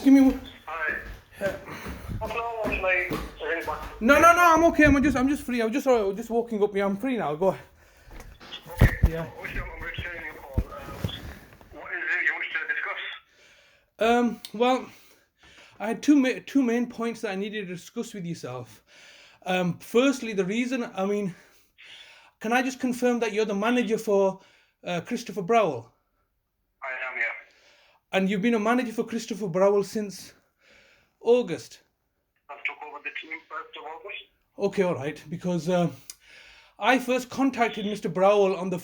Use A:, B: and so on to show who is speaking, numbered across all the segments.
A: Just give me one.
B: Hi.
A: Yeah.
B: No,
A: I'm okay. I'm just free. I was just walking up here. I'm free now. Go.
B: Okay.
A: Yeah.
B: So, I'm returning your call. What is it you wanted to discuss?
A: Well, I had two main points that I needed to discuss with yourself. Firstly, the reason. Can I just confirm that you're the manager for Christopher Brownell?
B: I am, yeah.
A: And you've been a manager for Christopher Brownell since August.
B: I've took over the team 1st of August.
A: Okay, all right. Because I first contacted Mr. Brownell on the.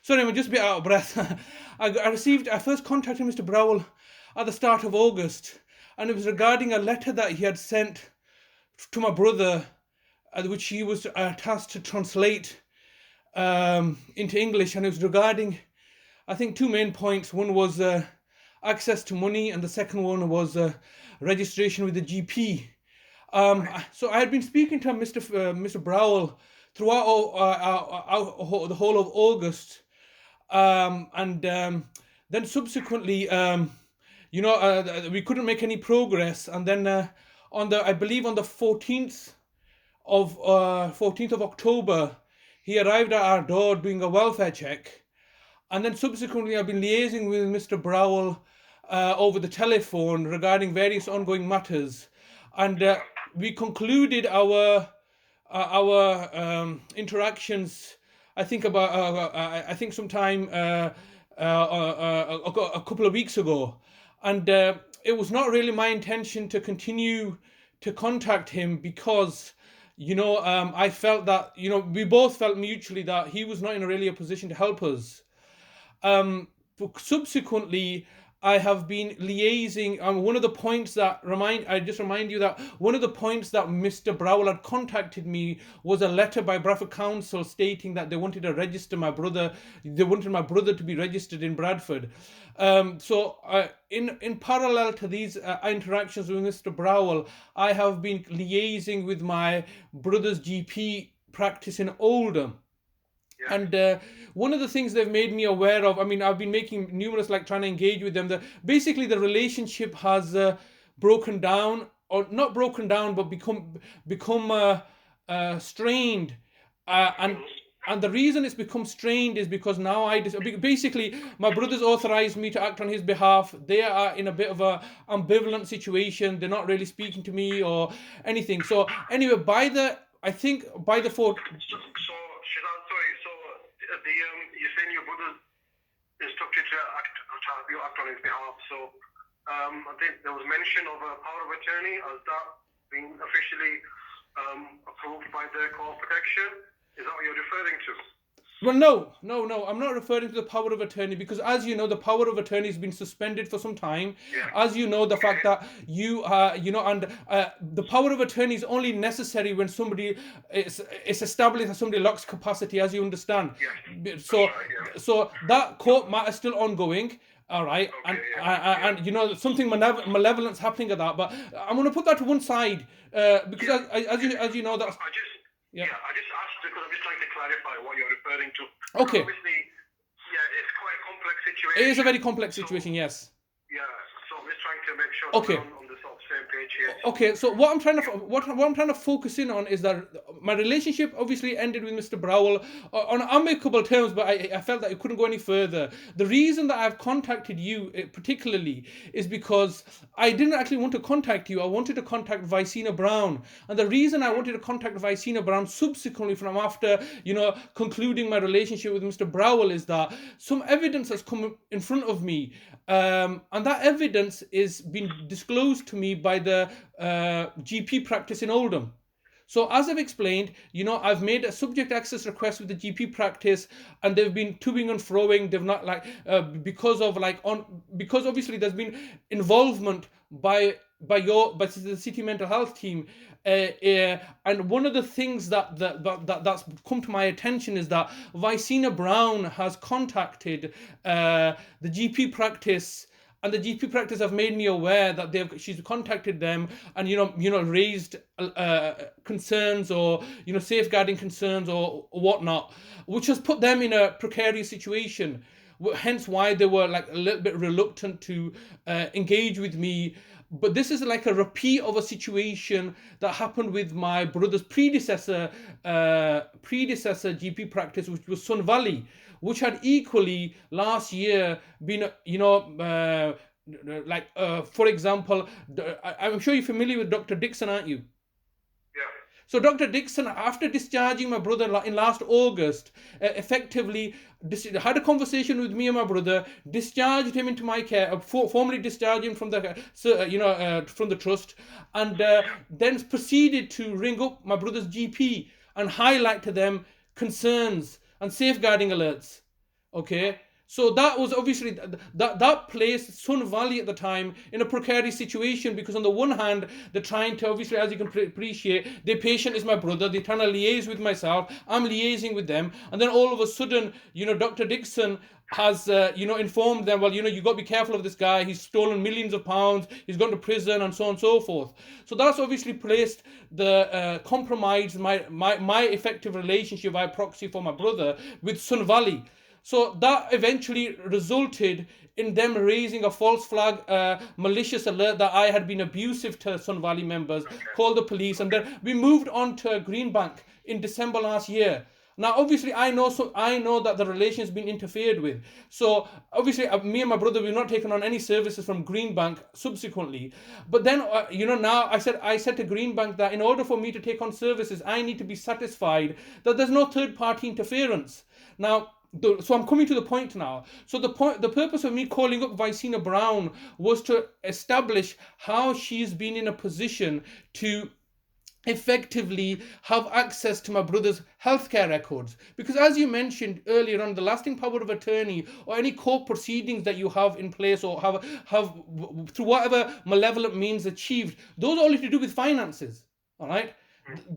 A: Sorry, I'm just a bit out of breath. I first contacted Mr. Brownell at the start of August, and it was regarding a letter that he had sent to my brother, which he was tasked to translate into English, and it was regarding, I think, two main points. One was access to money, and the second one was registration with the GP. So I had been speaking to Mr. Brownell throughout the whole of August, and then subsequently, we couldn't make any progress, and then I believe on the 14th of October, he arrived at our door doing a welfare check, and then subsequently I've been liaising with Mr. Brownell over the telephone regarding various ongoing matters, and we concluded our interactions. I think sometime a couple of weeks ago, and it was not really my intention to continue to contact him because I felt that we both felt mutually that he was not in really a position to help us. Subsequently, I have been liaising. One of the points that remind you that one of the points that Mr. Brownell had contacted me was a letter by Bradford Council stating that they wanted to register my brother. They wanted my brother to be registered in Bradford. In parallel to these interactions with Mr. Brownell, I have been liaising with my brother's GP practice in Oldham. Yeah. And one of the things they've made me aware of, I've been making numerous, trying to engage with them. Basically, the relationship has broken down, or not broken down, but become strained. And the reason it's become strained is because now basically my brother's authorized me to act on his behalf. They are in a bit of a ambivalent situation. They're not really speaking to me or anything. So anyway, by the fourth.
B: You're saying your brother instructed to act on his behalf. So I think there was mention of a power of attorney. Has that been officially approved by the Court of Protection? Is that what you're referring to?
A: Well, no. I'm not referring to the power of attorney because, as you know, the power of attorney has been suspended for some time. Yeah. As you know, the fact that the power of attorney is only necessary when somebody it's established that somebody lacks capacity, as you understand. Yes. So that court matter is still ongoing. All right, okay, and something malevolence happening at that, but I'm going to put that to one side because as you know that's.
B: I just asked because I'm just trying to clarify what you're referring to.
A: Okay.
B: Obviously, it's quite a complex situation.
A: It is a very complex situation, yes.
B: Yeah, so I'm just trying to make sure
A: okay.
B: We're on the sort of same page here.
A: Okay, so what I'm trying to focus in on is that my relationship obviously ended with Mr. Brownell on amicable terms, but I felt that it couldn't go any further. The reason that I've contacted you particularly is because I didn't actually want to contact you. I wanted to contact Vicina Brown, and the reason I wanted to contact Vicina Brown subsequently from after concluding my relationship with Mr. Brownell is that some evidence has come in front of me, and that evidence is being disclosed to me by the GP practice in Oldham. So as I've explained, I've made a subject access request with the GP practice, and they've been toing and froing. They've not because obviously there's been involvement by the city mental health team, and one of the things that's come to my attention is that Vicina Brown has contacted the GP practice. And the GP practice have made me aware that she's contacted them and raised concerns or safeguarding concerns or whatnot, which has put them in a precarious situation. hence why they were like a little bit reluctant to engage with me. But this is like a repeat of a situation that happened with my brother's predecessor GP practice, which was Sun Valley, which had equally last year been, for example, I'm sure you're familiar with Dr. Dixon, aren't you? So Dr. Dixon, after discharging my brother in last August, effectively had a conversation with me and my brother, discharged him into my care, formally discharged him from the, from the trust, and then proceeded to ring up my brother's GP and highlight to them concerns and safeguarding alerts. Okay. So that was obviously that placed Sun Valley at the time in a precarious situation, because on the one hand they're trying to, obviously, as you can appreciate, their patient is my brother, they're trying to liaise with myself, I'm liaising with them, and then all of a sudden, Dr. Dixon has informed them, well, you got to be careful of this guy, he's stolen millions of pounds, he's gone to prison, and so on and so forth. So that's obviously placed the compromise my effective relationship by proxy for my brother with Sun Valley. So that eventually resulted in them raising a false flag, malicious alert that I had been abusive to Sun Valley members, called the police, and then we moved on to Greenbank in December last year. Now, obviously, I know that the relation has been interfered with. So, obviously, me and my brother, we've not taken on any services from Greenbank subsequently. But then, now I said to Greenbank that in order for me to take on services, I need to be satisfied that there's no third-party interference. Now, so I'm coming to the point now. So the purpose of me calling up Vicina Brown was to establish how she's been in a position to effectively have access to my brother's healthcare records, because as you mentioned earlier on, the lasting power of attorney or any court proceedings that you have in place or have through whatever malevolent means achieved, those are all to do with finances. All right.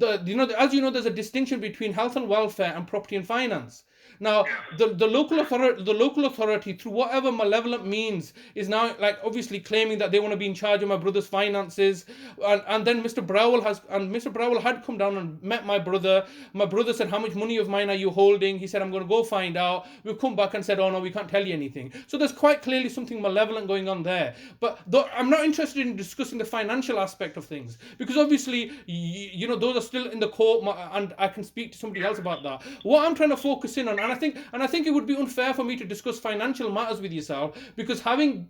A: As you know, there's a distinction between health and welfare and property and finance. Now, the local authority, through whatever malevolent means, is now obviously claiming that they want to be in charge of my brother's finances. And then Mr. Brownell had come down and met my brother. My brother said, "How much money of mine are you holding?" He said, "I'm going to go find out." We've come back and said, "Oh no, we can't tell you anything." So there's quite clearly something malevolent going on there. But I'm not interested in discussing the financial aspect of things, because obviously, those are still in the court, and I can speak to somebody else about that. What I'm trying to focus in on, and I think it would be unfair for me to discuss financial matters with yourself, because having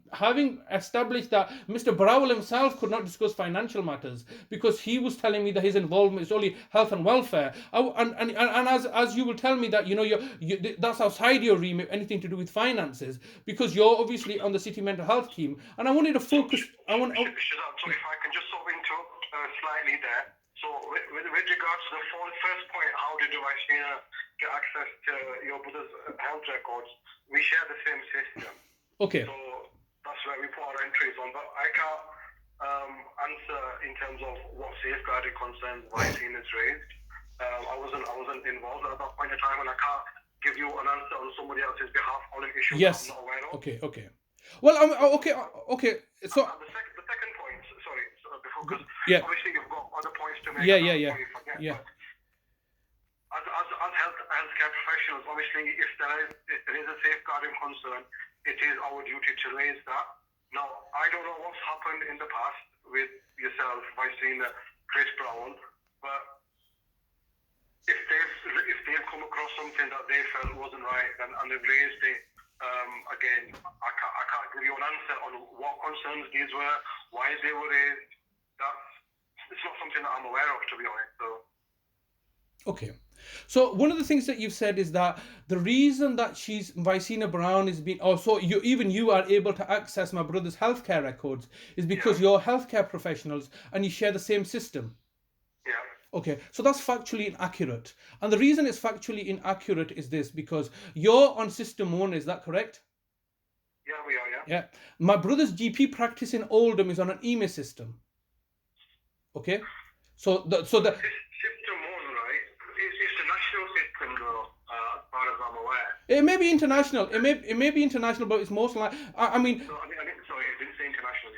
A: established that Mr. Brownell himself could not discuss financial matters because he was telling me that his involvement is only health and welfare, and as you will tell me that that's outside your remit, anything to do with finances, because you're obviously on the city mental health team, and I wanted to focus.
B: So if I can just interrupt slightly there. So with regards to the first point, how did Vicina get access to your brother's health records? We share the same system. Okay. So that's where we put our entries on. But I can't answer in terms of what safeguarding concerns Vicina's raised. I wasn't involved at that point in time, and I can't give you an answer on somebody else's behalf on an issue that I'm not aware of.
A: Okay. Well, okay. So
B: the second point, sorry, because obviously you've got other points to make.
A: Yeah.
B: As healthcare professionals, obviously, if there is a safeguarding concern, it is our duty to raise that. Now, I don't know what's happened in the past with yourself, Vicina, Chris Brown, but if they've come across something that they felt wasn't right and they've raised it, again, I can't give you an answer on what concerns these were, why they were raised. It's not something that I'm aware of, to be honest.
A: Okay. So one of the things that you've said is that the reason that Vicina Brown is being, you are able to access my brother's healthcare records is because you're healthcare professionals and you share the same system.
B: Yeah.
A: Okay, so that's factually inaccurate. And the reason it's factually inaccurate is this, because you're on system 1, is that correct?
B: Yeah, we are, yeah.
A: Yeah. My brother's GP practice in Oldham is on an EMA system. Okay? So the
B: system 1, right? It's the national system, though, as far as I'm aware.
A: It may be international. It may be international, but it's most like.
B: Sorry, I didn't say international.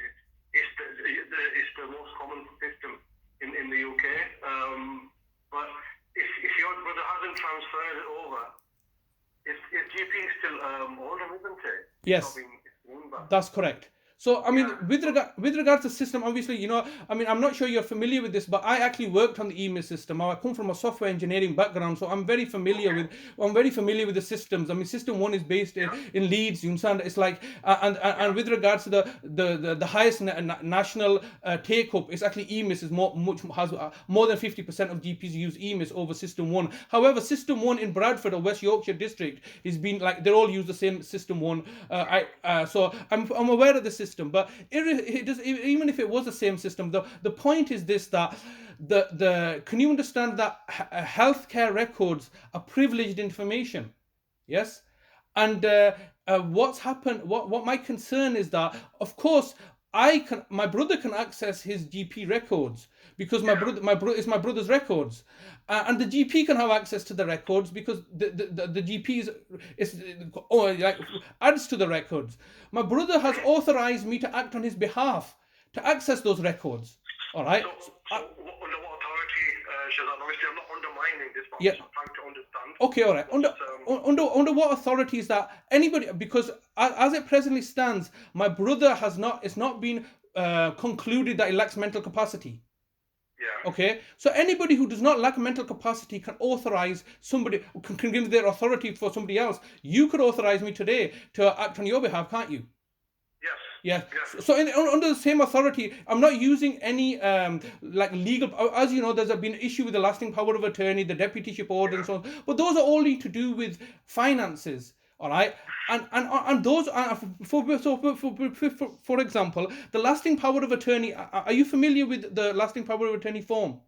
B: It's the most common system in the UK. But if your brother hasn't transferred it over, it's GP is still older, isn't it?
A: Yes, that's correct. So, I mean, with regards to system, obviously, I mean, I'm not sure you're familiar with this, but I actually worked on the EMIS system. I come from a software engineering background, so I'm very familiar with the systems. I mean, System 1 is based in Leeds, you understand? It's like, and with regards to the highest national take-up, it's actually EMIS has more than 50% of GPs use EMIS over System 1. However, System 1 in Bradford or West Yorkshire district is been like, they all use the same System 1. So I'm aware of the system. But even if it was the same system, the point is this, that can you understand that healthcare records are privileged information? Yes. And what's happened, what my concern is that, of course, my brother can access his GP records because my brother's records, and the GP can have access to the records because the GP adds to the records. My brother has authorized me to act on his behalf to access those records. All right.
B: So under what authority, Shazad? Obviously, I'm not undermining this, but
A: Yeah.
B: I'm trying to understand.
A: Okay, all right. Under what authority is that anybody? Because as it presently stands, my brother it's not been concluded that he lacks mental capacity.
B: Yeah.
A: Okay, so anybody who does not lack mental capacity can authorize somebody, can give their authority for somebody else. You could authorize me today to act on your behalf, can't you?
B: Yes.
A: Yeah. So under the same authority, I'm not using any like legal. As you know, there's been an issue with the lasting power of attorney, the deputyship order, and so on. But those are all to do with finances. All right, and those are for example, the lasting power of attorney. Are you familiar with the lasting power of attorney form?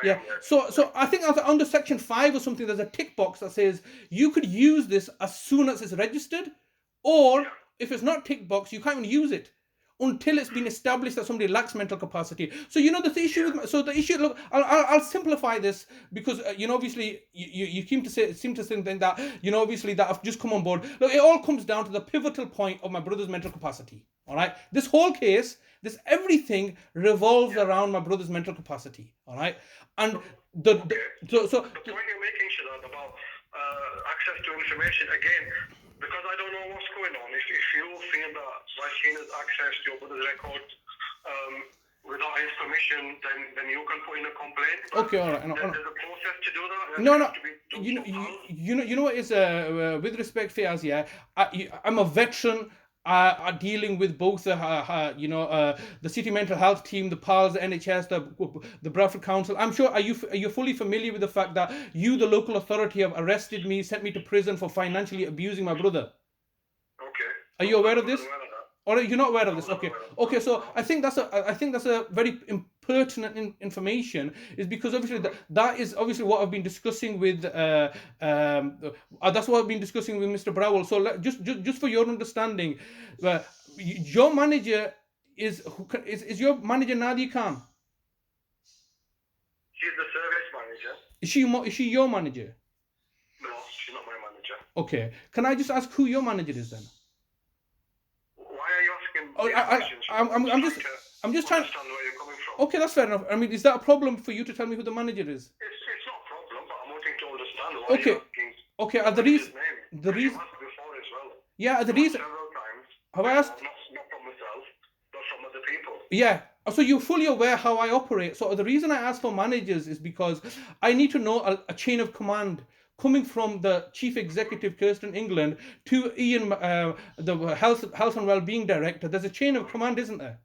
B: I am.
A: So I think under section 5 or something, there's a tick box that says you could use this as soon as it's registered, or if it's not tick box, you can't even use it until it's been established that somebody lacks mental capacity. So the issue with look, I'll simplify this because obviously you seem to think that obviously that I've just come on board. Look, it all comes down to the pivotal point of my brother's mental capacity. All right, this whole case, everything revolves around my brother's mental capacity. All right, and
B: the point you're making, Shazad, about access to information again. Because I don't know what's going on. If you feel that Rasheen has access to your brother's records without his permission, then you can put in a complaint. But
A: okay, all right.
B: There's a process to do that.
A: You know what is with respect, Fecto, yeah, I'm a veteran. Dealing with both the city mental health team, the PALS, the NHS, the Bradford Council. I'm sure are you fully familiar with the fact that the local authority, have arrested me, sent me to prison for financially abusing my brother?
B: Okay.
A: Are you aware of this? Or you're not aware of this? Okay. So I think that's a very pertinent information, is because obviously that is obviously what I've been discussing with that's what I've been discussing with Mr. Brownell. So just for your understanding, your manager is your manager Nadia Khan?
B: She's the service manager.
A: Is she your manager?
B: No, she's not my manager.
A: Okay. Can I just ask who your manager is then? I'm just trying to understand
B: where you're coming from.
A: Okay, that's fair enough. I mean, is that a problem for you to tell me who the manager is?
B: It's not a problem, but I'm wanting to understand why you're asking.
A: Okay, the reason. Yeah, the reason.
B: Several times.
A: Have I asked?
B: Not from myself, but from other people.
A: Yeah. So you're fully aware how I operate. So the reason I ask for managers is because I need to know a chain of command, coming from the Chief Executive, Kirsten England, to Ian, the Health and Wellbeing Director. There's a chain of command, isn't there?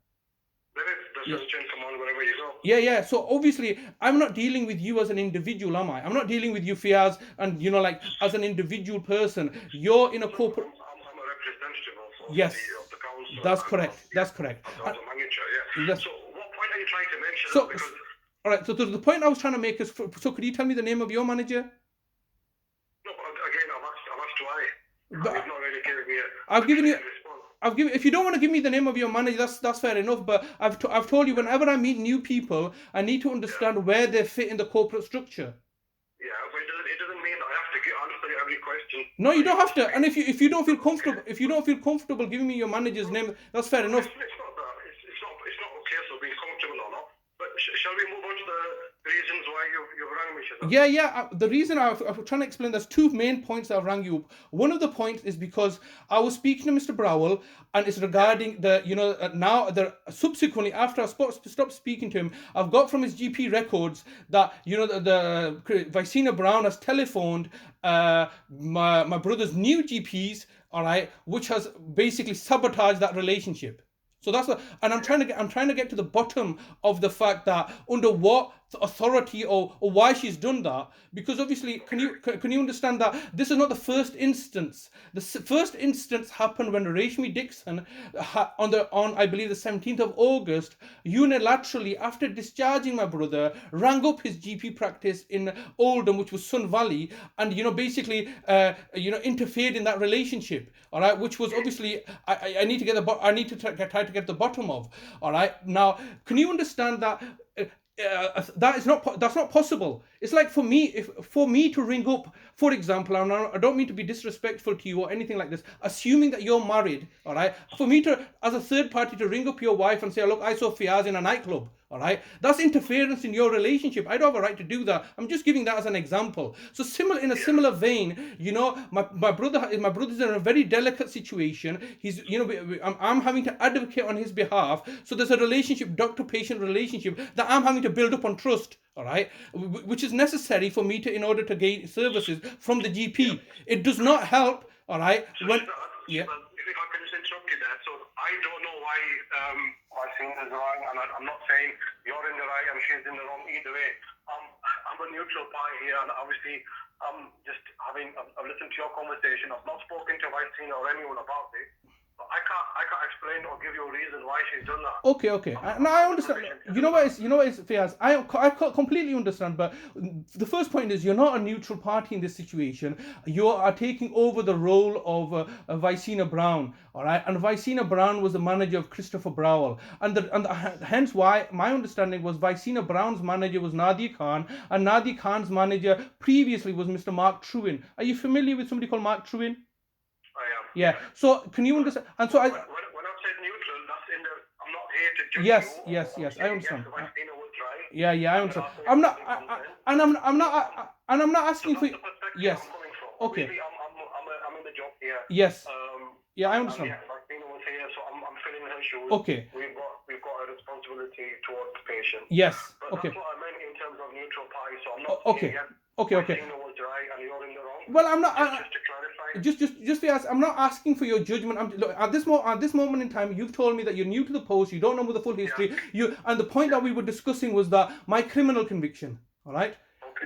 B: There's a chain of command wherever you go.
A: Yeah. So obviously, I'm not dealing with you as an individual, am I? I'm not dealing with you, Fiaz, and like as an individual person. You're in a corporate.
B: I'm a representative of the council.
A: That's correct. That's correct.
B: I'm the manager. Yeah. So what point are you trying to mention?
A: So, all right. So the point I was trying to make is, so could you tell me the name of your manager?
B: But not really giving me
A: I've given you. If you don't want to give me the name of your manager, that's fair enough. But I've told you, whenever I meet new people, I need to understand where they fit in the corporate structure.
B: Yeah, but it doesn't mean that I have to answer every question.
A: No, you don't have to. And if you don't feel comfortable, giving me your manager's name, that's fair enough.
B: It's not a case of being comfortable or not. But shall we move on to the reasons why you've rang me, Shazam?
A: Yeah. The reason I'm trying to explain, there's two main points that I've rang you up. One of the points is because I was speaking to Mr. Brownell, and it's regarding now subsequently after I stopped speaking to him, I've got from his GP records that the Vicina Brown has telephoned my brother's new GPs, all right, which has basically sabotaged that relationship. So that's and I'm trying to get to the bottom of the fact that under what authority or why she's done that, because obviously can you understand that this is not the first instance. The first instance happened when Rashmi Dixon on I believe the 17th of August unilaterally, after discharging my brother, rang up his GP practice in Oldham, which was Sun Valley, and basically interfered in that relationship, all right, which was obviously I need to try to get the bottom of, all right. Now can you understand that that's not possible. It's like for me to ring up, for example, I don't mean to be disrespectful to you or anything like this, assuming that you're married, all right, for me to, as a third party, to ring up your wife and say, look, I saw Fiaz in a nightclub, all right, that's interference in your relationship. I don't have a right to do that. I'm just giving that as an example. So in a similar vein, my brother's in a very delicate situation. He's I'm having to advocate on his behalf. So there's a relationship, doctor-patient relationship, that I'm having to build up on trust, all right, which is necessary for me in order to gain services from the GP. It does not help, all right.
B: So if I can just interrupt you there, so I don't know why Singh is wrong, and I'm not saying you're in the right and she's in the wrong either way. I'm a neutral party here, and obviously I've listened to your conversation. I've not spoken to Vicina or anyone about it. I can't explain or give you a reason why she's done that.
A: Okay. Now I understand. You know what is Fiaz? I completely understand. But the first point is you're not a neutral party in this situation. You are taking over the role of Vicina Brown. All right, and Vicina Brown was the manager of Christopher Brownell, and hence why my understanding was Vicina Brown's manager was Nadia Khan, and Nadia Khan's manager previously was Mr. Mark Trewin. Are you familiar with somebody called Mark Trewin?
B: I am.
A: Yeah. So can you understand? And so
B: when I've said neutral, that's I'm not here to judge you.
A: Yes. I understand.
B: Yeah,
A: I understand. I'm not asking for. Yes. Okay.
B: I'm in the job here.
A: Yes. I understand.
B: Vicina was here, so I'm filling her shoes.
A: Okay.
B: We've got a responsibility towards the patient.
A: Yes.
B: But
A: Okay.
B: that's what I meant in terms of neutral party. So I'm not
A: Okay. Okay.
B: Vicina was right and you're in the wrong.
A: Well, I'm not.
B: Just to clarify.
A: Just Fiaz, I'm not asking for your judgment. Look, at this moment in time, you've told me that you're new to the post. You don't know the full history. And the point that we were discussing was that my criminal conviction. All right.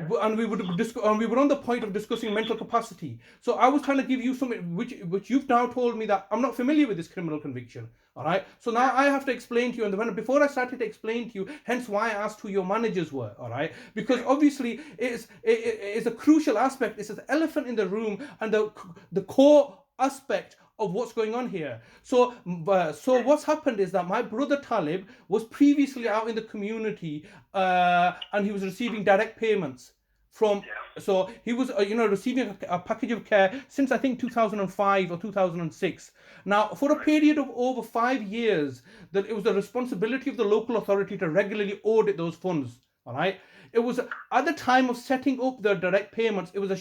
A: Okay. And we were on the point of discussing mental capacity. So I was trying to give you something which you've now told me that I'm not familiar with this criminal conviction. All right. So now I have to explain to you, and before I started to explain to you, hence why I asked who your managers were. All right. Because obviously it is a crucial aspect. It's an elephant in the room, and the core aspect of what's going on here. So what's happened is that my brother Talib was previously out in the community, and he was receiving direct payments from. So he was receiving a package of care since I think 2005 or 2006. Now for a period of over 5 years, that it was the responsibility of the local authority to regularly audit those funds. All right. It was at the time of setting up the direct payments. It was a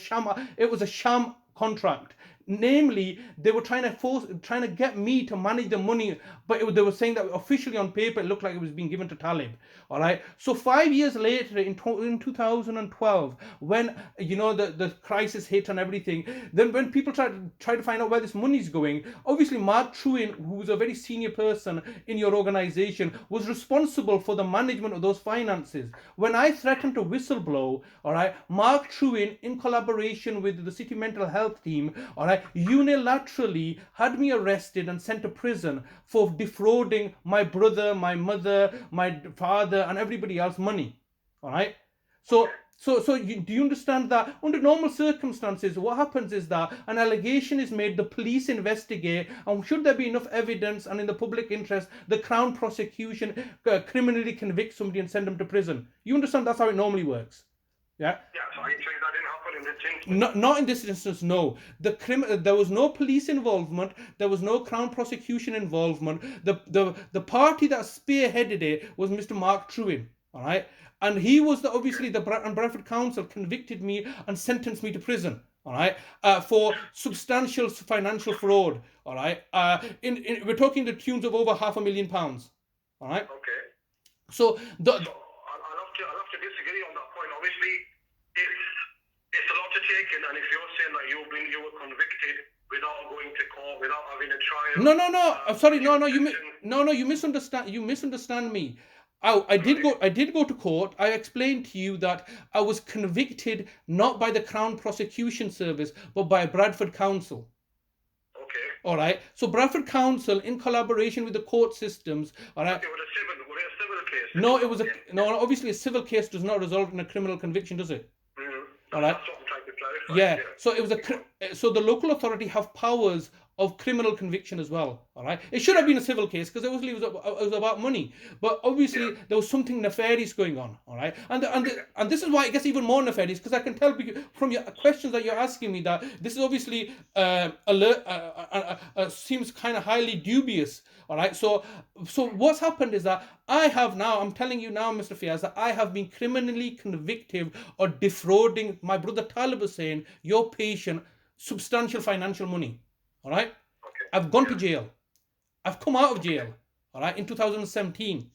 A: sham contract. Namely, they were trying to get me to manage the money, but they were saying that officially on paper it looked like it was being given to Talib. All right. So 5 years later, in 2012, when the crisis hit and everything, then when people try to find out where this money is going, obviously Mark Trewin, who's a very senior person in your organization, was responsible for the management of those finances. When I threatened to whistleblow, all right, Mark Trewin, in collaboration with the city mental health team, all right, unilaterally had me arrested and sent to prison for defrauding my brother, my mother, my father, and everybody else money. All right. So do you understand that under normal circumstances, what happens is that an allegation is made, the police investigate, and should there be enough evidence and in the public interest, the Crown prosecution criminally convicts somebody and send them to prison. You understand that's how it normally works. Yeah.
B: So are you saying that didn't happen in this instance?
A: Not in this instance, no. There was no police involvement. There was no Crown prosecution involvement. The party that spearheaded it was Mr. Mark Trewin. all right? And he was obviously and Bradford Council convicted me and sentenced me to prison, all right, for substantial financial fraud, all right? We're talking the tunes of over £500,000, all right?
B: Okay.
A: So
B: I'll have to disagree on that point. Obviously, it's a lot to take in, and if you're saying that you were convicted without going to court, without having a trial.
A: No. Sorry, you misunderstand. You misunderstand me. I did go to court. I explained to you that I was convicted not by the Crown Prosecution Service, but by Bradford Council.
B: Okay.
A: All right. So Bradford Council, in collaboration with the court systems, all right.
B: Was it a civil case?
A: No, it was no. Obviously, a civil case does not result in a criminal conviction, does it?
B: All right. That's what I'm trying to clarify.
A: Yeah. So it was so the local authority have powers of criminal conviction as well. All right. It should have been a civil case because obviously it was about money, but obviously there was something nefarious going on. All right. And this is why it gets even more nefarious, because I can tell from your questions that you're asking me that this is obviously seems kind of highly dubious. All right. So what's happened is that I'm telling you now, Mr. Fiaz, that I have been criminally convicted of defrauding my brother Talib Hussain, your patient, substantial financial money. All right.
B: Okay.
A: I've gone to jail. I've come out of jail. All right. In 2017,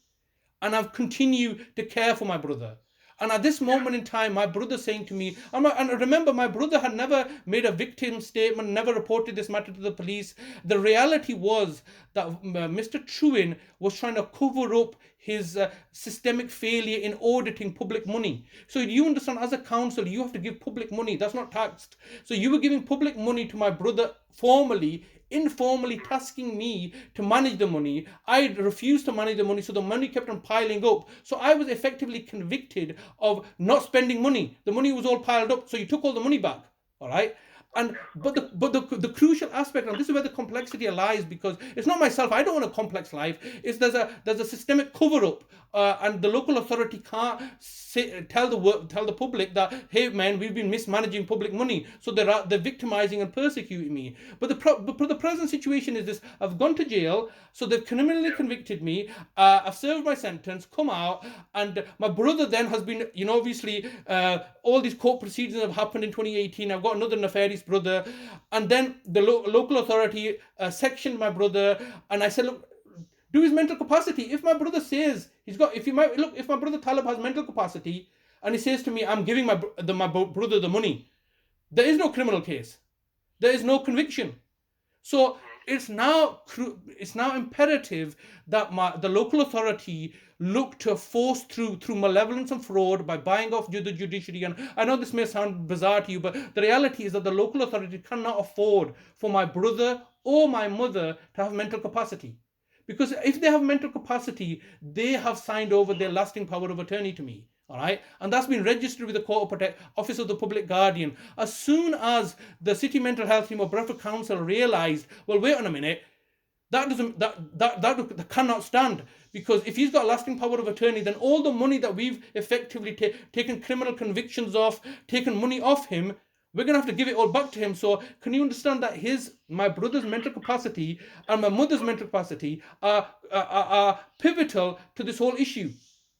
A: and I've continued to care for my brother. And at this moment in time, my brother saying to me, and remember, my brother had never made a victim statement, never reported this matter to the police. The reality was that Mr. Truin was trying to cover up his systemic failure in auditing public money. So you understand, as a council, you have to give public money. That's not taxed. So you were giving public money to my brother formally, informally tasking me to manage the money. I refused to manage the money, so the money kept on piling up. So I was effectively convicted of not spending money. The money was all piled up, so you took all the money back. All right. But the crucial aspect, and this is where the complexity lies, because it's not myself. I don't want a complex life. It's there's a systemic cover up, and the local authority can't tell the public that, hey man, we've been mismanaging public money, so they're victimizing and persecuting me. But the present situation is this: I've gone to jail, so they've criminally convicted me. I've served my sentence, come out, and my brother then has been, obviously all these court proceedings have happened in 2018. I've got another nefarious brother, and then the local authority sectioned my brother, and I said, look, do his mental capacity. If my brother says if my brother Talib has mental capacity and he says to me, I'm giving my brother the money, there is no criminal case, there is no conviction. So it's now imperative that the local authority look to force through malevolence and fraud by buying off the judiciary. And I know this may sound bizarre to you, but the reality is that the local authority cannot afford for my brother or my mother to have mental capacity. Because if they have mental capacity, they have signed over their lasting power of attorney to me. All right, and that's been registered with the Court of Office of the Public Guardian. As soon as the City Mental Health Team of Bradford Council realised, well, wait on a minute, that cannot stand, because if he's got lasting power of attorney, then all the money that we've effectively taken criminal convictions off, taken money off him, we're gonna have to give it all back to him. So can you understand that my brother's mental capacity and my mother's mental capacity are pivotal to this whole issue?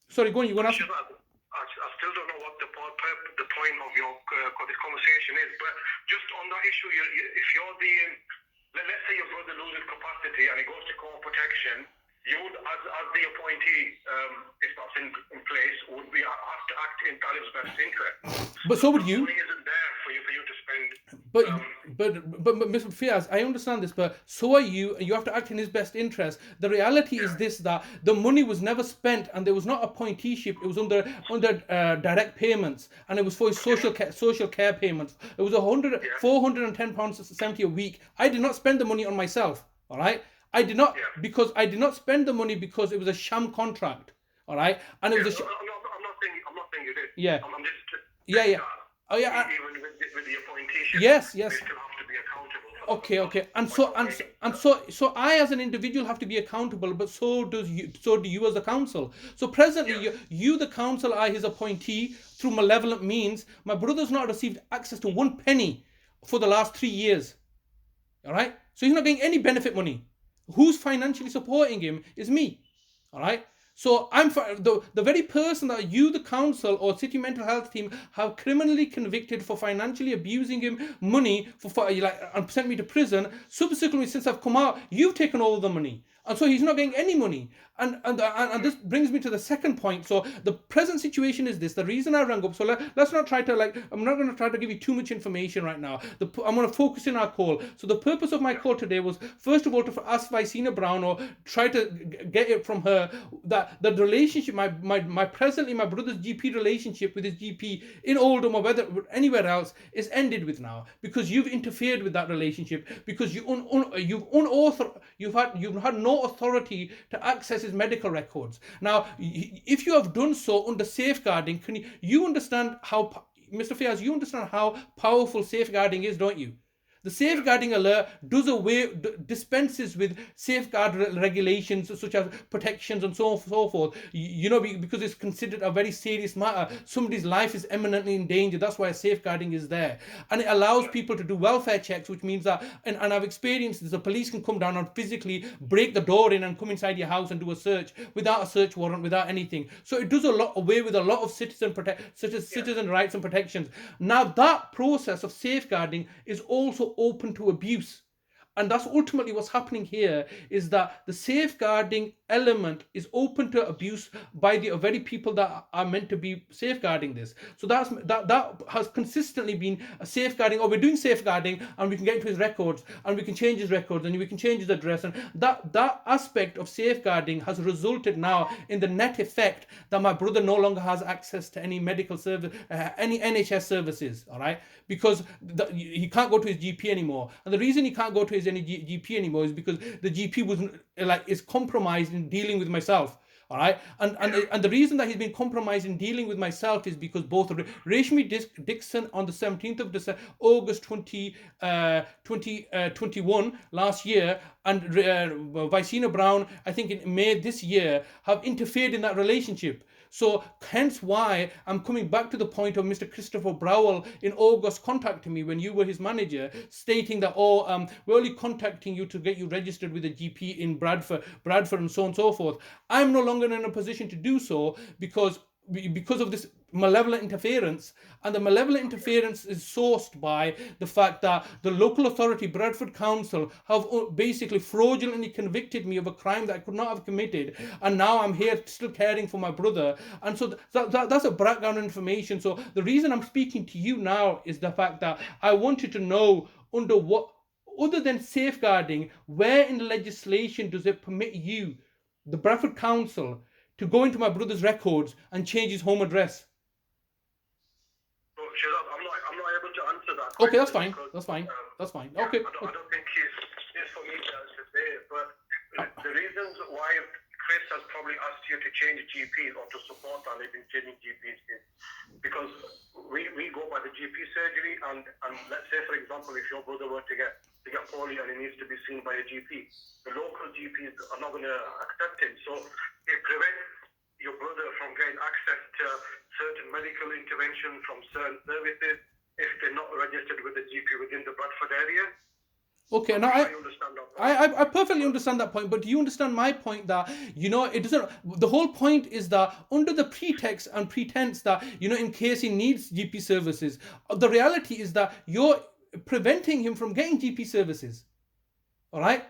A: Sorry, go on. You want to ask?
B: I still don't know what the point of your this conversation is, but just on that issue, if you're let's say your brother loses capacity and he goes to court protection, you would, as the appointee, if that's in place, would be have to act in Talib's best interest.
A: But so would you.
B: Money isn't there for you to spend.
A: But Mr. Fiaz, I understand this, but so are you, and you have to act in his best interest. The reality is this: that the money was never spent, and there was not appointeeship. It was under direct payments, and it was for his social care payments. It was £410.70 a week. I did not spend the money on myself. All right. I did not spend the money because it was a sham contract, all right? And it was
B: I'm not saying you did.
A: Yeah.
B: I'm just
A: Oh yeah.
B: Even with the appointeeship.
A: Yes.
B: They still have to be accountable.
A: Okay. And so I as an individual have to be accountable, but so do you as a council. So presently, you the council are his appointee through malevolent means. My brother's not received access to one penny for the last 3 years. All right. So he's not getting any benefit money. Who's financially supporting him is me. All right. So the very person that you, the council or city mental health team, have criminally convicted for financially abusing him money for and sent me to prison. Subsequently, since I've come out, you've taken all the money, and so he's not getting any money. And this brings me to the second point. So the present situation is this. The reason I rang up. So let's not try to I'm not going to try to give you too much information right now. I'm going to focus in our call. So the purpose of my call today was first of all to ask Vicina Brown or try to get it from her that the relationship, my presently my brother's GP relationship with his GP in Oldham or whether anywhere else is ended with now because you've interfered with that relationship because you've had no authority to access his medical records. Now, if you have done so under safeguarding, can you understand how, Mr. Fiaz, you understand how powerful safeguarding is, don't you? The safeguarding alert dispenses with safeguard regulations such as protections and so forth. Because it's considered a very serious matter. Somebody's life is eminently in danger. That's why safeguarding is there. And it allows people to do welfare checks, which means that, and I've experienced this, the police can come down and physically break the door in and come inside your house and do a search without a search warrant, without anything. So it does a lot away with a lot of citizen rights and protections. Now that process of safeguarding is also open to abuse, and that's ultimately what's happening here, is that the safeguarding element is open to abuse by the very people that are meant to be safeguarding this. So that has consistently been a safeguarding, or we're doing safeguarding and we can get into his records and we can change his records and we can change his address, and that aspect of safeguarding has resulted now in the net effect that my brother no longer has access to any medical service, any NHS services, all right, because he can't go to his GP anymore. And the reason he can't go to his any GP anymore is because the GP is compromised in dealing with myself. All right, and the reason that he's been compromised in dealing with myself is because both Rashmi Dixon on the 17th of August 2021 last year and Vicina Brown, I think in May this year, have interfered in that relationship. So hence why I'm coming back to the point of Mr. Christopher Brownell in August contacting me when you were his manager, stating that, we're only contacting you to get you registered with a GP in Bradford and so on and so forth. I'm no longer in a position to do so because of this malevolent interference, and the malevolent interference is sourced by the fact that the local authority, Bradford Council, have basically fraudulently convicted me of a crime that I could not have committed, and now I'm here still caring for my brother. And so that's a background information. So the reason I'm speaking to you now is the fact that I wanted to know, under what, other than safeguarding, where in the legislation does it permit you, the Bradford Council, to go into my brother's records and change his home address?
B: I'm not able to answer that.
A: Okay, that's fine. That's fine.
B: Yeah,
A: Okay.
B: I don't think it's for me to answer there. But the reasons why Chris has probably asked you to change GPs or to support that living changing GPs is because we go by the GP surgery, and let's say, for example, if your brother were to get poorly and he needs to be seen by a GP, the local GPs are not going to accept him. So it prevents your brother from getting access to certain medical intervention from certain services if they're not registered with the GP within the Bradford area.
A: Okay, now I perfectly understand that point, but do you understand my point that, it doesn't, the whole point is that under the pretext and pretense that, in case he needs GP services, the reality is that you're preventing him from getting GP services. All right?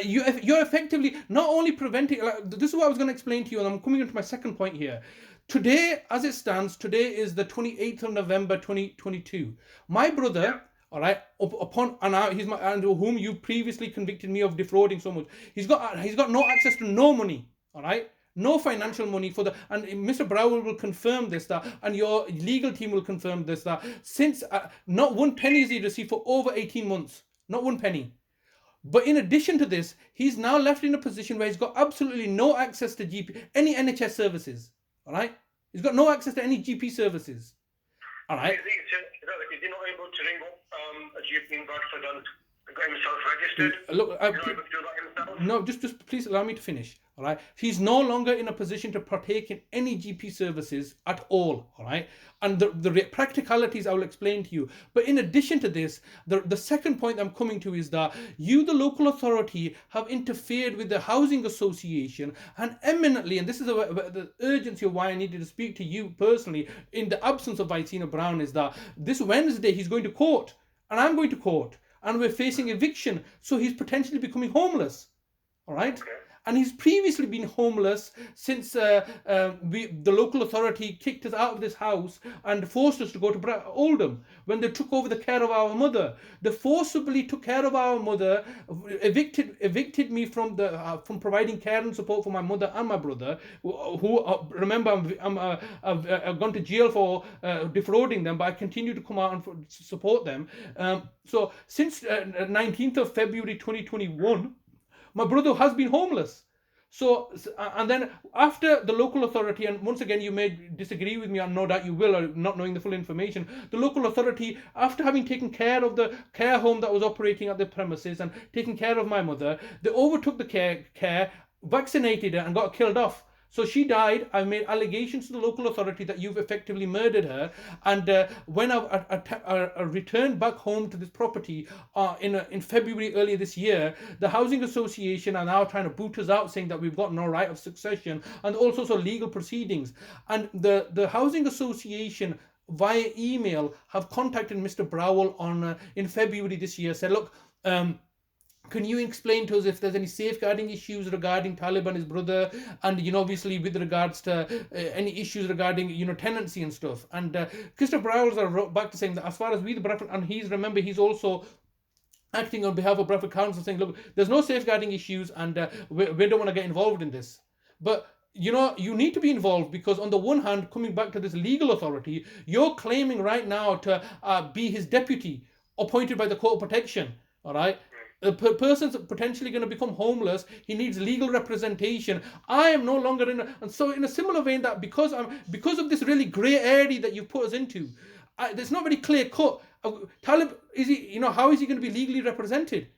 A: You're effectively not only preventing, this is what I was going to explain to you, and I'm coming into my second point here. Today, as it stands, today is the 28th of November 2022. My brother, all right, whom you previously convicted me of defrauding so much, he's got no access to no money, all right, no financial money and Mr. Brownell will confirm this, and your legal team will confirm this, that since not one penny has he received for over 18 months, not one penny. But in addition to this, he's now left in a position where he's got absolutely no access to any NHS services. All right, he's got no access to any GP services. All right.
B: Is he not able to ring up a GP in Bradford and get himself registered?
A: Look, no, just please allow me to finish. All right, he's no longer in a position to partake in any GP services at all. All right, and the practicalities I will explain to you. But in addition to this, the second point I'm coming to is that you, the local authority, have interfered with the housing association and eminently, and this is the urgency of why I needed to speak to you personally in the absence of Vicina Brown, is that this Wednesday he's going to court and I'm going to court and we're facing eviction, so he's potentially becoming homeless. All right.
B: Okay.
A: And he's previously been homeless since the local authority kicked us out of this house and forced us to go to Oldham when they took over the care of our mother. They forcibly took care of our mother, evicted me from from providing care and support for my mother and my brother, who remember I've gone to jail for defrauding them, but I continue to come out and support them. So since 19th of February 2021. My brother has been homeless. So, and then after the local authority, and once again, you may disagree with me, and no doubt you will, or not knowing the full information, the local authority, after having taken care of the care home that was operating at the premises and taking care of my mother, they overtook the care, vaccinated her, and got killed off. So she died. I made allegations to the local authority that you've effectively murdered her. And when I returned back home to this property in February earlier this year, the housing association are now trying to boot us out, saying that we've got no right of succession and all sorts of legal proceedings. And the housing association via email have contacted Mr. Brownell in February this year, said, look, can you explain to us if there's any safeguarding issues regarding Talib and his brother, and obviously with regards to any issues regarding tenancy and stuff? And Christopher Brownell wrote back to saying that as far as we the Bradford, and he's also acting on behalf of Bradford Council, saying, look, there's no safeguarding issues, and we don't want to get involved in this. But you need to be involved, because on the one hand, coming back to this legal authority, you're claiming right now to be his deputy appointed by the Court of Protection. All right. A person's potentially going to become homeless. He needs legal representation. I am no longer and so in a similar vein, that because of this really grey area that you put us into, it's not very clear cut. Talib, is he? How is he going to be legally represented?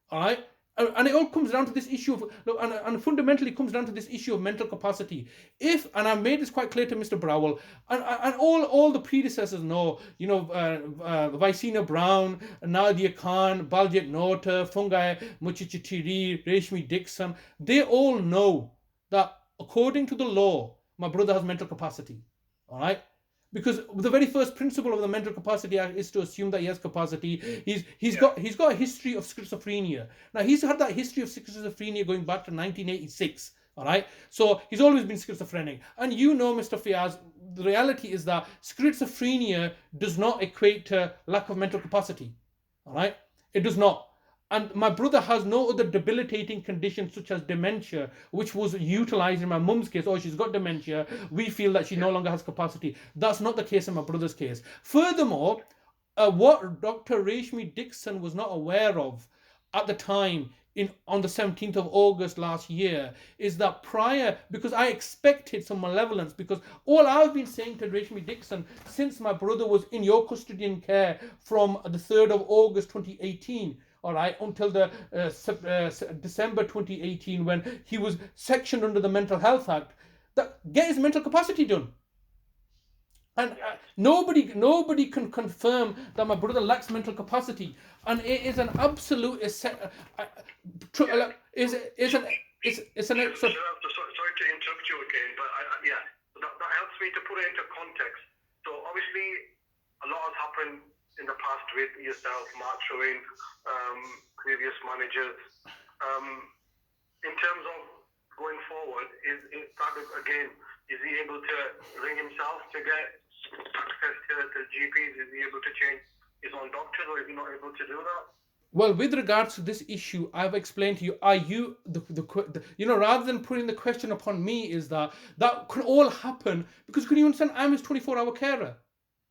A: All right. And it all comes down to this issue of, and fundamentally comes down to this issue of mental capacity. And I've made this quite clear to Mr. Brownell, and all the predecessors know, Vicina Brown, Nadia Khan, Baljit Nota, Fungai Muchichitiri, Reshmi Dixon, they all know that according to the law, my brother has mental capacity. All right. Because the very first principle of the mental capacity act is to assume that he has capacity. He's got a history of schizophrenia. Now he's had that history of schizophrenia going back to 1986. All right, so he's always been schizophrenic. And Mr. Fiaz, the reality is that schizophrenia does not equate to lack of mental capacity. All right, it does not. And my brother has no other debilitating conditions such as dementia, which was utilized in my mum's case. Oh, she's got dementia. We feel that she no longer has capacity. That's not the case in my brother's case. Furthermore, what Dr. Reshmi Dixon was not aware of at the time on the 17th of August last year is that because I expected some malevolence, because all I've been saying to Reshmi Dixon since my brother was in your custody and care from the 3rd of August 2018, all right, until the December 2018, when he was sectioned under the Mental Health Act, that get his mental capacity done. And nobody can confirm that my brother lacks mental capacity, and it is an absolute
B: Sorry to interrupt you again, but that helps me to put it into context. So obviously, a lot has happened in the past with yourself, Mark Showing, previous managers. In terms of going forward, is he able to ring himself to get access to GPs? Is he able to change his own doctor, or is he not able to do that?
A: Well, with regards to this issue, I've explained to you, are you, rather than putting the question upon me, is that can all happen, because can you understand, I'm his 24-hour carer,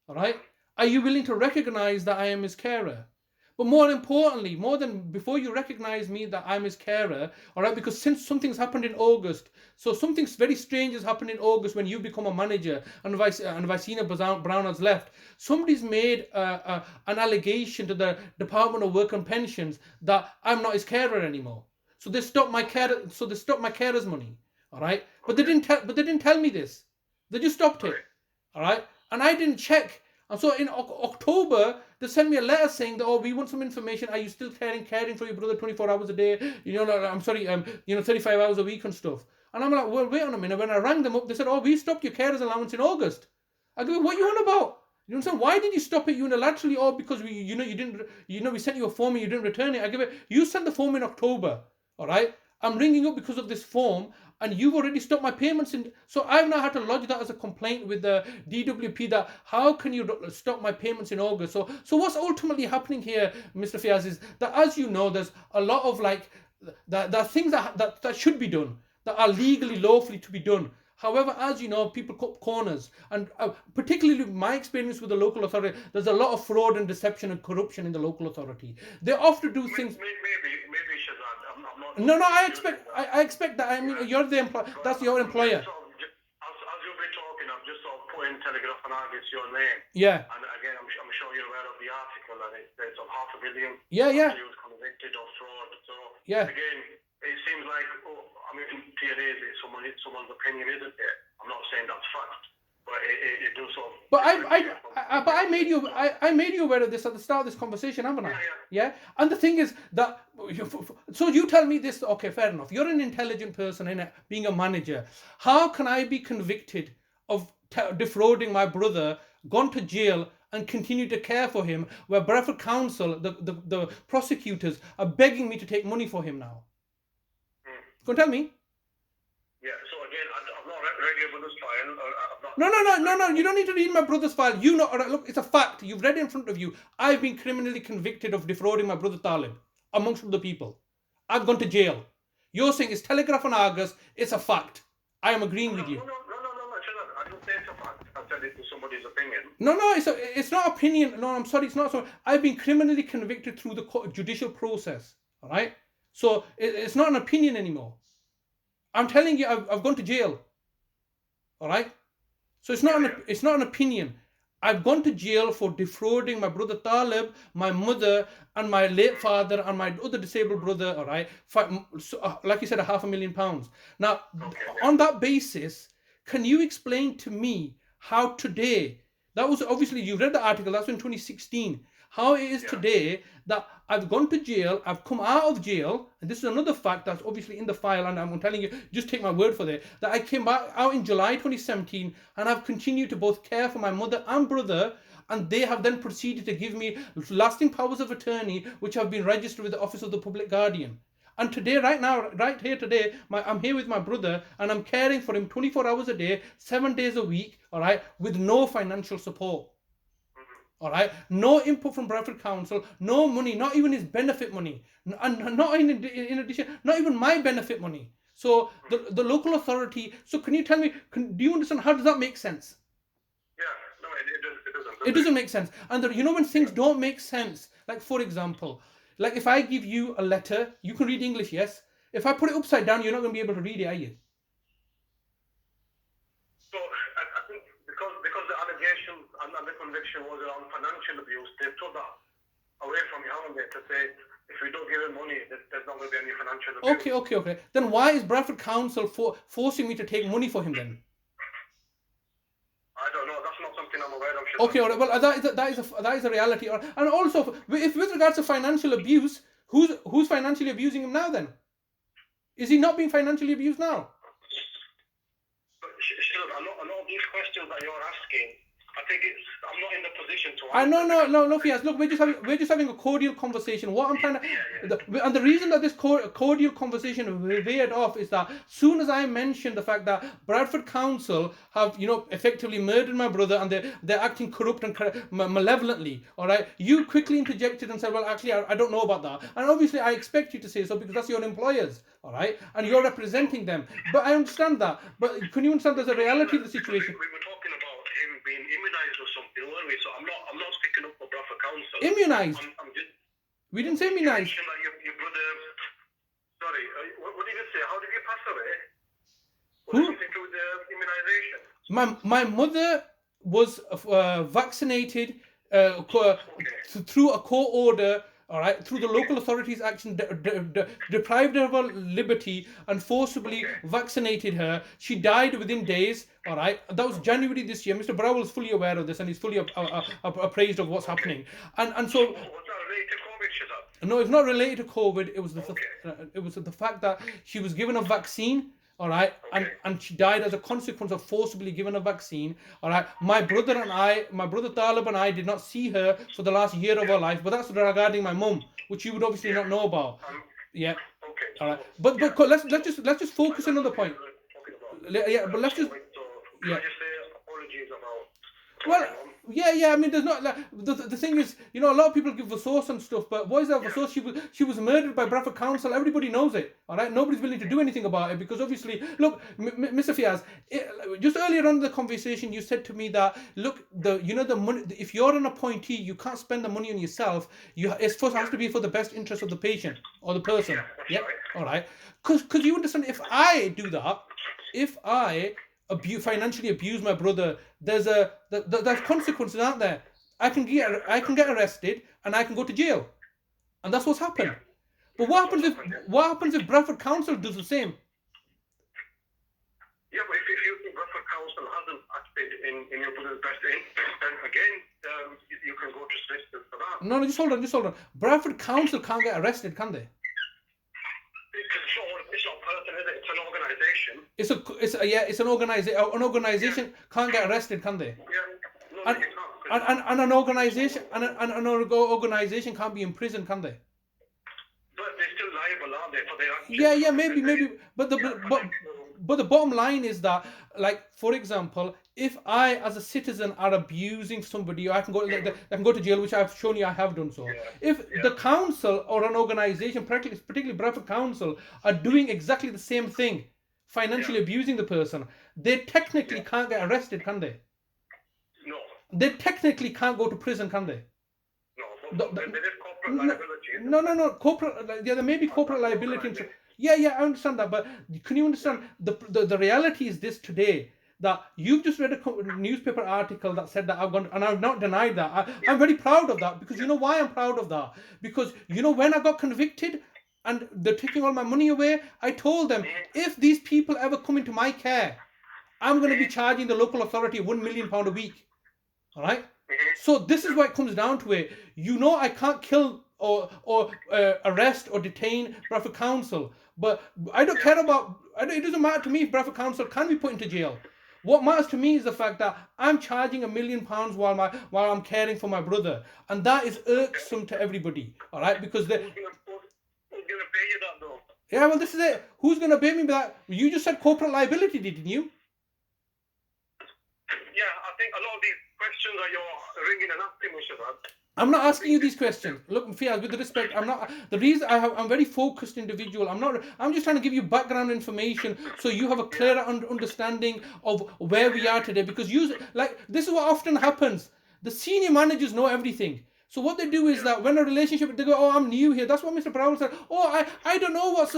A: all right? Are you willing to recognize that I am his carer? But more importantly, more than before you recognize me that I'm his carer, all right, because since something's happened in August, so something very strange has happened in August when you become a manager and Vicina Brown has left. Somebody's made an allegation to the Department of Work and Pensions that I'm not his carer anymore. So they stopped my carer's money. all right? But they didn't tell me this. They just stopped it, all right? And I didn't check. And so in October, they sent me a letter saying that, oh, we want some information. Are you still caring for your brother 24 hours a day? I'm sorry, 35 hours a week and stuff. And I'm like, well, wait on a minute. When I rang them up, they said, oh, we stopped your carers allowance in August. I go, what are you on about? You know what I'm saying? Why did you stop it unilaterally? Or because we sent you a form and you didn't return it. I give it, you sent the form in October, all right? I'm ringing up because of this form, and you've already stopped my payments. So I've now had to lodge that as a complaint with the DWP that how can you stop my payments in August? So what's ultimately happening here, Mr. Fiaz, is that, as you know, there's a lot of there are things that should be done, that are legally, lawfully to be done. However, as you know, people cut corners, and particularly my experience with the local authority, there's a lot of fraud and deception and corruption in the local authority. They often do things.
B: Maybe Shazad, I'm not.
A: No, I expect that. I mean, you're the employer. That's your employer.
B: As you've been talking, I've just sort of put in Telegraph and Argus your name.
A: Yeah.
B: And again, I'm sure you're aware of the article, and it's on $500 million.
A: Yeah.
B: He was convicted of fraud. So
A: yeah.
B: Again, it seems like, TNA is someone's opinion, isn't it? I'm not saying that's fact, but it does sort of.
A: But I made you aware of this at the start of this conversation, haven't I? Yeah. And the thing is that, so you tell me this. Okay, fair enough. You're an intelligent person, innit? Being a manager, how can I be convicted of defrauding my brother, gone to jail, and continue to care for him, where Bradford Council, the prosecutors, are begging me to take money for him now? Go and tell me.
B: Yeah, so again, I've not read your brother's file.
A: No, you don't need to read my brother's file. Look, it's a fact. You've read it in front of you. I've been criminally convicted of defrauding my brother Talib, amongst other people. I've gone to jail. You're saying it's Telegraph and Argus. It's a fact. I am agreeing with you.
B: No, I didn't say it's a fact. I said it's somebody's opinion.
A: No, it's not opinion. No, I'm sorry, it's not so. I've been criminally convicted through the judicial process. All right? So it's not an opinion anymore. I'm telling you, I've gone to jail. All right? So it's not an opinion. I've gone to jail for defrauding my brother Talib, my mother, and my late father, and my other disabled brother. All right? Like you said, £500,000. Now, on that basis, can you explain to me how today, that was obviously, you read the article, that's in 2016, how it is today that I've gone to jail, I've come out of jail, and this is another fact that's obviously in the file, and I'm telling you, just take my word for it, that I came back out in July 2017, and I've continued to both care for my mother and brother, and they have then proceeded to give me lasting powers of attorney, which have been registered with the Office of the Public Guardian. And today, right here today, I'm here with my brother, and I'm caring for him 24 hours a day, 7 days a week, all right, with no financial support. All right, no input from Bradford Council, no money, not even his benefit money, and not in addition, not even my benefit money. So the local authority. So can you tell me? Do you understand? How does that make sense?
B: Yeah, no, it doesn't.
A: It doesn't make sense. And when things don't make sense, like for example, like if I give you a letter, you can read English, yes. If I put it upside down, you're not going to be able to read it, are you?
B: So I think because the allegation and the conviction was around financial abuse, they took that away from you, haven't they? To say if we don't give him money, there's not going to be any financial abuse.
A: Okay. Then why is Bradford Council forcing me to take money for him then?
B: I don't know. That's not something I'm aware of.
A: Okay, all right. Well, that is a reality. And also, if with regards to financial abuse, who's financially abusing him now then? Is he not being financially abused now?
B: But a lot of these questions that you're asking, I think I'm not in the position to answer.
A: No, Fiaz. Look, we're just having a cordial conversation. What I'm trying to, and the reason that this cordial conversation veered off is that soon as I mentioned the fact that Bradford Council have, effectively murdered my brother and they're acting corrupt and malevolently, all right, you quickly interjected and said, well, actually, I don't know about that. And obviously, I expect you to say so because that's your employers, all right, and you're representing them. But I understand that. But can you understand there's a reality of the situation?
B: We were talking about him being immunized or something, weren't we? So I'm not speaking up for Bradford Council.
A: Immunized? We didn't say immunized.
B: You mentioned that your brother. Sorry, what did you say? How did you pass away? Was it something to do with the immunization?
A: My mother was vaccinated through a court order all right, through the local authorities' action, deprived her of her liberty and forcibly vaccinated her. She died within days, all right. That was January this year. Mr. Brownell is fully aware of this and he's fully appraised of what's happening. And so.
B: Was that related to COVID, Shazad?
A: No, it's not related to COVID. It was the fact that she was given a vaccine. All right, and she died as a consequence of forcibly given a vaccine. All right, my brother Talib and I did not see her for the last year of her life, but that's regarding my mum, which you would obviously not know about. Yeah.
B: Okay.
A: All right, but let's just focus on another point. Yeah, but let's just.
B: Can I just say apologies about?
A: Well, yeah. I mean, there's not the thing is, a lot of people give the source and stuff, but what is that the source? She was murdered by Bradford Council. Everybody knows it. All right, nobody's willing to do anything about it because obviously, look, Mr. Fiaz, just earlier on in the conversation, you said to me that look, the money. If you're an appointee, you can't spend the money on yourself. It's has to be for the best interest of the patient or the person. Yeah. All right. Because you understand, if I do that, if I financially abuse my brother, there's consequences, aren't there? I can get arrested and I can go to jail, and that's what's happened. But what happens if Bradford Council does the same?
B: Yeah, but if you think Bradford Council hasn't acted in your brother's best interest, then again you can go to solicitors for that.
A: No, just hold on. Bradford Council can't get arrested, can they?
B: It's not a person, is it? It's an organisation.
A: It's an organisation. An organisation can't get arrested, can they?
B: Yeah. No, you can't.
A: And an organisation can't be in prison, can they?
B: But they're still liable, aren't they, for their actions?
A: Yeah, maybe. But the bottom line is that, like, for example, if I, as a citizen, are abusing somebody, I can go to jail, which I've shown you I have done so. Yeah. If the council or an organisation, particularly Bradford Council, are doing exactly the same thing, financially abusing the person, they technically can't get arrested, can they?
B: No.
A: They technically can't go to prison, can they?
B: No. There is corporate liability.
A: No. Corporate. Yeah, there may be corporate liability. Yeah, I understand that, but can you understand the reality is this today, that you've just read a newspaper article that said that I've gone, and I've not denied that. I'm very proud of that, because you know why I'm proud of that? Because when I got convicted and they're taking all my money away, I told them, if these people ever come into my care, I'm going to be charging the local authority £1 million a week. All right? So this is what it comes down to it. I can't kill or arrest or detain Bradford Council, but I don't care about. It doesn't matter to me if Bradford Council can be put into jail. What matters to me is the fact that I'm charging £1 million while I'm caring for my brother, and that is irksome to everybody. All right, because
B: who's gonna pay you that though?
A: Yeah, well, this is it. Who's gonna pay me that? You just said corporate liability, didn't you?
B: Yeah, I think a lot of these questions that you're ringing and asking me, Shazad.
A: I'm not asking you these questions. Look, Fiaz, with respect, I'm not. The reason I'm a very focused individual. I'm just trying to give you background information so you have a clearer understanding of where we are today. Because this is what often happens. The senior managers know everything. So what they do is that when a relationship, they go, oh, I'm new here. That's what Mr. Brownell said. Oh, I don't know what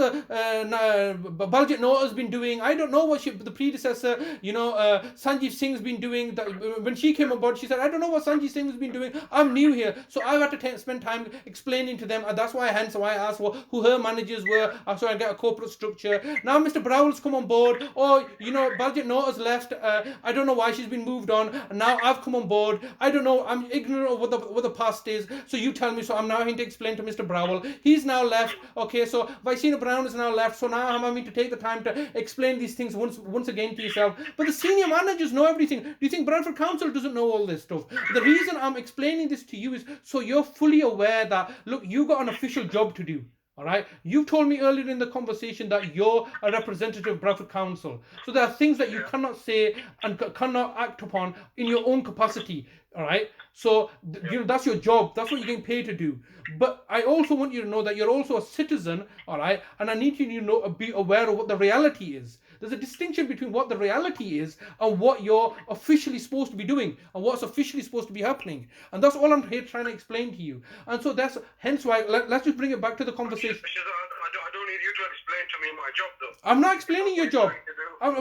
A: Baljit Noor has been doing. I don't know what the predecessor, Sanjeev Singh's been doing. When she came on board, she said, I don't know what Sanjeev Singh has been doing. I'm new here. So I've had to spend time explaining to them. And that's why I asked who her managers were, so I get a corporate structure. Now Mr. Brownell's come on board. Oh, Baljit Noor has left. I don't know why she's been moved on. And now I've come on board. I don't know. I'm ignorant of what the past is, so you tell me, so I'm now having to explain to Mr. Brownell. He's now left. Okay, so Vicina Brown is now left, so now I'm having to take the time to explain these things once again to yourself. But the senior managers know everything. Do you think Bradford Council doesn't know all this stuff? The reason I'm explaining this to you is so you're fully aware that, look, you got an official job to do. All right. You've told me earlier in the conversation that you're a representative of Bradford Council. So there are things that you cannot say and cannot act upon in your own capacity. All right. So that's your job. That's what you're getting paid to do. But I also want you to know that you're also a citizen. All right. And I need you to be aware of what the reality is. There's a distinction between what the reality is and what you're officially supposed to be doing and what's officially supposed to be happening. And that's all I'm here trying to explain to you. And so that's hence why let's just bring it back to the conversation.
B: I don't need you to explain to me my job, though.
A: I'm not explaining your job.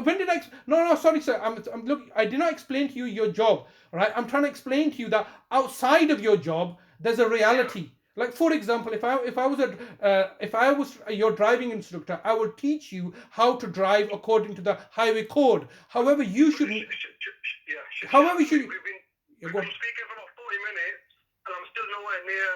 A: When did I? No, sorry, sir. Look, I did not explain to you your job. Right? I'm trying to explain to you that outside of your job, there's a reality. Like for example, if I was your driving instructor, I will teach you how to drive according to the highway code. However, you shouldn't. However, you should.
B: We've been speaking for about 40 minutes, and I'm still nowhere near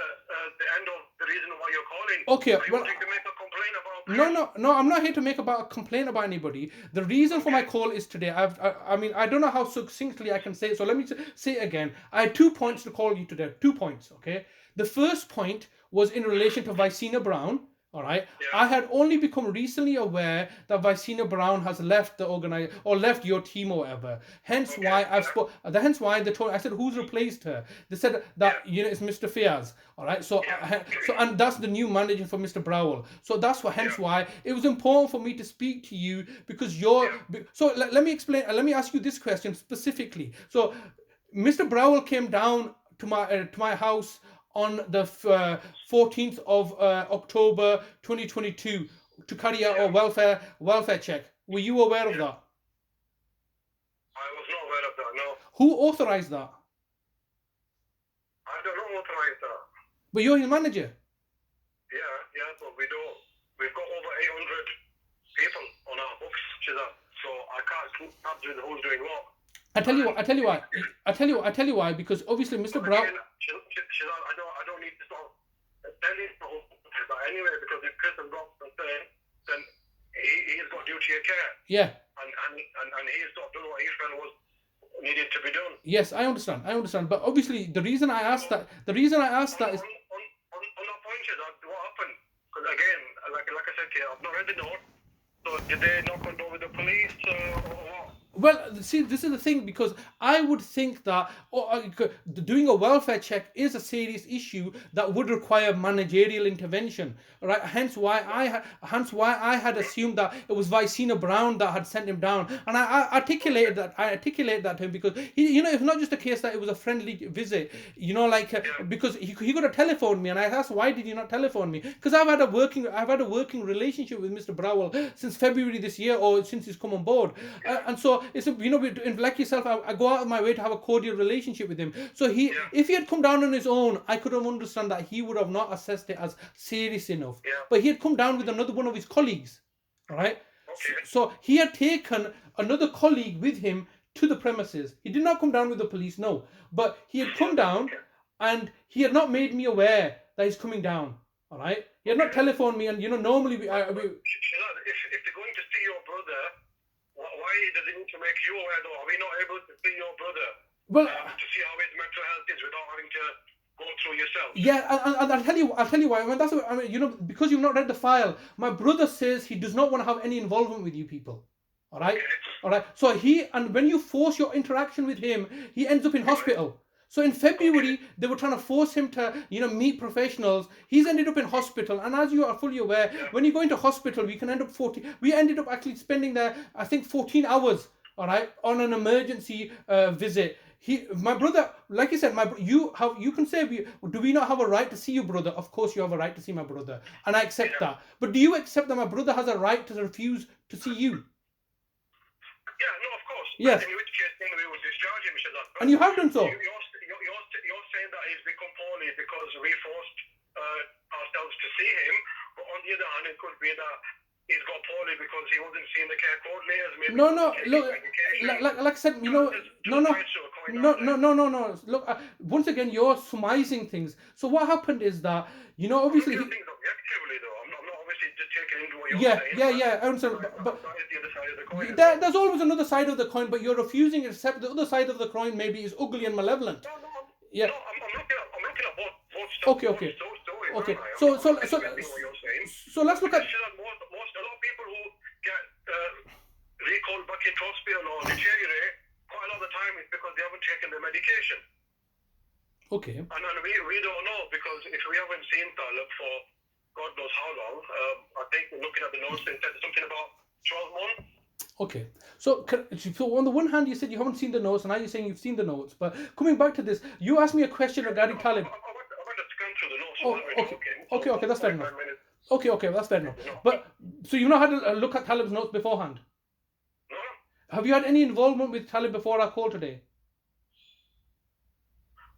B: the end of the reason why you're calling.
A: Okay,
B: Are you wanting to make a complaint about?
A: No, I'm not here to make about a complaint about anybody. The reason for my call is today. I mean, I don't know how succinctly I can say it, so let me say it again. I had 2 points to call you today. 2 points, okay? The first point was in relation to Vicina Brown. All right.
B: Yeah.
A: I had only become recently aware that Vicina Brown has left the or left your team or whatever. Hence why I've hence why they told. I said, who's replaced her? They said that it's Mr. Fiaz. All right. So and that's the new manager for Mr. Brownell. So that's why it was important for me to speak to you, because So let me explain. Let me ask you this question specifically. So Mr. Brownell came down to my house on the 14th of October 2022 to carry out a welfare check. Were you aware of that?
B: I was not aware of that, no.
A: Who authorized that?
B: I don't know authorize that.
A: But you're his manager.
B: Yeah, but we don't. We've got over 800 people on our books, so I can't keep tabs with who's doing what.
A: I tell you why. Because obviously, Mr. Brown.
B: I don't need to start telling the whole but anyway, because if Chris has got concern, then he's got duty of care.
A: Yeah.
B: And he's not done what he felt was needed to be done.
A: Yes, I understand. But obviously, the reason I asked that is
B: on that point, what happened? Because again, like I said to you, I've not read the note. So did they knock on door with the police or what?
A: Well, see, this is the thing, because I would think that doing a welfare check is a serious issue that would require managerial intervention, right? Hence why I had assumed that it was Vicina Brown that had sent him down, and I articulated that to him, because it's not just a case that it was a friendly visit, because he could have telephoned me, and I asked, why did you not telephone me? Because I've had a working relationship with Mr. Brownell since February this year, or since he's come on board, and so. It's like yourself, I go out of my way to have a cordial relationship with him. So if he had come down on his own, I could have understood that he would have not assessed it as serious enough.
B: Yeah.
A: But he had come down with another one of his colleagues, right?
B: Okay.
A: So he had taken another colleague with him to the premises. He did not come down with the police, no. But he had come down, and he had not made me aware that he's coming down. All right. He had not telephoned me, and normally we.
B: Shazad, if they're going to see your brother. Why does it need to make you aware, though? Are we not able to see your brother?
A: Well,
B: to see how his mental health is without having to go through yourself?
A: Yeah, and I'll tell you why. Because you've not read the file. My brother says he does not want to have any involvement with you people. All right.
B: Okay.
A: All right. So when you force your interaction with him, he ends up in hospital. So in February, they were trying to force him to, meet professionals. He's ended up in hospital. And as you are fully aware, when you go into hospital, we ended up actually spending there, I think, 14 hours, all right, on an emergency visit. My brother, like you said, you can say, do we not have a right to see your brother? Of course you have a right to see my brother. And I accept that. But do you accept that my brother has a right to refuse to see you?
B: Yeah, no, of course.
A: Yes.
B: In which case, then we will discharge him, Shazad.
A: And you have done so.
B: You're saying that he's become poorly because we forced ourselves to see him, but on the other hand, it could be that he's got poorly because he wasn't seeing the care coordinators. Maybe
A: like I said, no. Look, once again, you're surmising things. So what happened is that, obviously.
B: I'm things objectively, though. I'm not obviously just taking into what you're saying.
A: Yeah. I understand, but
B: that is the other side of the coin.
A: There's always another side of the coin, but you're refusing to accept the other side of the coin. Maybe is ugly and malevolent.
B: Yeah. No, I'm looking at both stuff.
A: Okay.
B: Okay.
A: So let's look at.
B: A lot of people who get recalled back into hospital or deteriorate, quite a lot of the time it's because they haven't taken their medication.
A: Okay.
B: And we don't know, because if we haven't seen Talib for God knows how long, I think looking at the notes, they said something about 12 months.
A: Okay, so on the one hand you said you haven't seen the notes, and now you're saying you've seen the notes. But coming back to this, you asked me a question regarding Talib.
B: I went to scan through the notes.
A: Okay, that's fair enough. Okay, that's fair enough. But so you've not had a look at Talib's notes beforehand?
B: No.
A: Have you had any involvement with Talib before our call today?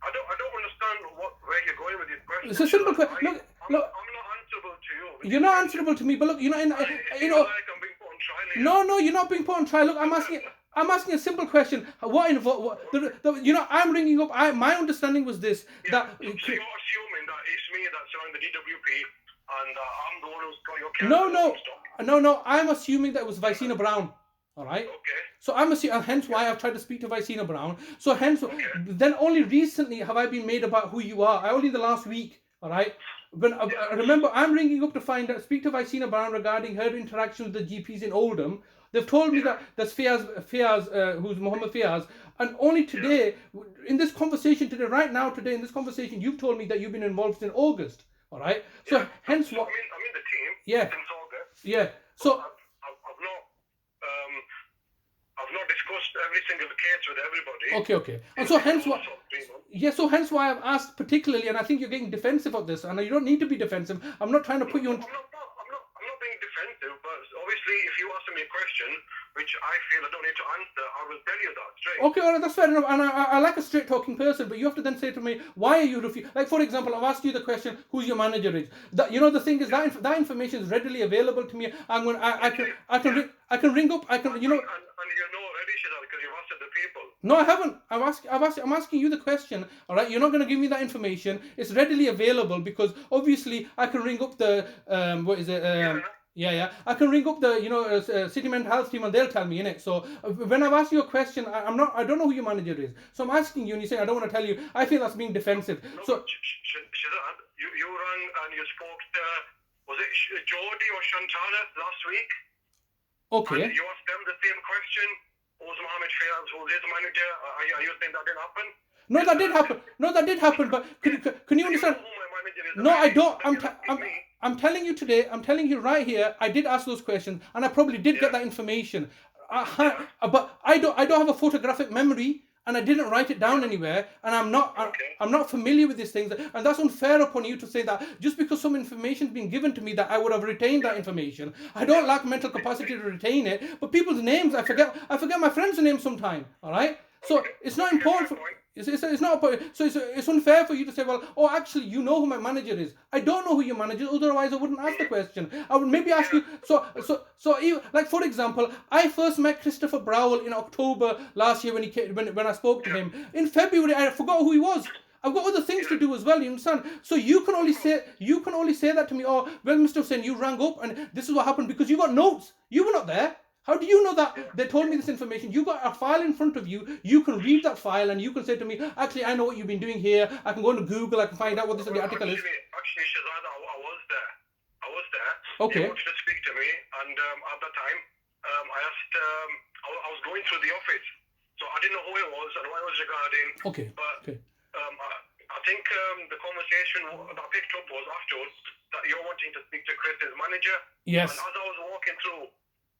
B: I don't understand where you're going with this question.
A: It's a simple question. Look.
B: I'm not answerable to you.
A: You're not answerable to me, but look, you know,
B: Like I'm being put on trial here.
A: No, you're not being put on trial. Look, I'm asking a simple question. I'm ringing up. My understanding was this that.
B: So you're assuming that it's me that's on the DWP and I'm the one who's got your camera.
A: No. I'm assuming that it was Vicina Brown. All right.
B: Okay.
A: So I'm assuming, hence why I've tried to speak to Vicina Brown. So then only recently have I been made about who you are. Only the last week. All right. When I remember, I'm ringing up to speak to Vicina Brown regarding her interaction with the GPs in Oldham. They've told me that that's Fiaz, who's Mohammad Fiaz, and only today, in this conversation today, right now today, in this conversation, you've told me that you've been involved in August. All right. So hence what?
B: I'm in the team.
A: Yeah.
B: Since August.
A: Yeah. So.
B: I've not discussed every single case with everybody.
A: Okay. And so hence what? Yeah, so hence why I've asked particularly, and I think you're getting defensive of this, and you don't need to be defensive. I'm not trying to put you on.
B: I'm not being defensive, but obviously, if you ask me a question which I feel I don't need to answer, I will tell you that straight.
A: Okay, all right, that's fair enough. And I like a straight talking person, but you have to then say to me, why are you refusing? Like, for example, I've asked you the question, who's your manager is. That, you know, the thing is that information is readily available to me. I can ring up. I can, you know.
B: And you're not ready, Shazad, because you've asked the people.
A: No, I haven't. I'm asking you the question. All right, you're not going to give me that information. It's readily available because obviously I can ring up the what is it? Yeah. I can ring up the city mental health team and they'll tell me, innit? So when I've asked you a question, I don't know who your manager is. So I'm asking you and you say I don't want to tell you. I feel that's being defensive.
B: No,
A: so
B: Shazad, you rang and you spoke to, was it Jody or Shantana last week?
A: Okay.
B: And you asked them the same question. Who's Mohammad Fiaz? Who's his manager? Are you saying that didn't happen?
A: No, that did happen. But can you understand? No, I don't. I'm telling you today. I'm telling you right here. I did ask those questions, and I probably did get that information. But I don't have a photographic memory, and I didn't write it down anywhere, and I'm not familiar with these things, and that's unfair upon you to say that just because some information's been given to me that I would have retained that information. I don't lack mental capacity to retain it, but people's names I forget my friends' names sometime. All right, so it's not important for. It's not. So it's unfair for you to say, well, oh, actually, you know who my manager is. I don't know who your manager is. Otherwise, I wouldn't ask the question. I would maybe ask you. So even, like for example, I first met Christopher Brownell in October last year when I spoke to him. In February, I forgot who he was. I've got other things to do as well. You understand? So you can only say that to me. Oh, well, Mr. Hussain, you rang up and this is what happened because you got notes. You were not there. How do you know that they told me this information? You got a file in front of you. You can read that file and you can say to me, actually, I know what you've been doing here. I can go into Google. I can find out what this article is.
B: Actually, Shazad, I was there.
A: Okay.
B: They wanted to speak to me, and at that time, I asked. I was going through the office, so I didn't know who it was and what it was regarding.
A: Okay.
B: But I think the conversation that I picked up was afterwards that you're wanting to speak to Chris's manager.
A: Yes.
B: And as I was walking through.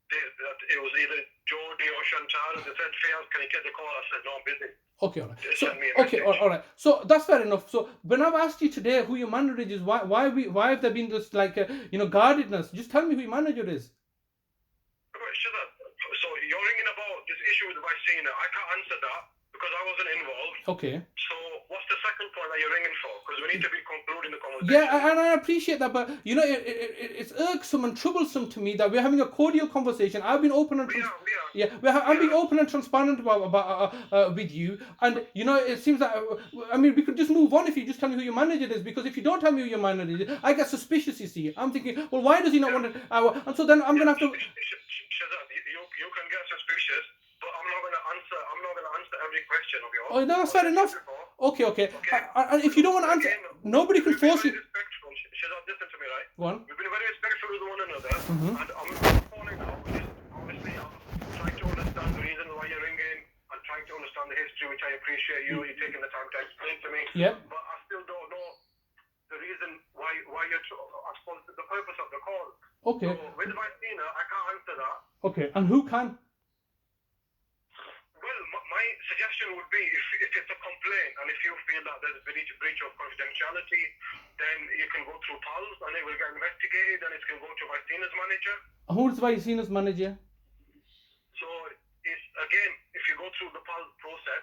B: It was either Jody or Chantal. They said, "Fiaz, can you get the call?" I said, "No, I'm busy."
A: Okay, all right. So that's fair enough. So when I've asked you today who your manager is, why have there been this guardedness? Just tell me who your manager is.
B: So you're ringing about this issue with Vicina. I can't answer that because I wasn't involved.
A: Okay.
B: So what's the second point that you're ringing for? Because we need to be concluding the conversation.
A: Yeah, and I appreciate that, but it's irksome and troublesome to me that we're having a cordial conversation. I've been open and I'm being open and transparent about with you, and it seems that we could just move on if you just tell me who your manager is. Because if you don't tell me who your manager is, I get suspicious. You see, I'm thinking, well, why does he not want to? And so then I'm gonna have to.
B: Shazad, you can get suspicious. But I'm not going to answer every question of yours.
A: Oh, no, that's fair enough. Okay. And if you don't want to answer, nobody can force you.
B: Shazad, listen to me, right?
A: Go on.
B: We've been very respectful with one another, and I'm calling now because obviously I'm trying to understand the reason why you're ringing. I'm trying to understand the history, which I appreciate you taking the time to explain to me.
A: Yeah.
B: But I still don't know the reason why you're. I suppose the purpose of the call.
A: Okay.
B: So with Vicina, I can't answer that.
A: Okay, and who can?
B: Well, my suggestion would be if it's a complaint and if you feel that there's a breach of confidentiality, then you can go through PALS and it will get investigated and it can go to Vicina's manager.
A: Who's Vicina's manager?
B: So, again, if you go through the PALS process,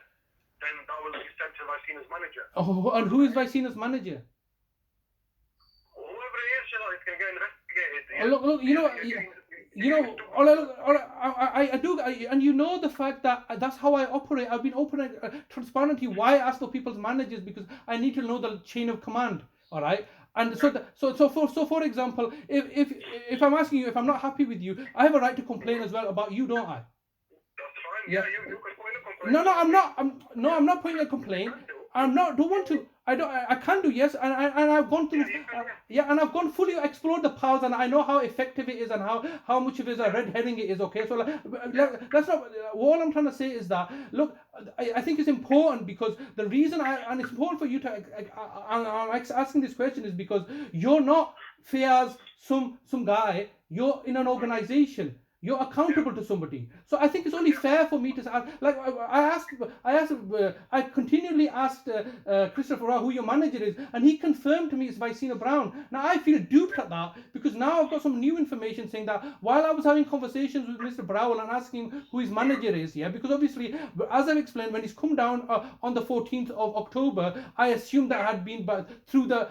B: then that will be sent to Vicina's manager.
A: Oh, and who is Vicina's manager?
B: get investigated.
A: Oh, look, I do, and you know the fact that that's how I operate. I've been open and transparent to you. Why I ask for people's managers? Because I need to know the chain of command. All right. And for example, if I'm asking you, if I'm not happy with you, I have a right to complain as well about you, don't I?
B: That's fine. Yeah, you can put in a complaint.
A: No, I'm not putting a complaint. Don't want to. I can do, yes, and I've gone through, and I've gone fully explored the powers, and I know how effective it is, and how much of it is a red herring it is. Okay, so that's not. All I'm trying to say is that, look, I think it's important, because the reason and it's important for you to, I'm asking this question is because you're not Fiaz, some guy. You're in an organization. You're accountable to somebody, so I think it's only fair for me to ask. Like I continually asked Christopher who your manager is, and he confirmed to me it's Vicina Brown. Now I feel duped at that, because now I've got some new information saying that while I was having conversations with Mr. Brownell and asking him who his manager is, because obviously, as I've explained, when he's come down on the 14th of October, I assumed that had been through the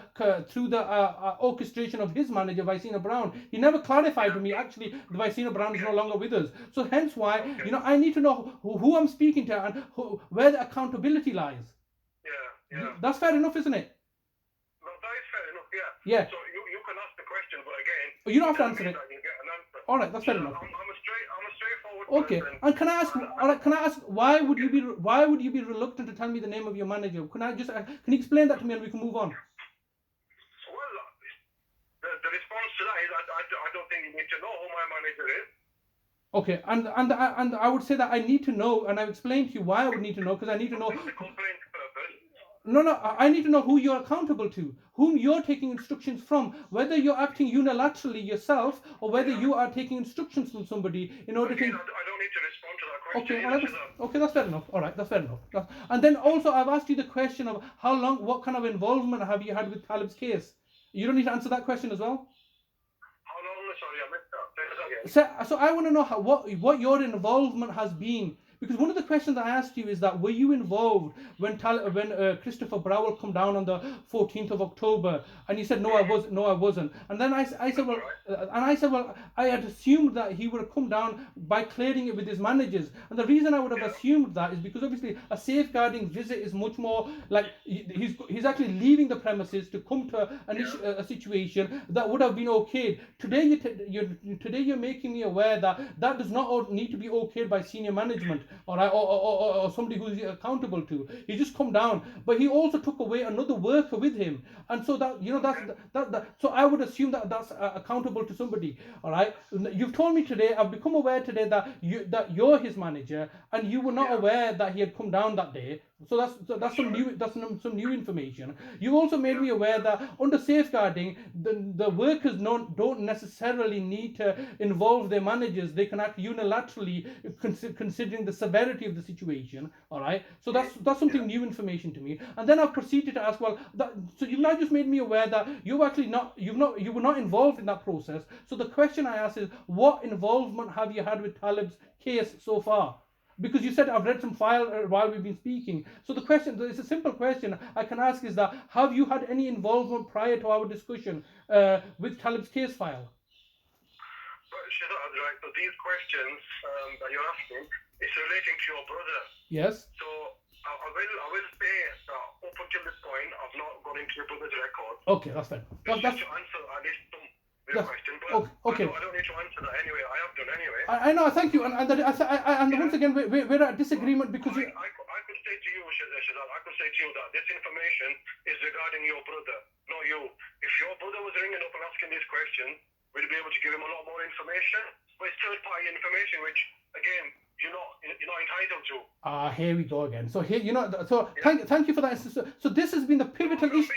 A: orchestration of his manager, Vicina Brown. He never clarified to me actually the Vicina Brown is no longer with us. So hence why, I need to know who I'm speaking to and where the accountability lies.
B: Yeah.
A: That's fair enough, isn't it?
B: No, that is fair enough,
A: Yeah.
B: So you can ask the question, but again,
A: you don't have to answer it.
B: You get an answer.
A: All right, that's fair enough.
B: I'm a straightforward
A: Okay,
B: person.
A: and can I ask why would you be reluctant to tell me the name of your manager? Can you explain that to me and we can move on?
B: Well, the response to that is I don't think you need to know who my manager is.
A: Okay, and I would say that I need to know, and I've explained to you why I would need to know, because I need to know.
B: For the complaint purpose.
A: No, I need to know who you're accountable to, whom you're taking instructions from, whether you're acting unilaterally yourself or whether you are taking instructions from somebody in order to.
B: I don't need to respond to that question.
A: Okay, that's fair enough. All right, that's fair enough. And then also I've asked you the question of what kind of involvement have you had with Talib's case? You don't need to answer that question as well.
B: Sorry, I missed that.
A: So I want to know what your involvement has been, because one of the questions I asked you is that were you involved when Christopher Brownell come down on the 14th of October, and you said no I wasn't, and then I said well I had assumed that he would have come down by clearing it with his managers, and the reason I would have assumed that is because obviously a safeguarding visit is much more like he's actually leaving the premises to come to a situation that would have been okayed. Today you're making me aware that does not need to be okayed by senior management or somebody who's accountable to. He just come down, but he also took away another worker with him, and so so I would assume that's accountable to somebody. All right, you've told me today, I've become aware today that you're his manager, and you were not aware that he had come down that day. So that's some new information. You also made me aware that under safeguarding, the workers don't necessarily need to involve their managers. They can act unilaterally, considering the severity of the situation. All right. So that's something new information to me. And then I've proceeded to ask, so you've now just made me aware that you were not involved in that process. So the question I ask is, what involvement have you had with Talib's case so far? Because you said I've read some file while we've been speaking. So the question, it's a simple question I can ask, is that have you had any involvement prior to our discussion with Talib's case file?
B: Shazad, right, so these questions that you're asking is relating to your brother.
A: Yes.
B: So I will say that up until this point I've not gone into your brother's record.
A: Okay, that's fine.
B: That's to answer at least some question, but
A: okay.
B: I don't need to answer that anyway. I have done anyway.
A: I know, thank you, and once again we're at disagreement because
B: I could say to you, Shazad, that this information is regarding your brother, not you. If your brother was ringing up and asking these questions, we'd be able to give him a lot more information. But it's third-party information, which again you're not entitled to.
A: Here we go again. So here thank you for that. So this has been the pivotal issue.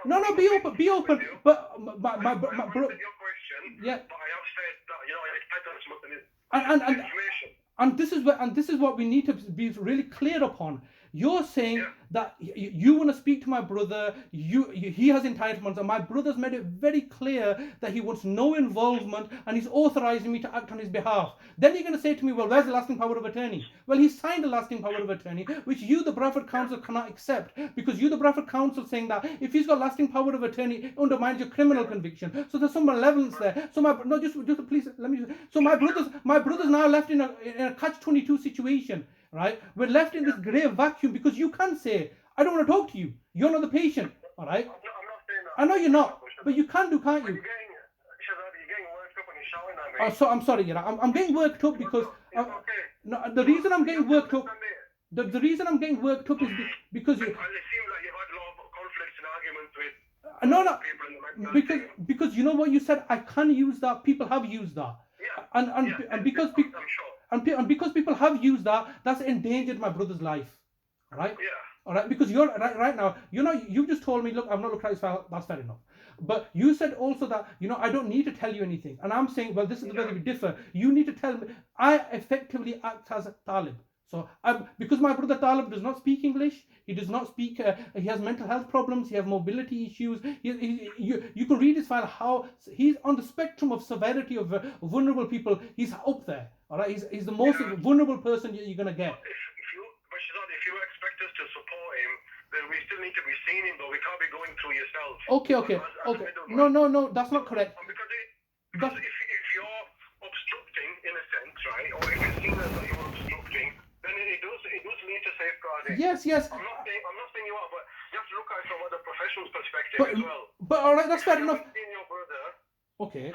A: No, be open. But my
B: your question.
A: Yeah.
B: But I have said that it's entitled to information.
A: And this is what we need to be really clear upon. You're saying that you want to speak to my brother. He has entitlements, and my brother's made it very clear that he wants no involvement, and he's authorizing me to act on his behalf. Then you're going to say to me, well, where's the lasting power of attorney? Well, he signed a lasting power of attorney, which you, the Bradford Council, cannot accept, because you, the Bradford Council, saying that if he's got lasting power of attorney, it undermines your criminal conviction. So there's some malevolence there. So please let me. So my brother's now left in a catch-22 situation. Right, we're left in this grave vacuum because you can say, I don't want to talk to you. You're not the patient. All right.
B: I'm not saying that.
A: I know you're not, but you can do, can't you?
B: You're getting worked up when you're shouting at me.
A: So I'm sorry, I'm getting worked up because no, the reason I'm getting worked up. The reason I'm getting worked up is because you.
B: It seems like you've had a lot of conflicts and arguments with people in the
A: because you know what you said. I can use that. People have used that. And because people.
B: I'm sure.
A: And because people have used that, that's endangered my brother's life. All right?
B: Yeah.
A: All right? Because you're right now, you just told me, look, I've not looked at his file, that's fair enough. But you said also that, I don't need to tell you anything. And I'm saying, well, this is where we differ. You need to tell me, I effectively act as a Talib. So, because my brother Talib does not speak English, he does not speak, he has mental health problems, he has mobility issues. You can read his file, how he's on the spectrum of severity of vulnerable people. He's up there, all right? He's the most vulnerable person you're going to get.
B: If you expect us to support him, then we still need to be seeing him, though. We can't be going through yourself.
A: Okay. No, that's not correct.
B: Because if you're obstructing, in a sense, right, or if it's seen as that you're obstructing, then it does lead to safeguarding.
A: Yes.
B: I'm not saying you are, but you have to look at it from a professional's perspective as well.
A: But all right, that's fair enough.
B: You've seen your brother.
A: Okay.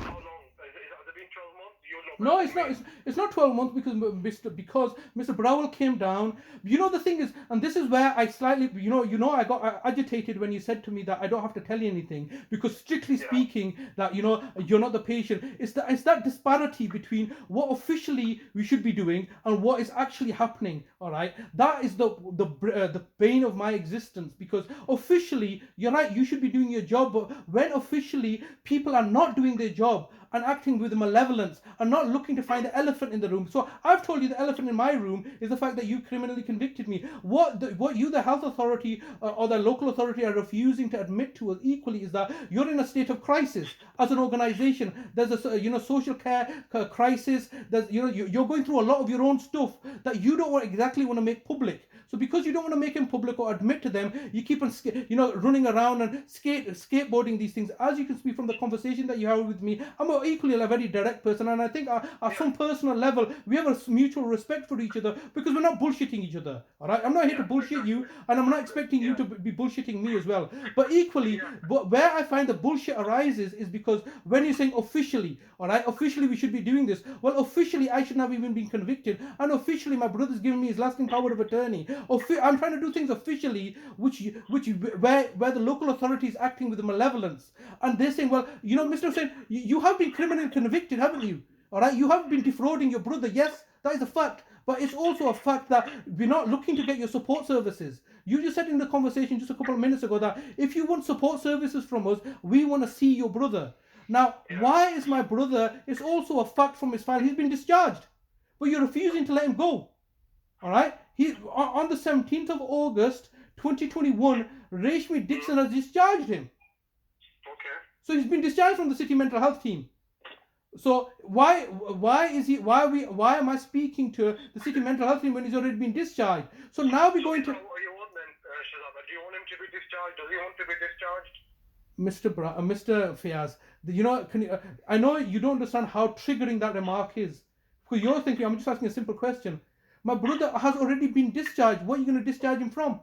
B: How long? Has it been 12 months?
A: No, it's not. It's not 12 months because Mr. Brownell came down. The thing is, and this is where I slightly, I got agitated when you said to me that I don't have to tell you anything, because strictly speaking, that you're not the patient. It's that disparity between what officially we should be doing and what is actually happening. All right, that is the bane of my existence, because officially you're right, you should be doing your job, but when officially people are not doing their job and acting with malevolence and not looking to find the elephant in the room. So I've told you the elephant in my room is the fact that you criminally convicted me. What you, the health authority or the local authority, are refusing to admit to us equally is that you're in a state of crisis as an organization. There's a social care crisis. There's you're going through a lot of your own stuff that you don't exactly want to make public. So because you don't want to make them public or admit to them, you keep on running around and skateboarding these things. As you can see from the conversation that you have with me, I'm equally a very direct person, and I think at some personal level we have a mutual respect for each other, because we're not bullshitting each other. All right, I'm not here to bullshit you, and I'm not expecting you to be bullshitting me as well. But equally, where I find the bullshit arises is because when you're saying officially, all right, officially we should be doing this. Well, officially I shouldn't have even been convicted, and officially my brother's giving me his lasting power of attorney. I'm trying to do things officially, where the local authority is acting with malevolence, and they're saying, well, Mr. Hussain, you have been criminally convicted, haven't you? All right, you have been defrauding your brother. Yes, that is a fact, but it's also a fact that we're not looking to get your support services. You just said in the conversation just a couple of minutes ago that if you want support services from us, we want to see your brother. Now, why is my brother? It's also a fact from his file. He's been discharged, but you're refusing to let him go. All right. He on the 17th of August 2021, Rashmi Dixon has discharged him.
B: Okay.
A: So he's been discharged from the city mental health team. So why am I speaking to the city mental health team when he's already been discharged? So now we're going to.
B: What do you want then, Shazad? Do you want him to be discharged? Does he want to be discharged?
A: Mr. Fiaz, I know you don't understand how triggering that remark is, because you're thinking I'm just asking a simple question. My brother has already been discharged. What are you going to discharge him from?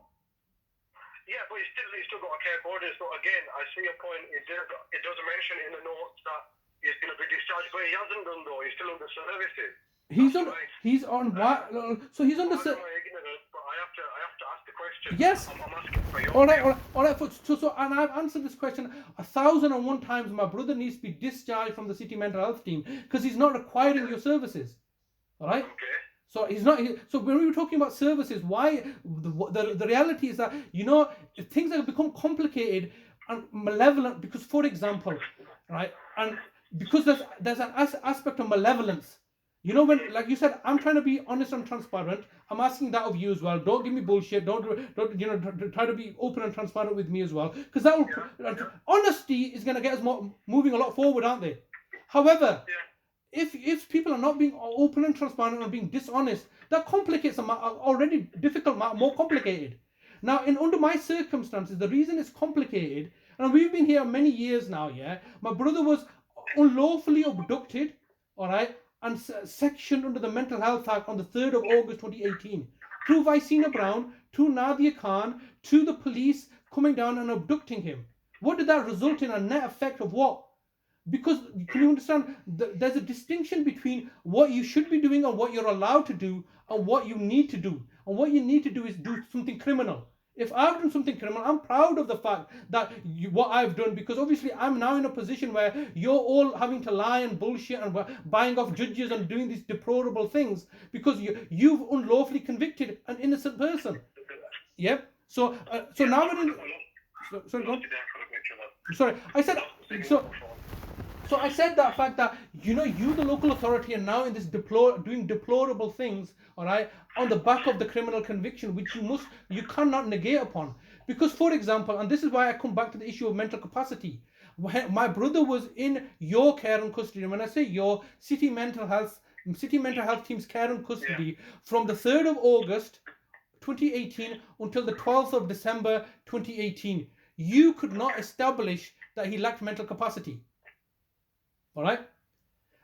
B: Yeah, but he's still got a care order. So again, I see your point. It doesn't mention in the notes that he's going to be discharged, but he hasn't done though. He's still under services. He's on what? So he's under. Am I ignorant? But I have to ask the question.
A: Yes.
B: I'm asking for your.
A: All right. So, and I've answered this question 1,001 times. My brother needs to be discharged from the city mental health team because he's not requiring your services. All right.
B: Okay.
A: So he's not. So when we were talking about services, why the reality is that things have become complicated and malevolent because, for example, right, and because there's an aspect of malevolence You know, when, like you said, I'm trying to be honest and transparent. I'm asking that of you as well. Don't give me bullshit. Don't try to be open and transparent with me as well. Because that will, honesty is going to get us moving a lot forward, aren't they? However, if people are not being open and transparent and being dishonest, that complicates a already difficult matter more complicated. Now, under my circumstances, the reason it's complicated, and we've been here many years now, yeah, my brother was unlawfully abducted, all right, and sectioned under the Mental Health Act on the 3rd of August 2018, through Vicina Brown, to Nadia Khan, to the police coming down and abducting him. What did that result in? A net effect of what? Because, can you understand, there's a distinction between what you should be doing and what you're allowed to do and what you need to do. And what you need to do is do something criminal. If I've done something criminal, I'm proud of the fact that what I've done, because obviously I'm now in a position where you're all having to lie and bullshit and buying off judges and doing these deplorable things because you've unlawfully convicted an innocent person. Yep. So now we're in. Sorry, go on. Sorry, I said so. So I said that fact that you, the local authority, are now in this doing deplorable things, all right, on the back of the criminal conviction, which you cannot negate upon. Because, for example, and this is why I come back to the issue of mental capacity. My brother was in your care and custody, and when I say your city mental health team's care and custody from the 3rd of August 2018 until the 12th of December 2018, you could not establish that he lacked mental capacity. All right,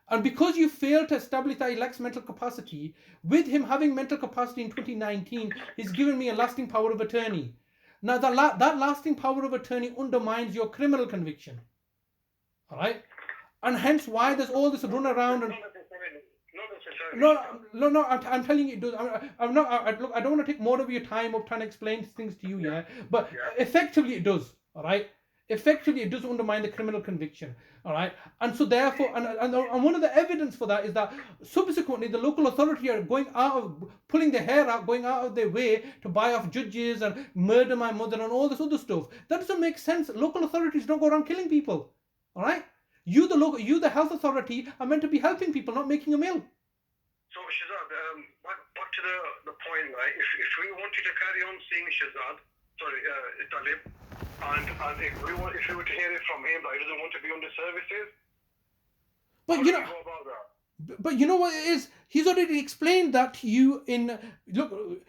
A: and because you failed to establish that he lacks mental capacity, with him having mental capacity in 2019, he's given me a lasting power of attorney. Now that lasting power of attorney undermines your criminal conviction. All right, and hence why there's all this run around and. No, I'm telling you, it does. I'm not. Look, I don't want to take more of your time of trying to explain things to you, but effectively it does. All right. Effectively, it does undermine the criminal conviction, all right? And so therefore, and one of the evidence for that is that subsequently the local authority are pulling their hair out, going out of their way to buy off judges and murder my mother and all this other stuff. That doesn't make sense. Local authorities don't go around killing people, all right? You, the health authority, are meant to be helping people, not making a meal.
B: So, Shazad, back to the point, right? If we wanted to carry on seeing Shazad, Talib, and if we were to hear it from him that he doesn't want to be on the services,
A: but
B: how do we go about that?
A: But you know what it is? He's already explained that to you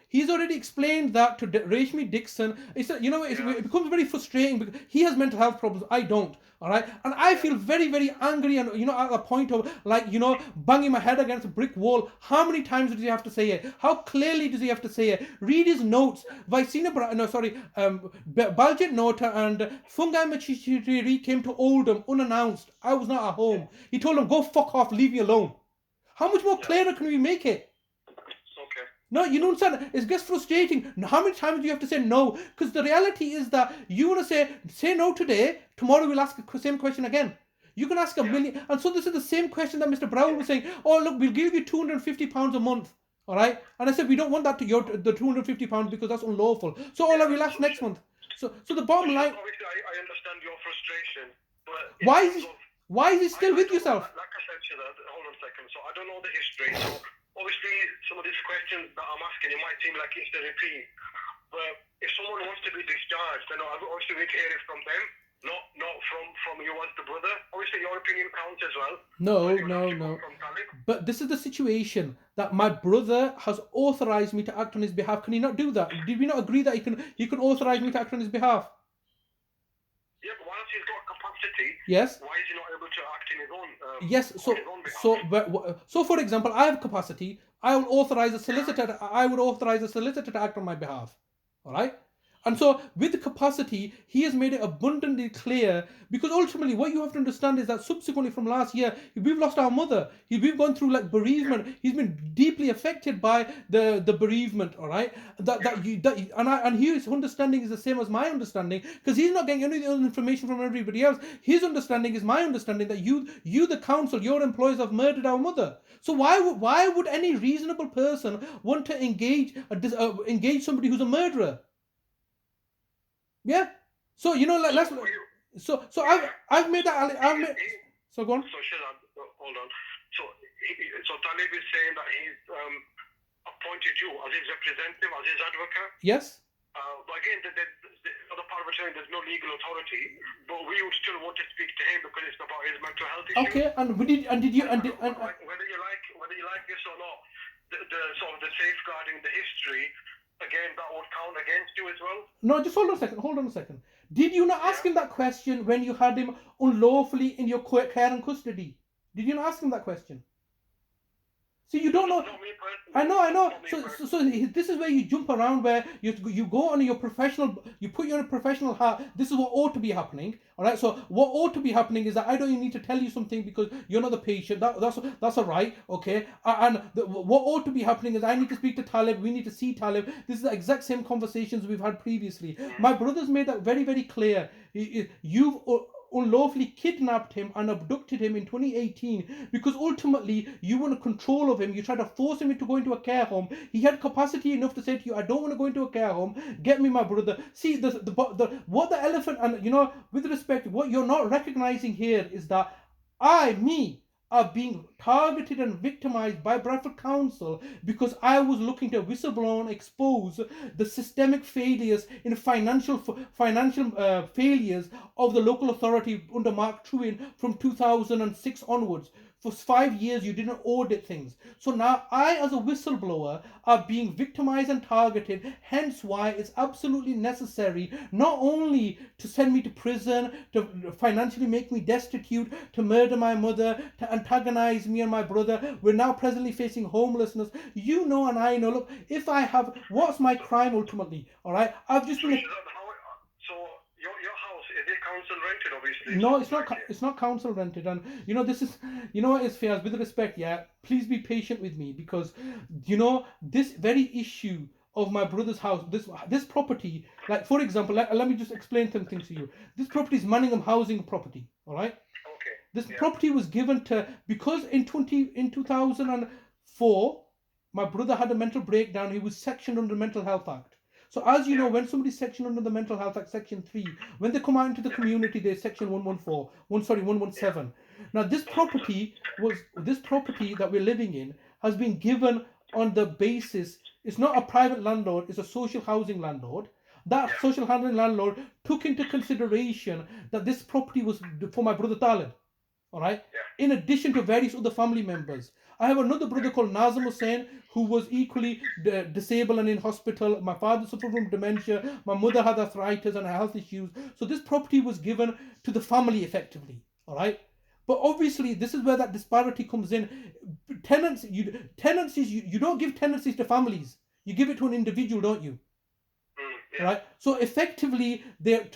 A: he's already explained that to Rashmi Dixon. It's, it becomes very frustrating because he has mental health problems. I don't. All right. And I feel very, very angry and, at the point of banging my head against a brick wall. How many times does he have to say it? How clearly does he have to say it? Read his notes. Baljit Nota and Fungai Machiri came to Oldham unannounced. I was not at home. He told them, go fuck off, leave me alone. How much more clearer can we make it?
B: Okay.
A: No, you don't understand. It gets frustrating. How many times do you have to say no? Because the reality is that you want to say no today, tomorrow we'll ask the same question again. You can ask a million. And so this is the same question that Mr. Brown was saying. Oh, look, we'll give you £250 a month. All right? And I said, we don't want that the £250 because that's unlawful. So all we'll ask next month. So the bottom line.
B: Obviously, I understand your frustration. But
A: why is he still with yourself?
B: Like I said, Shazad, hold on a second. So I don't know the history. So obviously, some of these questions that I'm asking, it might seem like it's a repeat. But if someone wants to be discharged, then obviously we hear it from them, not from you as the brother. Obviously, your opinion counts as well.
A: No. But this is the situation that my brother has authorized me to act on his behalf. Can he not do that? Did we not agree that he can authorize me to act on his behalf?
B: Yeah, but once he's got capacity,
A: yes.
B: Why is he not able to act in his own?
A: Yes. So for example, I have capacity. I will authorize a solicitor. I would authorize a solicitor to act on my behalf. All right. And so with the capacity, he has made it abundantly clear, because ultimately what you have to understand is that subsequently from last year, we've lost our mother. We've gone through bereavement. He's been deeply affected by the bereavement, all right? And his understanding is the same as my understanding, because he's not getting any other information from everybody else. His understanding is my understanding, that you the council, your employees have murdered our mother. So why would any reasonable person want to engage somebody who's a murderer? Yeah. So let's. So I've made that. So go on.
B: So Shazad, hold on. So so Talib is saying that he's appointed you as his representative, as his advocate.
A: Yes.
B: But again, the other part of attorney, there's no legal authority, but we would still want to speak to him because it's about his mental health issue.
A: Okay, and whether you like this or not, the sort of the safeguarding, the history, again, that would count against you as well. No, just hold on a second. Did you not ask him that question when you had him unlawfully in your care and custody? Did you not ask him that question? So you don't know. I know. So this is where you jump around, where you go on your professional, you put your professional hat. This is what ought to be happening. All right. So what ought to be happening is that I don't even need to tell you something because you're not the patient. That's all right. Okay. What ought to be happening is I need to speak to Talib. We need to see Talib. This is the exact same conversations we've had previously. My brother's made that very, very clear. You've unlawfully kidnapped him and abducted him in 2018 because ultimately you want control of him. You tried to force him to go into a care home. He had capacity enough to say to you, I don't want to go into a care home. Get me my brother. See, what the elephant, and with respect, what you're not recognizing here is that me are being targeted and victimized by Bradford Council because I was looking to whistleblow and expose the systemic failures in financial failures of the local authority under Mark Truin from 2006 onwards. For 5 years, you didn't audit things. So now I, as a whistleblower, are being victimized and targeted. Hence why it's absolutely necessary not only to send me to prison, to financially make me destitute, to murder my mother, to antagonize me and my brother. We're now presently facing homelessness. You know and I know. Look, if I have, what's my crime ultimately? All right, I've just been.
B: Your house, is it council rented, obviously?
A: No, it's not council rented, and this is, what is Fiaz, with respect, yeah, please be patient with me because this very issue of my brother's house, this property, like for example, let me just explain some things to you. This property is Manningham housing property, all right?
B: Okay.
A: This property was given to, because in 2004 my brother had a mental breakdown. He was sectioned under the Mental Health Act. So as you know, when somebody's sectioned under the Mental Health Act, Section 3, when they come out into the community, there's Section 117. Now, this property that we're living in has been given on the basis, it's not a private landlord, it's a social housing landlord. That social housing landlord took into consideration that this property was for my brother Talib. All right. In addition to various other family members, I have another brother called Nazim Hussain who was equally disabled and in hospital. My father suffered from dementia. My mother had arthritis and health issues. So this property was given to the family effectively. All right. But obviously, this is where that disparity comes in. Tenancies, you don't give tenancies to families. You give it to an individual, don't you? Right. So effectively, they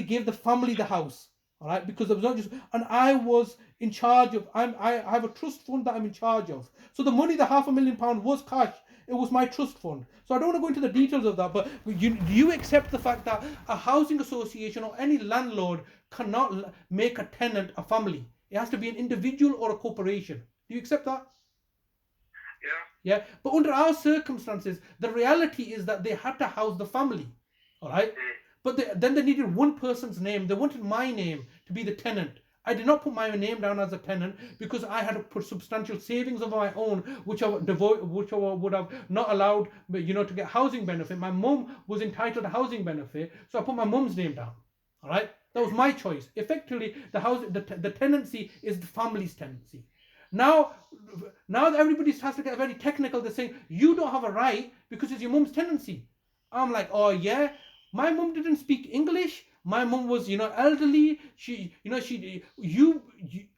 A: gave the family the house. All right, because there was not just, and I was in charge of. I have a trust fund that I'm in charge of. So the money, the £500,000, was cash. It was my trust fund. So I don't want to go into the details of that. But do you accept the fact that a housing association or any landlord cannot make a tenant a family? It has to be an individual or a corporation. Do you accept that? Yeah. But under our circumstances, the reality is that they had to house the family. All right. But then they needed one person's name. They wanted my name to be the tenant. I did not put my name down as a tenant because I had to put substantial savings of my own, which I would have not allowed, to get housing benefit. My mum was entitled to housing benefit, so I put my mum's name down. All right, that was my choice. Effectively, the tenancy is the family's tenancy. Now that everybody has to get very technical, they're saying you don't have a right because it's your mum's tenancy. I'm like, oh yeah. My mum didn't speak English. My mum was, elderly.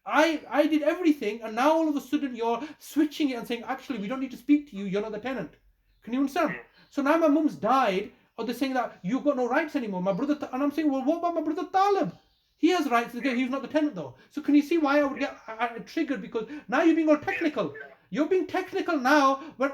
A: I did everything, and now all of a sudden you're switching it and saying, actually, we don't need to speak to you. You're not the tenant. Can you understand? So now my mum's died, or they're saying that you've got no rights anymore. My brother, and I'm saying, well, what about my brother Talib? He has rights. He's not the tenant though. So can you see why I would get triggered? Because now you're being all technical. You're being technical now when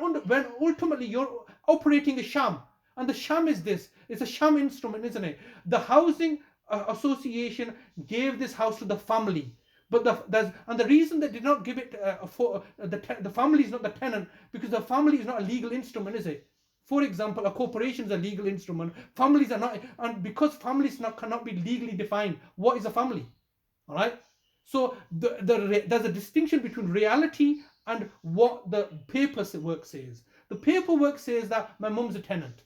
A: ultimately you're operating a sham. And the sham is this. It's a sham instrument, isn't it? The housing association gave this house to the family. But the reason they did not give it the family is not the tenant, because the family is not a legal instrument, is it? For example, a corporation is a legal instrument. Families are not, and because families cannot be legally defined, what is a family? All right. So there's a distinction between reality and what the paperwork says. The paperwork says that my mum's a tenant.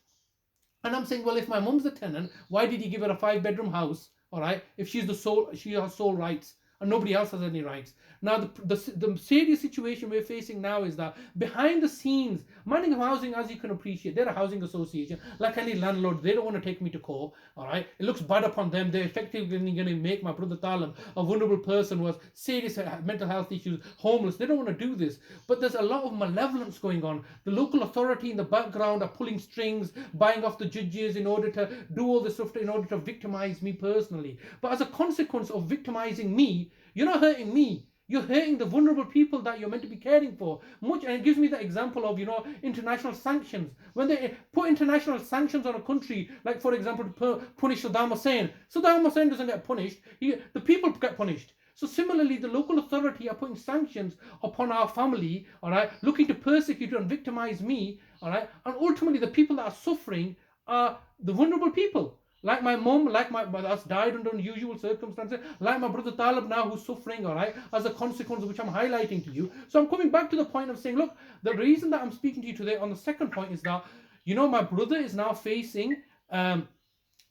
A: And I'm saying, well, if my mum's a tenant, why did he give her a 5-bedroom house? All right, if she has sole rights and nobody else has any rights. Now, the serious situation we're facing now is that behind the scenes, Manningham Housing, as you can appreciate, they're a housing association. Like any landlord, they don't want to take me to court. All right, it looks bad upon them. They're effectively going to make my brother Talib a vulnerable person who has serious mental health issues, homeless. They don't want to do this. But there's a lot of malevolence going on. The local authority in the background are pulling strings, buying off the judges in order to do all this stuff in order to victimize me personally. But as a consequence of victimizing me, you're not hurting me. You're hurting the vulnerable people that you're meant to be caring for. And it gives me the example of, international sanctions. When they put international sanctions on a country, like for example, to punish Saddam Hussein doesn't get punished. The people get punished. So similarly, the local authority are putting sanctions upon our family, all right, looking to persecute and victimize me, all right, and ultimately the people that are suffering are the vulnerable people. Like my mum, that's died under unusual circumstances, like my brother Talib now who's suffering, all right, as a consequence of which I'm highlighting to you. So I'm coming back to the point of saying, look, the reason that I'm speaking to you today on the second point is that, my brother is now facing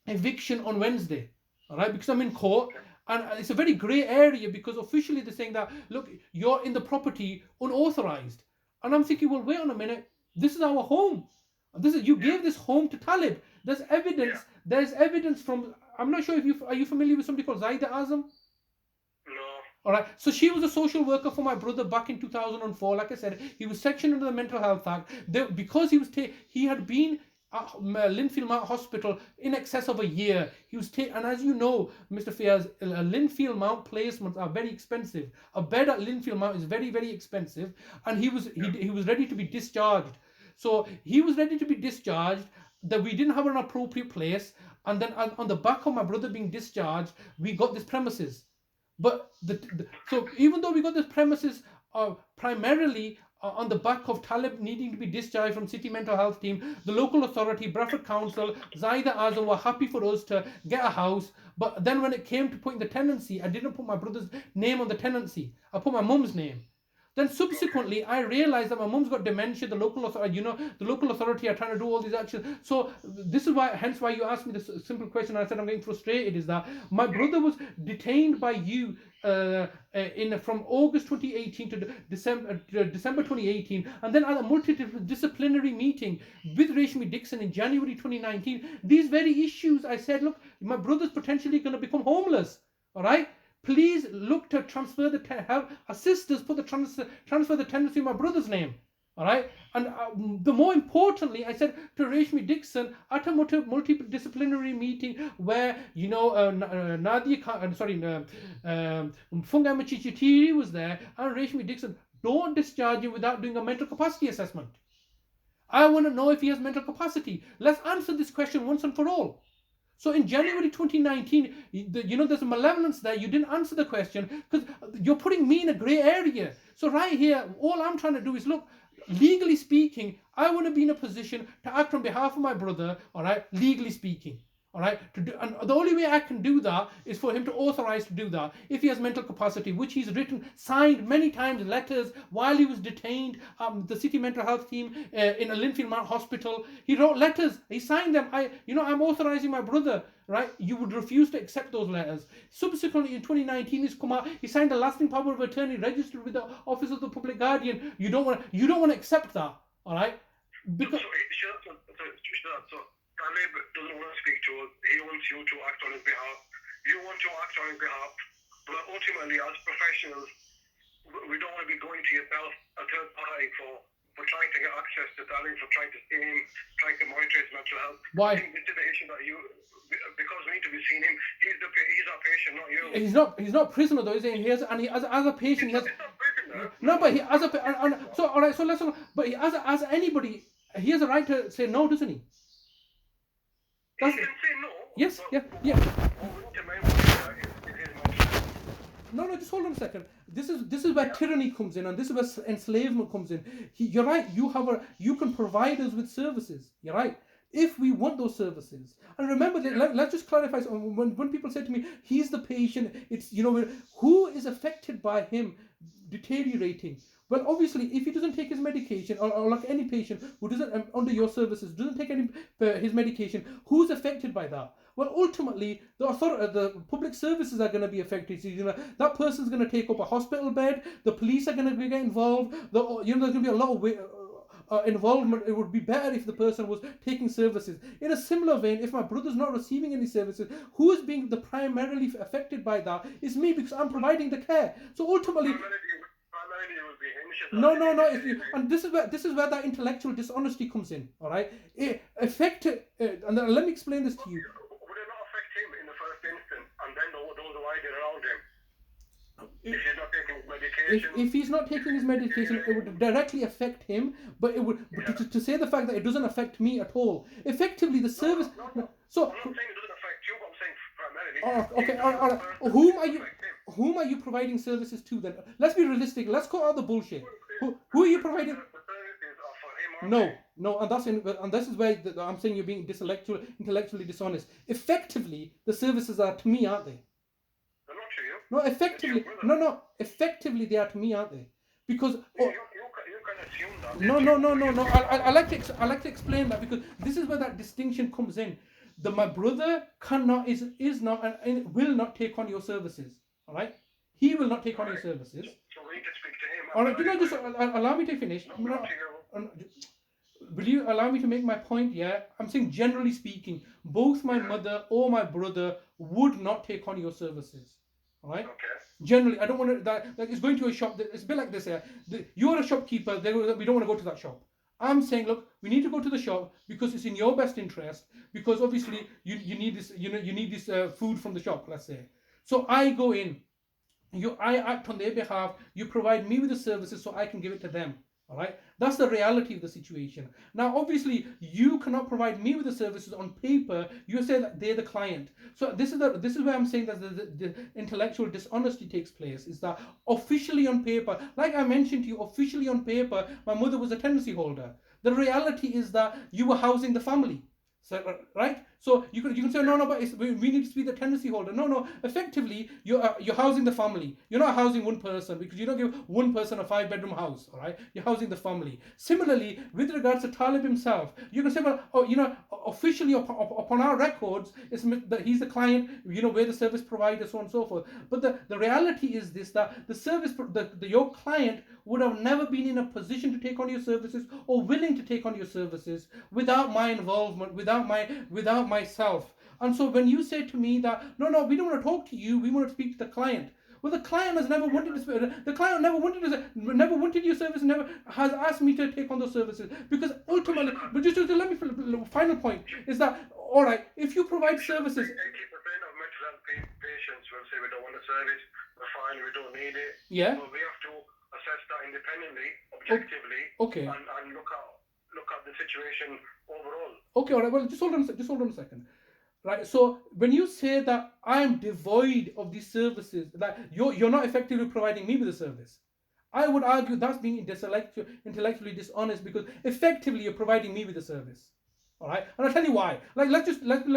A: eviction on Wednesday, all right, because I'm in court. And it's a very grey area because officially they're saying that, look, you're in the property unauthorized. And I'm thinking, well, wait on a minute. This is our home. You gave this home to Talib. There's evidence. Yeah. There's evidence from. I'm not sure if are you familiar with somebody called Zaida Azam?
B: No.
A: All right. So she was a social worker for my brother back in 2004. Like I said, he was sectioned under the Mental Health Act. Because he had been at Linfield Mount Hospital in excess of a year. He was and as you know, Mr. Fiaz, Linfield Mount placements are very expensive. A bed at Linfield Mount is very, very expensive, and he was ready to be discharged. So he was ready to be discharged. That we didn't have an appropriate place, and then on the back of my brother being discharged, we got this premises. But so even though we got this premises primarily on the back of Talib needing to be discharged from City Mental Health Team, the local authority, Bradford Council, Zaida Azam were happy for us to get a house. But then when it came to putting the tenancy, I didn't put my brother's name on the tenancy. I put my mum's name. Then subsequently, I realized that my mum's got dementia. The local authority are trying to do all these actions. So this is hence why you asked me this simple question. I said I'm getting frustrated. Is that my brother was detained by you from August 2018 to December 2018, and then at a multidisciplinary meeting with Reshmi Dixon in January 2019. These very issues, I said, look, my brother's potentially going to become homeless. All right. Please look to transfer assist us, transfer the tenancy in my brother's name. All right. And the more importantly, I said to Reshmi Dixon at a multidisciplinary meeting where, Funga Machichitiri was there, and Reshmi Dixon, don't discharge him without doing a mental capacity assessment. I want to know if he has mental capacity. Let's answer this question once and for all. So in January 2019, there's a malevolence there. You didn't answer the question because you're putting me in a grey area. So right here, all I'm trying to do is, look, legally speaking, I want to be in a position to act on behalf of my brother, all right, legally speaking. All right, and the only way I can do that is for him to authorize to do that if he has mental capacity, which he's signed many times letters while he was detained. The City Mental Health Team in a Linfield Mount Hospital, he wrote letters. He signed them. I'm authorizing my brother. Right, you would refuse to accept those letters. Subsequently, in 2019, he's come out. He signed a lasting power of attorney registered with the Office of the Public Guardian. You don't want to accept that. All right, because.
B: So Talib doesn't want to speak to us. He wants you to act on his behalf. You want to act on his behalf. But ultimately, as professionals, we don't want to be going to yourself, a third party, for trying to get access to Talib, for trying to see him, trying to monitor his mental health.
A: Why?
B: I think this is the issue that because we need to be seeing him. He's our patient, not you.
A: He's not prisoner though, is he? As a patient, he has. No, but he as a so all right. So let's. But he, as anybody, he has a right to say no, doesn't he?
B: He can say no.
A: Yes, yeah. No, just hold on a second. This is where tyranny comes in, and this is where enslavement comes in. You're right. You can provide us with services. You're right. If we want those services, and remember, let's just clarify. So when people say to me, he's the patient, it's who is affected by him deteriorating. Well, obviously, if he doesn't take his medication, or like any patient who doesn't under your services doesn't take any his medication, who's affected by that? Well, ultimately, the public services are going to be affected. So, that person's going to take up a hospital bed. The police are going to get involved. There's going to be a lot of involvement. It would be better if the person was taking services. In a similar vein, if my brother's not receiving any services, who is being the primarily affected by that? It's me, because I'm providing the care. So ultimately. No. And this is where that intellectual dishonesty comes in. All right, and then let me explain this to you.
B: Would it not affect him in the first instance, and then those wider around him? If he's not taking his medication.
A: If he's not taking his medication, it would directly affect him. But it would to say the fact that it doesn't affect me at all. Effectively, the service. So.
B: I'm not saying it doesn't affect you, but I'm saying primarily.
A: All right. Whom are you providing services to then? Let's be realistic. Let's cut out the bullshit. Who are you providing?
B: The services are for him.
A: No, and this is where I'm saying you're being intellectually dishonest. Effectively, the services are to me, aren't they?
B: They're not to you.
A: No, effectively, effectively they are to me, aren't they? Because
B: you can assume that.
A: No. I like to explain that, because this is where that distinction comes in. My brother cannot, is not, and will not take on your services. All right, he will not take on your services.
B: So we need to speak to him.
A: All right, just allow me to finish. Will you allow me to make my point? Yeah, I'm saying generally speaking, both my mother or my brother would not take on your services. All right.
B: Okay.
A: Generally, I don't want to. Like, it's going to a shop. It's a bit like this. Yeah, you're a shopkeeper. We don't want to go to that shop. I'm saying, look, we need to go to the shop because it's in your best interest. Because obviously, you need this. You need this food from the shop. Let's say. So I go in. I act on their behalf. You provide me with the services so I can give it to them. All right. That's the reality of the situation. Now, obviously, you cannot provide me with the services on paper. You say that they're the client. So this is where I'm saying that the intellectual dishonesty takes place. Is that officially on paper, like I mentioned to you, officially on paper, my mother was a tenancy holder. The reality is that you were housing the family. So, right? So you can say no, but we need to be the tenancy holder. No. Effectively, you're housing the family. You're not housing one person, because you don't give one person a 5-bedroom house. All right? You're housing the family. Similarly, with regards to Talib himself, you can say, well, officially upon our records, it's that he's the client. We're the service provider, so on and so forth. But the reality is this: that the service, your client would have never been in a position to take on your services or willing to take on your services without my involvement, without myself. And so when you say to me that no, we don't want to talk to you, we want to speak to the client. Well, the client has never wanted to. The client never wanted your service. Never has asked me to take on those services, because ultimately. But just let me. Final point is that, all right, if you provide services.
B: 80% of mental health patients will say we don't want a service. We're fine. We don't need it.
A: Yeah.
B: So we have to assess that independently, objectively.
A: Okay.
B: And look at the situation overall.
A: Okay. All right. Well, just hold on a second. Right, so when you say that I'm devoid of these services, that you're not effectively providing me with a service, I would argue that's being intellectually dishonest, because effectively you're providing me with a service. All right, and I'll tell you why. Like, let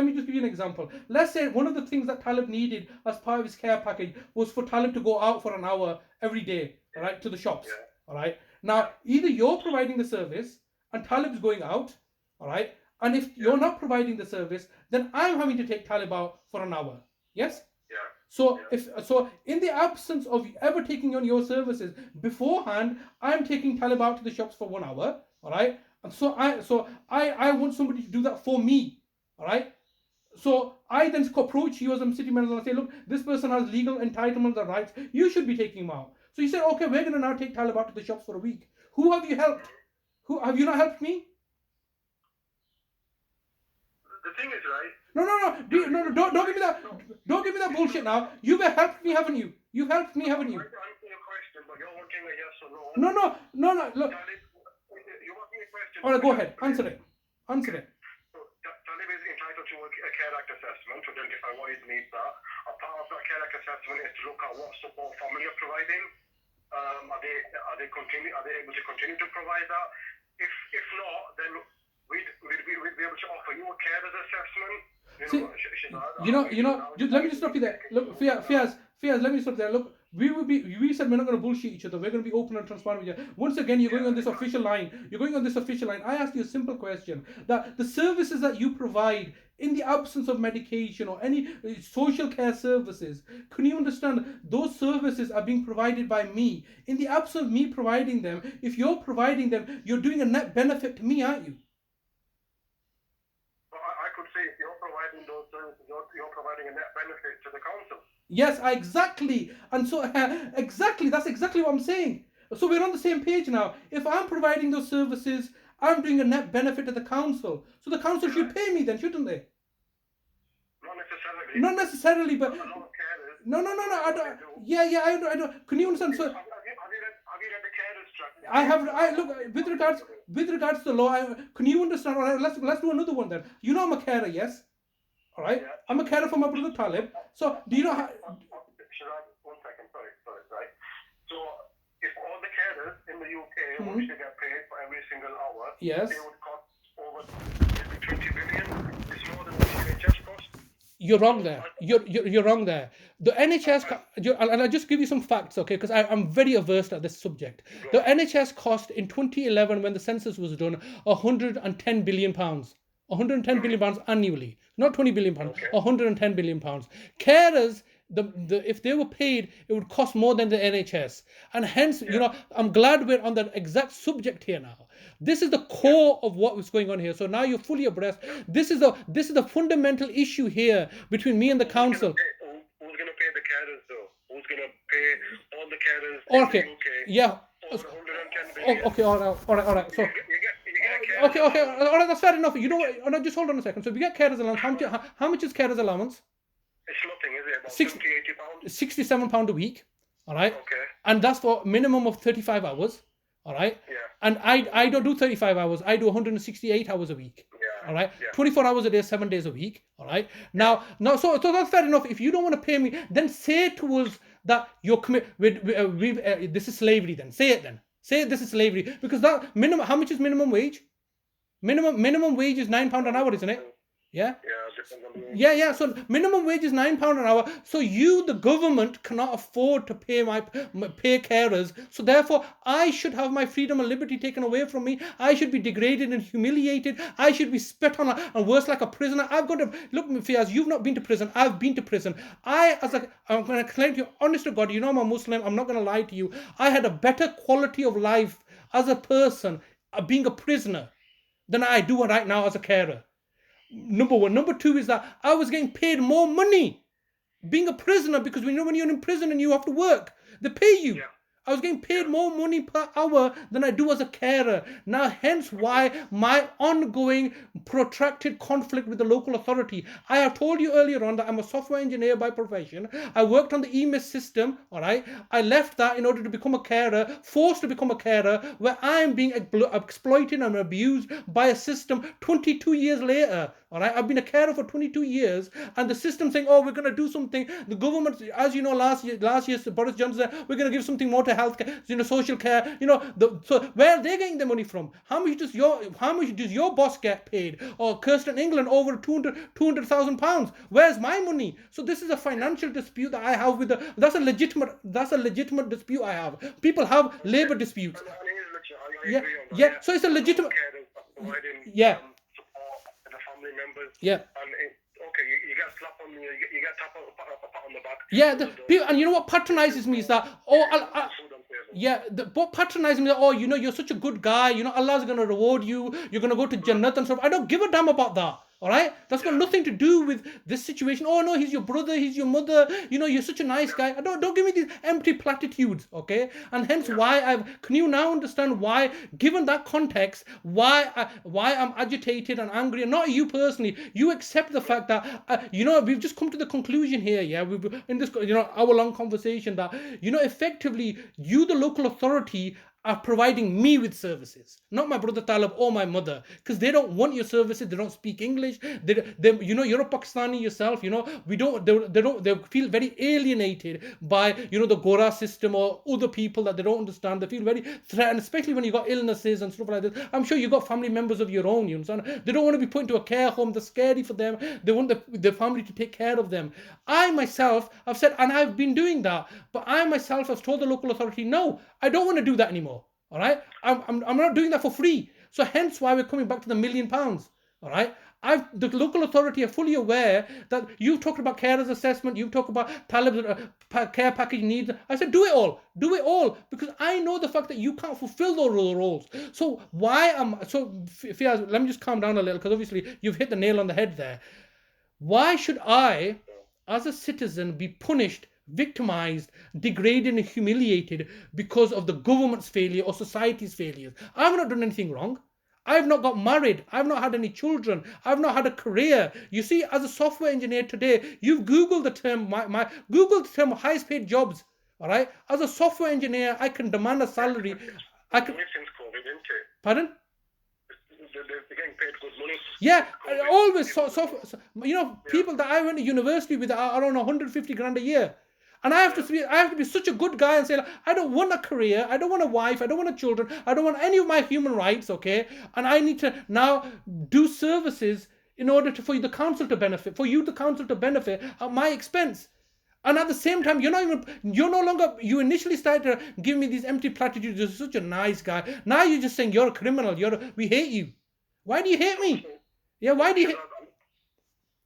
A: me just give you an example. Let's say one of the things that Talib needed as part of his care package was for Talib to go out for an hour every day, all right, to the shops. Yeah. All right. Now, either you're providing the service and Talib's going out, all right. And if you're not providing the service, then I'm having to take Talib out for an hour. Yes?
B: Yeah.
A: So in the absence of ever taking on your services beforehand, I'm taking Talib out to the shops for 1 hour. All right. And so I want somebody to do that for me. All right. So I then approach you as a city manager and say, look, this person has legal entitlements and rights. You should be taking him out. So you say, okay, we're going to now take Talib out to the shops for a week. Who have you helped? Who have you not helped me?
B: The thing is, right?
A: No. Don't give me that. Don't give me that bullshit now. You've helped me, haven't you? You've helped me, haven't you?
B: I'm answering your question, but you're wanting a yes or no.
A: No. Look.
B: You're asking a question.
A: All right, go ahead. Answer it.
B: So, Talib is entitled to a care act assessment to identify what his needs are. A part of that care act assessment is to look at what support family are providing. Are they able to continue to provide that? If not, then we'd be able to offer you a carer's assessment.
A: Let me just stop you there. Look, Fiaz, let me stop there. Look, We said we're not going to bullshit each other. We're going to be open and transparent with you. Once again, you're going on this official line. You're going on this official line. I asked you a simple question: that the services that you provide in the absence of medication or any social care services, can you understand those services are being provided by me? In the absence of me providing them, if you're providing them, you're doing a net benefit to me, aren't you?
B: I could say if you're providing those services, you're providing a net benefit to the council.
A: Yes, exactly. And so, exactly, that's exactly what I'm saying. So we're on the same page now. If I'm providing those services, I'm doing a net benefit to the council. So the council should pay me then, shouldn't they?
B: Not necessarily.
A: Not necessarily, but...
B: A lot of carers.
A: No, I don't... Yeah, I don't... Can you understand? So,
B: Have you read the carers strategy?
A: I have... Look, with regards to the law, can you understand? All right, let's do another one then. You know I'm a carer, yes? All right?
B: Yeah.
A: I'm a carer for my brother Talib. So, do you know how...
B: Shirad, 1 second, sorry, right? So, if all the carers in the UK which they get paid for every single hour,
A: Yes.
B: they would cost over maybe 20 billion. It's more than the CMHT cost.
A: You're wrong there. You're wrong there. The NHS, and I'll just give you some facts, okay? Because I'm very averse at this subject. The NHS cost in 2011, when the census was done, 110 billion pounds. 110 billion pounds annually, not 20 billion pounds.
B: Okay.
A: 110 billion pounds. Carers, if they were paid, it would cost more than the NHS, and hence, you know, I'm glad we're on the exact subject here now. This is the core of what was going on here. So now you're fully abreast. This is the fundamental issue here between me and the council.
B: Who's going to pay the carers though? Who's going to pay all the carers
A: Okay.
B: in the UK?
A: Yeah.
B: Over 110 billion.
A: Okay. All right. So.
B: You get a carer.
A: Okay, all right, that's fair enough. You know what? Oh, no, just hold on a second. So we get carers allowance. How much is carers allowance?
B: It's nothing, is it? About
A: 60
B: £70, £80.
A: £67 a week. All right.
B: Okay.
A: And that's for minimum of 35 hours. All right.
B: Yeah.
A: And I don't do 35 hours. I do 168 hours a week.
B: Yeah.
A: All right.
B: Yeah.
A: 24 hours a day, 7 days a week. All right. Now, so that's fair enough. If you don't want to pay me, then say to us that you're this is slavery. Then say it. Then say this is slavery, because that minimum. How much is minimum wage? Minimum wage is £9 an hour, isn't it? Yeah. Yeah. So minimum wage is £9 an hour. So you, the government, cannot afford to pay pay carers. So therefore, I should have my freedom and liberty taken away from me. I should be degraded and humiliated. I should be spit on and worse, like a prisoner. I've got to look, M.Fiaz, you've not been to prison. I've been to prison. I'm going to claim to you, honest to God, you know I'm a Muslim. I'm not going to lie to you. I had a better quality of life as a person being a prisoner than I do right now as a carer. Number one. Number two is that I was getting paid more money being a prisoner, because we know when you're in prison and you have to work, they pay you.
B: Yeah.
A: I was getting paid more money per hour than I do as a carer. Now, hence why my ongoing protracted conflict with the local authority. I have told you earlier on that I'm a software engineer by profession. I worked on the EMIS system, all right? I left that in order to become a carer, forced to become a carer, where I'm being exploited and abused by a system 22 years later. All right, I've been a carer for 22 years, and the system saying, "Oh, we're going to do something." The government, as you know, last year, Boris Johnson said, "We're going to give something more to healthcare, social care." You know, so where are they getting the money from? How much does your boss get paid? Or Kirsten England over 200,000 pounds? Where's my money? So this is a financial dispute that I have with that's a legitimate dispute I have. People have labor disputes. Yeah. So it's a legitimate. Yeah.
B: Members.
A: Yeah.
B: And you get a slap on you get a pat on the back.
A: Yeah, and you know what patronizes me is that, what patronizes me is that, you know, you're such a good guy, you know, Allah's going to reward you, you're going to go to Jannat and stuff. I don't give a damn about that. All right, that's got nothing to do with this situation. Oh no, he's your brother, he's your mother. You know, you're such a nice guy. Don't give me these empty platitudes, okay? And hence why can you now understand why, given that context, why I'm agitated and angry, and not you personally. You accept the fact that you know, we've just come to the conclusion here. Yeah, we've in this, you know, hour-long conversation that, you know, effectively you, the local authority, are providing me with services, not my brother Talib or my mother, because they don't want your services. They don't speak English. They you're a Pakistani yourself. They feel very alienated by the Gora system or other people that they don't understand. They feel very threatened, especially when you got illnesses and stuff like this. I'm sure you got family members of your own. You understand? They don't want to be put into a care home. That's scary for them. They want the family to take care of them. I myself have said, and I've been doing that, but I myself have told the local authority, no, I don't want to do that anymore. All right, I'm not doing that for free. So hence why we're coming back to the £1 million. All right, the local authority are fully aware that you've talked about carers assessment, you've talked about Talib's care package needs. I said do it all, because I know the fact that you can't fulfill those roles. So Fiaz, let me just calm down a little, because obviously you've hit the nail on the head there. Why should I, as a citizen, be punished, victimized, degraded and humiliated because of the government's failure or society's failures? I've not done anything wrong. I've not got married. I've not had any children. I've not had a career. You see, as a software engineer today, you've Googled the term, Googled the term highest paid jobs. All right. As a software engineer, I can demand a salary. I can.
B: Since COVID, isn't it?
A: Pardon?
B: They're getting paid good money.
A: Yeah, always. People that I went to university with are around 150 grand a year. And I have to be such a good guy and say, like, I don't want a career, I don't want a wife, I don't want children, I don't want any of my human rights, okay? And I need to now do services in order for the council to benefit, at my expense. And at the same time, you initially started to give me these empty platitudes, you're such a nice guy. Now you're just saying you're a criminal, we hate you. Why do you hate me? Yeah, why do you hate?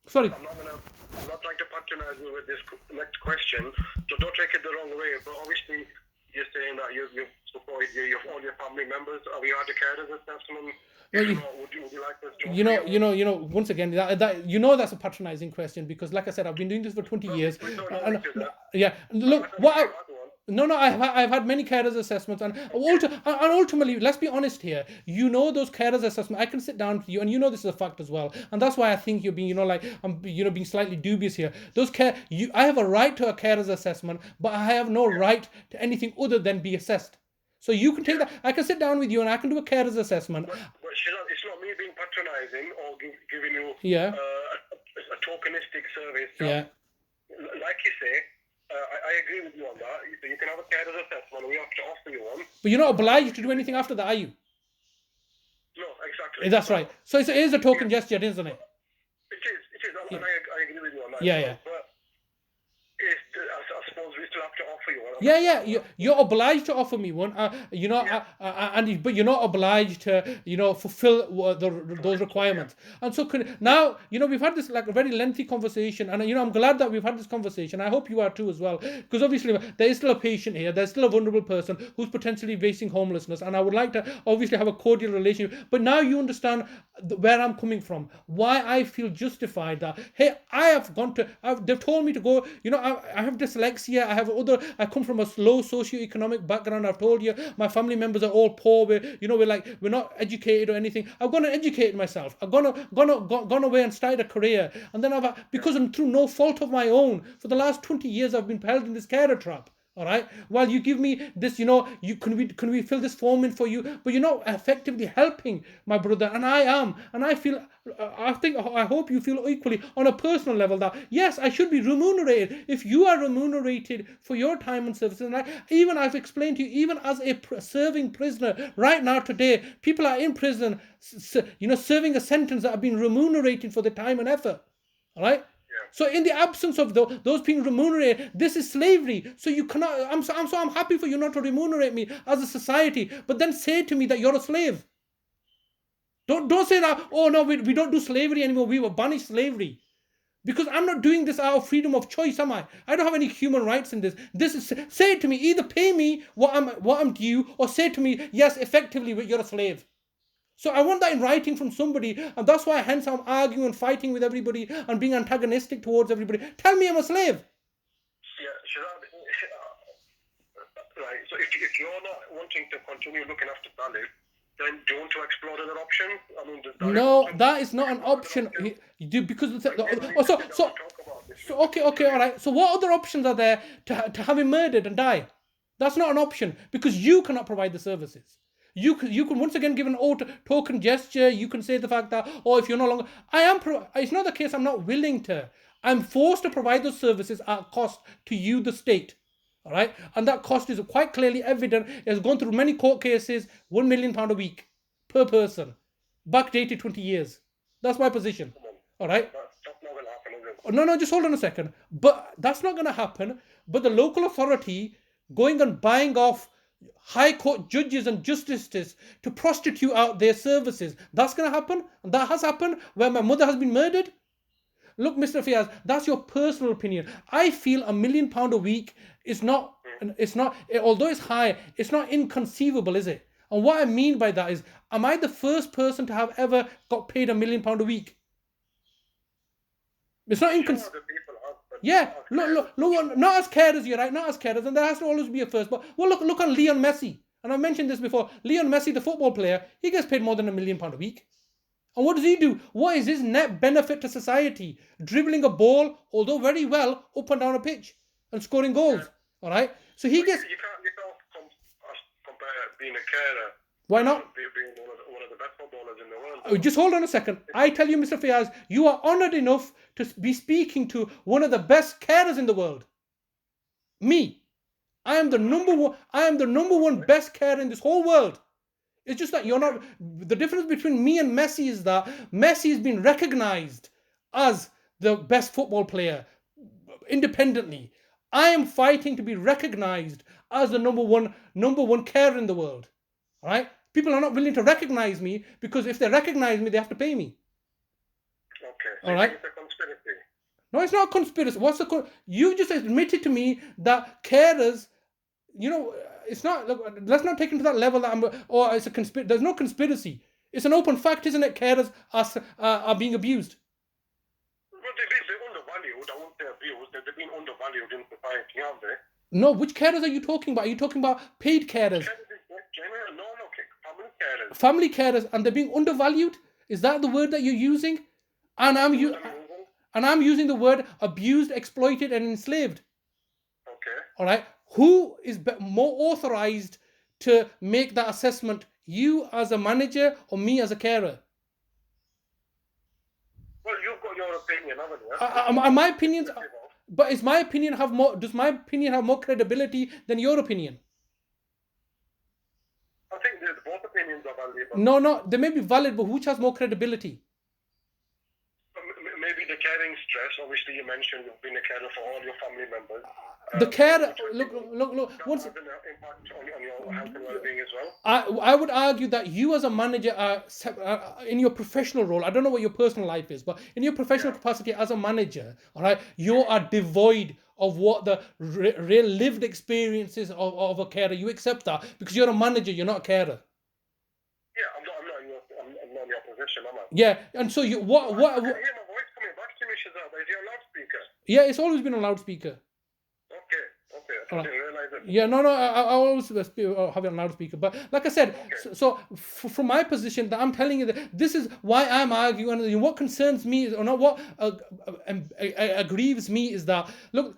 A: Sorry.
B: I'm not trying to patronize you with this next question, so don't take it the wrong way. But obviously, you're saying that you've supported all your family members. Have you had a carers assessment? Would you like this job?
A: Once again, that's a patronizing question, because, like I said, I've been doing this for 20 years. Yeah, look, I've had many carers assessments, and ultimately, let's be honest here. Those carers assessments, I can sit down with you, and this is a fact as well, and that's why I think you're being, I'm, being slightly dubious here. I have a right to a carers assessment, but I have no right to anything other than be assessed. So you can take that. I can sit down with you, and I can do a carers assessment.
B: But it's not me being patronizing or giving you a tokenistic service.
A: Yeah.
B: Like you say. I agree with you on that. You can have a carers assessment, we have to offer you one.
A: But you're not obliged to do anything after that, are you?
B: No, exactly.
A: That's right. So it is a token gesture, isn't it?
B: It is, and I agree with you on that.
A: Yeah.
B: But I suppose we still have to offer you one.
A: Yeah. You're obliged to offer me one. But you're not obliged to, fulfill those requirements. And so now, we've had this like a very lengthy conversation, and I'm glad that we've had this conversation. I hope you are too as well, because obviously there is still a patient here. There's still a vulnerable person who's potentially facing homelessness, and I would like to obviously have a cordial relationship. But now you understand where I'm coming from, why I feel justified that, hey, they've told me to go, I have dyslexia, I come from a low socioeconomic background. I've told you my family members are all poor. We're not educated or anything. I've gone and educated myself. I've gone away and started a career, and then because through no fault of my own, for the last 20 years I've been held in this carer trap. All right. While you give me this, can we fill this form in for you? But you're not effectively helping my brother, and I am, and I hope you feel equally on a personal level that yes, I should be remunerated. If you are remunerated for your time and service, and I've explained to you, even as a serving prisoner right now today, people are in prison, serving a sentence that have been remunerated for their time and effort. All right. So in the absence of those being remunerated, this is slavery. So you cannot. I'm happy for you not to remunerate me as a society, but then say to me that you're a slave. Don't say that. Oh no, we don't do slavery anymore. We will banish slavery, because I'm not doing this out of freedom of choice, am I? I don't have any human rights in this. Say it to me. Either pay me what I'm due, or say to me, yes, effectively, you're a slave. So I want that in writing from somebody, and that's why hence I'm arguing and fighting with everybody and being antagonistic towards everybody. Tell me I'm a slave.
B: Yeah, right. So if you're not wanting to continue looking after Talib, then do you want to explore other options?
A: No, that is not an option. Okay, all right. So what other options are there to have him murdered and die? That's not an option because you cannot provide the services. You can once again give an token gesture. You can say the fact that, oh, if you're no longer, it's not the case I'm not willing to. I'm forced to provide those services at cost to you, the state. All right, and that cost is quite clearly evident. It has gone through many court cases. £1 million a week per person, backdated 20 years. That's my position. All right.
B: That's not going to happen, is it?
A: No, just hold on a second. But that's not going to happen. But the local authority going and buying off high court judges and justices to prostitute out their services, that's going to happen. And that has happened where my mother has been murdered. Look, Mr. Fiaz, that's your personal opinion. I feel £1 million a week is not, although it's high, it's not inconceivable, is it? And what I mean by that is, am I the first person to have ever got paid £1 million a week? It's not inconceivable. Yeah, look, not as carers, you're right, not as carers, and there has to always be a first. But well, look on Leon Messi, and I mentioned this before. Leon Messi, the football player, he gets paid more than £1 million a week. And what does he do? What is his net benefit to society? Dribbling a ball, although very well, up and down a pitch and scoring goals. All right, so he gets.
B: You can't compare being a carer.
A: Why not?
B: Being one of the best footballers in the world.
A: Just hold on a second. I tell you, Mr. Fiaz, you are honoured enough to be speaking to one of the best carers in the world. Me. I am the number one best carer in this whole world. It's just that you're not. The difference between me and Messi is that Messi has been recognised as the best football player independently. I am fighting to be recognised as the number one carer in the world. All right? People are not willing to recognise me because if they recognise me, they have to pay me.
B: Okay.
A: All right.
B: It's a conspiracy.
A: No, it's not a conspiracy. You just admitted to me that carers, it's not. Look, let's not take it to that level that it's a conspiracy. There's no conspiracy. It's an open fact, isn't it? Carers are being abused.
B: Well, they're undervalued. I won't say abused. They've been undervalued in society, aren't they?
A: No, which carers are you talking about? Are you talking about paid carers?
B: No, family carers.
A: Family carers, and they're being undervalued? Is that the word that you're using? And I'm using the word abused, exploited, and enslaved.
B: Okay.
A: All right. Who is more authorized to make that assessment? You as a manager or me as a carer?
B: Well, you've got your opinion, haven't you?
A: My opinions. But does my opinion have more credibility than your opinion?
B: I think both opinions are valuable.
A: No, they may be valid, but which has more credibility?
B: Maybe the caring stress. Obviously, you mentioned you've been a carer for all your family members.
A: The carer, look.
B: That has an impact on your health and well-being as well.
A: I would argue that you as a manager are in your professional role. I don't know what your personal life is, but in your professional capacity as a manager, all right, you are devoid of what the real lived experiences of a carer. You accept that because you're a manager. You're not a carer.
B: Yeah, I'm not in your position, am I?
A: Yeah, and so you what?
B: I can hear my voice coming back to me, Shazad. Is your loudspeaker?
A: Yeah, it's always been a loudspeaker.
B: Okay. I didn't realize it.
A: Yeah, no, I always have it on loudspeaker. But like I said, so from my position, that I'm telling you that this is why I'm arguing. And what concerns me, or not, what aggrieves me is that, look,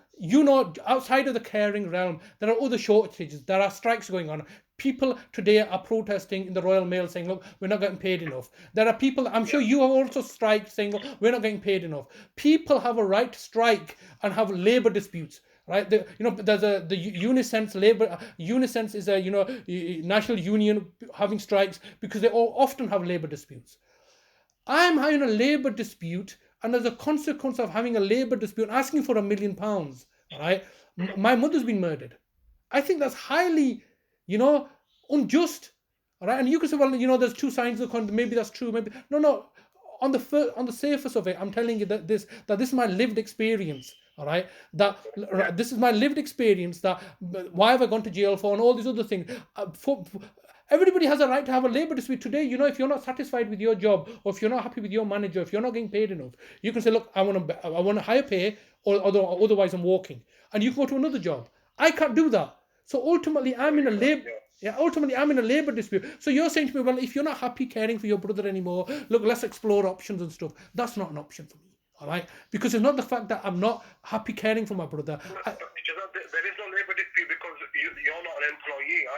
A: outside of the caring realm, there are other shortages. There are strikes going on. People today are protesting in the Royal Mail saying, look, we're not getting paid enough. There are people, I'm sure you have also striked saying, look, we're not getting paid enough. People have a right to strike and have labour disputes. Right, there's the Unisense labor. Unisense is a national union having strikes because they all often have labor disputes. I'm having a labor dispute, and as a consequence of having a labor dispute, asking for £1 million. All right, my mother's been murdered. I think that's highly, unjust. All right, and you can say, well, there's two sides of the coin. Maybe that's true. Maybe no. On the surface of it, I'm telling you that this is my lived experience. All right, this is my lived experience. That why have I gone to jail for, and all these other things. Everybody has a right to have a labour dispute today. If you're not satisfied with your job, or if you're not happy with your manager, if you're not getting paid enough, you can say, look, I want a higher pay, or otherwise I'm walking, and you can go to another job. I can't do that. So ultimately, I'm in a labour dispute. So you're saying to me, well, if you're not happy caring for your brother anymore, look, let's explore options and stuff. That's not an option for me. All right, because it's not the fact that I'm not happy caring for my brother.
B: There is no labour dispute because you're not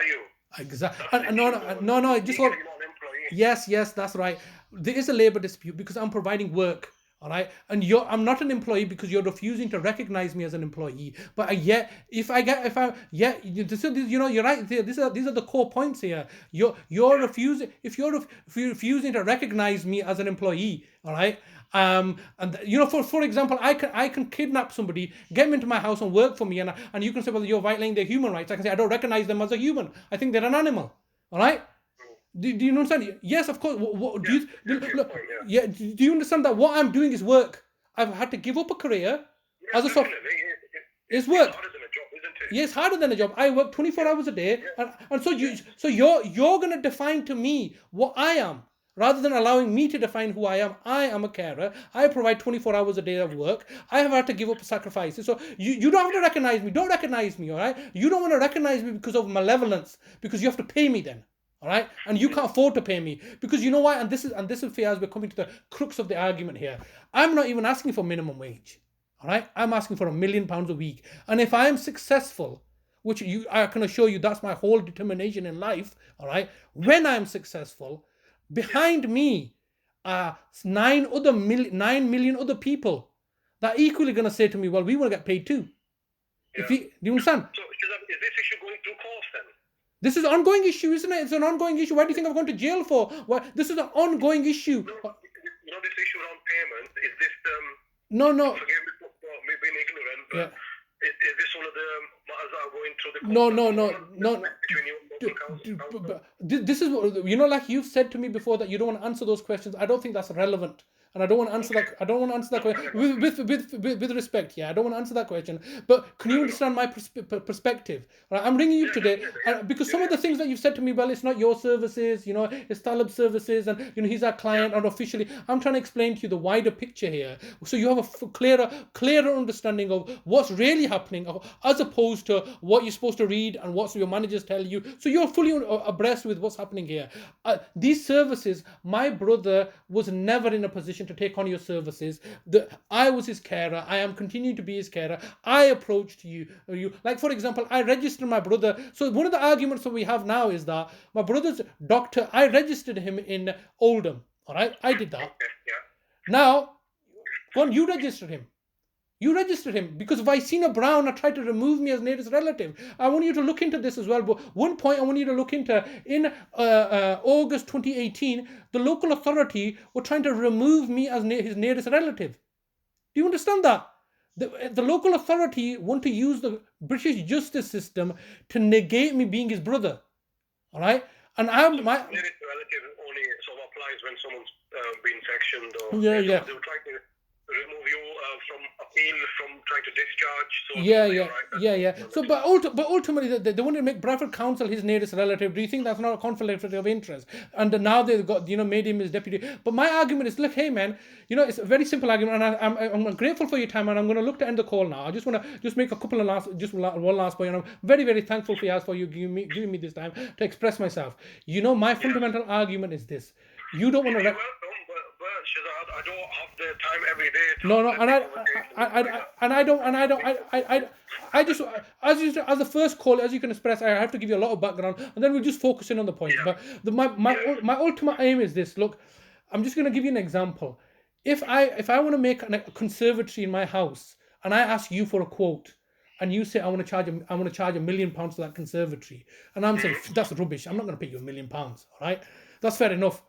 B: are you?
A: Exactly. No. Just
B: Legally,
A: what?
B: you're not an employee.
A: Yes, that's right. There is a labor dispute because I'm providing work. All right, and I'm not an employee because you're refusing to recognize me as an employee. But yet, you're right. These are the core points here. You're refusing if you're refusing to recognize me as an employee. All right. And for example, I can kidnap somebody, get them into my house and work for me, and you can say, well, you're violating their human rights. I can say I don't recognize them as a human. I think they're an animal. All right. Do you understand? Yes, of course. Do you understand that what I'm doing is work? I've had to give up a career as a software. It's work.
B: It's harder than a job, isn't it?
A: Yes, harder than a job. I work 24 hours a day, and so you're going to define to me what I am, rather than allowing me to define who I am. I am a carer. I provide 24 hours a day of work. I have had to give up sacrifices. So you don't have to recognize me. Don't recognize me, all right? You don't want to recognize me because of malevolence, because you have to pay me then. All right, and you can't afford to pay me because you know why? And this is Fiaz, we're coming to the crux of the argument here. I'm not even asking for minimum wage. All right, I'm asking for £1 million a week, and if I am successful, which I can assure you, that's my whole determination in life. All right, when I'm successful, behind me are 9 million other people that are equally going to say to me, well, we want to get paid too.
B: Yeah.
A: Do you understand?
B: So is this issue going through courts then?
A: This is an ongoing issue, isn't it? It's an ongoing issue. Why do you think I'm going to jail for? This is an ongoing issue.
B: This issue around payment, is this
A: No.
B: Forgive me for being ignorant, but is this one of the matters that are going through the
A: No.
B: between you and local council?
A: This is what like you've said to me before that you don't want to answer those questions. I don't think that's relevant. And I don't want to answer that. I don't want to answer that question with respect. Yeah, I don't want to answer that question. But can you understand my perspective? Right, I'm ringing you today because some of the things that you've said to me, well, it's not your services. It's Talib's services, and he's our client. And officially, I'm trying to explain to you the wider picture here, so you have a clearer understanding of what's really happening, as opposed to what you're supposed to read and what your managers tell you. So you're fully abreast with what's happening here. These services, my brother was never in a position to take on your services. I was his carer. I am continuing to be his carer. I approached you. Like, for example, I registered my brother. So one of the arguments that we have now is that my brother's doctor, I registered him in Oldham. All right, I did that. Now, go on, you registered him. You registered him because Vicina Brown tried to remove me as nearest relative. I want you to look into this as well. But one point I want you to look into, in August 2018, the local authority were trying to remove me as his nearest relative. Do you understand that? The local authority want to use the British justice system to negate me being his brother. All right? And
B: nearest relative only sort of applies when someone's been sectioned or they were trying to remove you from appeal, from trying to discharge.
A: So, but ultimately, they want to make Bradford Council his nearest relative. Do you think that's not a conflict of interest? And now they've got, made him his deputy. But my argument is, look, hey man, it's a very simple argument, and I'm grateful for your time, and I'm going to look to end the call now. I just want to make a couple of one last point, and I'm very, very thankful for you giving me this time to express myself. My fundamental argument is this: you don't want to.
B: I don't have the time every day.
A: I just, as the first call, as you can express, I have to give you a lot of background, and then we'll just focus in on the point. But my ultimate aim is this. Look, I'm just going to give you an example. If I want to make a conservatory in my house, and I ask you for a quote, and you say I want to charge £1 million for that conservatory, and I'm saying that's rubbish. I'm not going to pay you £1 million. All right, that's fair enough.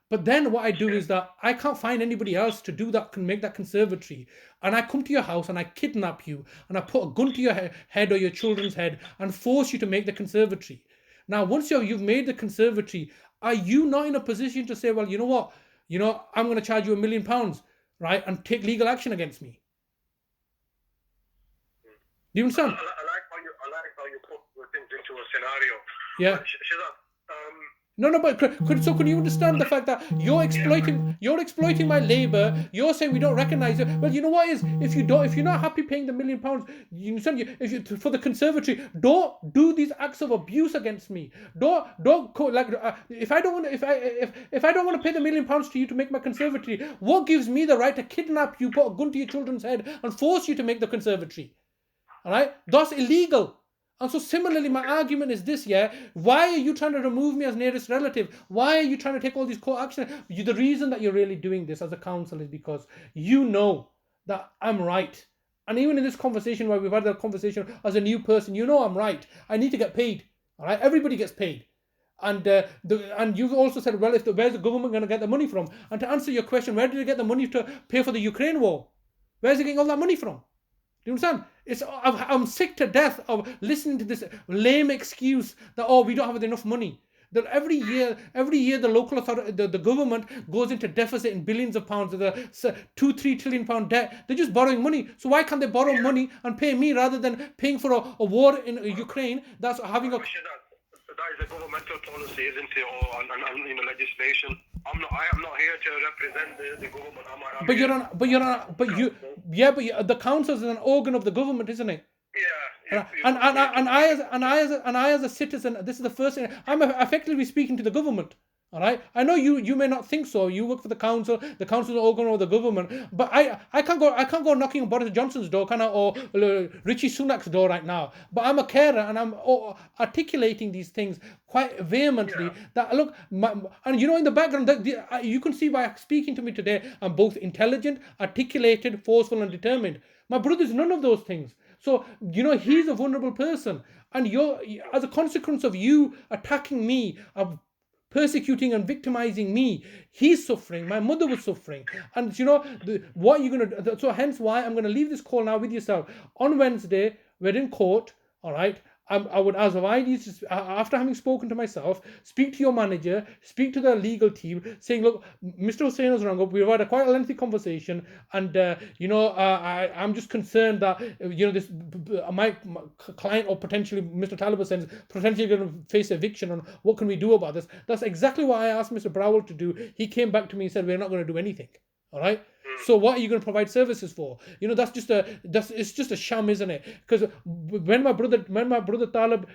A: But then what I do is that I can't find anybody else to do that, can make that conservatory. And I come to your house and I kidnap you and I put a gun to your head or your children's head and force you to make the conservatory. Now, once you've made the conservatory, are you not in a position to say, well, you know what? I'm going to charge you £1 million, right? And take legal action against me. Do you understand?
B: I like how you put things into a scenario.
A: Yeah. No, but so can you understand the fact that you're exploiting my labor? You're saying we don't recognize it. Well, you know what is, if you're not happy paying the £1 million, you understand? For the conservatory, don't do these acts of abuse against me. If I don't want to pay the £1 million to you to make my conservatory, what gives me the right to kidnap you, put a gun to your children's head, and force you to make the conservatory? All right, that's illegal. And so similarly, my argument is this, yeah, why are you trying to remove me as nearest relative? Why are you trying to take all these court action? The reason that you're really doing this as a counsel is because you know that I'm right. And even in this conversation where we've had a conversation as a new person, you know I'm right. I need to get paid. All right, everybody gets paid. And and you've also said, well, where's the government going to get the money from? And to answer your question, where did they get the money to pay for the Ukraine war? Where's he getting all that money from? Do you understand? I'm sick to death of listening to this lame excuse that, oh, we don't have enough money. That every year the local authority, the government goes into deficit in billions of pounds, the 2-3 trillion pound debt. They're just borrowing money. So why can't they borrow money and pay me rather than paying for a war in Ukraine? That's having a.
B: That is a governmental policy, isn't it? Or and legislation. I am not here to represent the government.
A: But the council is an organ of the government, isn't it?
B: Yeah.
A: And I as a citizen, this is the first thing. I'm effectively speaking to the government. All right. I know you may not think so. You work for the council. The council is an organ of the government. But I can't go knocking on Boris Johnson's door, can I, or Richie Sunak's door right now. But I'm a carer, and I'm articulating these things quite vehemently. Yeah. That look, and in the background, you can see by speaking to me today, I'm both intelligent, articulated, forceful, and determined. My brother's none of those things. So he's a vulnerable person, and as a consequence of you attacking me, persecuting and victimizing me, he's suffering. My mother was suffering, and what are you gonna? So hence why I'm gonna leave this call now with yourself. On Wednesday, we're in court. All right. I would advise you, after having spoken to myself, speak to your manager, speak to the legal team, saying, look, Mr. Hussain is wrong. We've had quite a lengthy conversation, and I'm just concerned that this my client, or potentially Mr. Talib is potentially going to face eviction. And what can we do about this? That's exactly what I asked Mr. Brownell to do. He came back to me and said, we're not going to do anything. All right. So what are you going to provide services for? It's just a sham, isn't it? Because when my brother Talib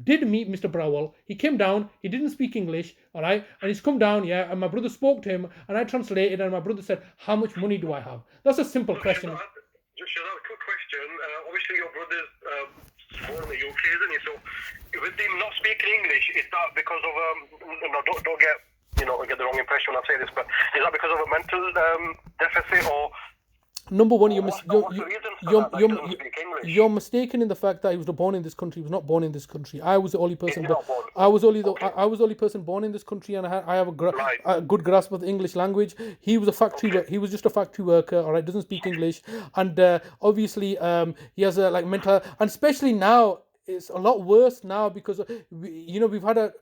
A: did meet Mr. Brownell, he came down. He didn't speak English, all right, and he's come down, yeah. And my brother spoke to him, and I translated, and my brother said, "How much money do I have?" That's a simple question.
B: Just a quick question. Obviously, your brother's born in the UK, isn't he? So, with him not speaking English, is that because of don't get. I get the wrong impression when I say this, but is that because of a mental deficit, or
A: number one, you're mistaken in the fact that he was born in this country. He was not born in this country. I was the only person. I was the only person born in this country, and I have a good grasp of the English language. He was a factory. He was just a factory worker. All right, doesn't speak English, and obviously he has a mental, and especially now it's a lot worse now because we've had a.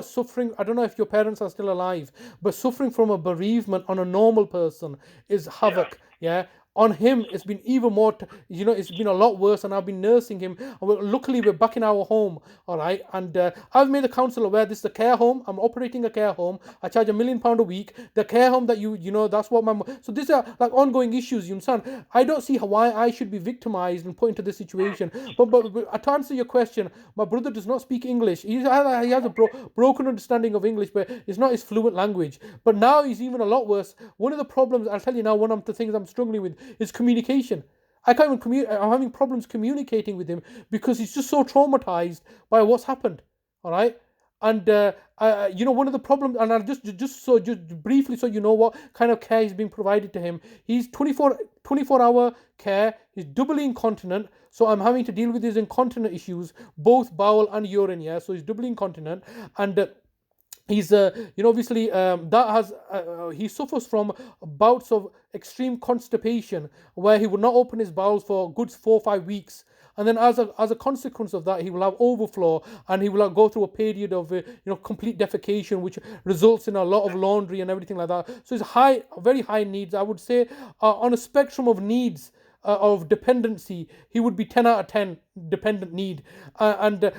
A: Suffering, I don't know if your parents are still alive, but suffering from a bereavement on a normal person is havoc, yeah? On him, it's been even more, it's been a lot worse, and I've been nursing him. Luckily, we're back in our home, all right? And I've made the council aware this is a care home. I'm operating a care home. I charge £1 million a week. The care home that that's what so these are like ongoing issues, you understand? I don't see why I should be victimized and put into this situation. But to answer your question, my brother does not speak English. He has a broken understanding of English, but it's not his fluent language. But now he's even a lot worse. One of the problems, I'll tell you now, one of the things I'm struggling with is communication. I can't even I'm having problems communicating with him because he's just so traumatized by what's happened. All right. And one of the problems, and I'll just briefly, so you know what kind of care is being provided to him. He's 24-hour care. He's doubly incontinent, so I'm having to deal with his incontinent issues, both bowel and urine. Yeah, so he's doubly incontinent, and he's obviously that has he suffers from bouts of extreme constipation where he would not open his bowels for a good 4 or 5 weeks, and then as a consequence of that, he will have overflow, and he will go through a period of complete defecation, which results in a lot of laundry and everything like that. So it's very high needs. I would say on a spectrum of needs of dependency, he would be 10 out of 10 dependent need, and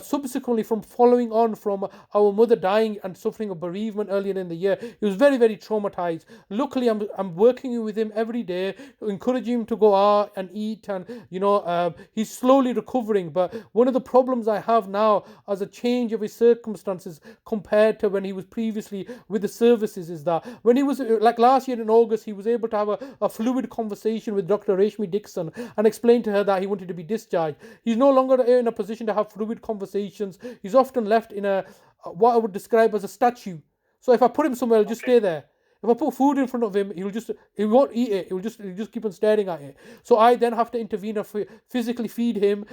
A: subsequently, from following on from our mother dying and suffering a bereavement earlier in the year, he was very, very traumatized. Luckily, I'm working with him every day, encouraging him to go out and eat, and he's slowly recovering. But one of the problems I have now, as a change of his circumstances compared to when he was previously with the services, is that when he was like last year in August, he was able to have a fluid conversation with Dr. Rashmi Dixon and explain to her that he wanted to be discharged. discharge. He's no longer in a position to have fluid conversations. He's often left in a what I would describe as a statue. So if I put him somewhere, he'll just stay there. If I put food in front of him, he won't eat it. He'll just keep on staring at it. So I then have to intervene and physically feed him.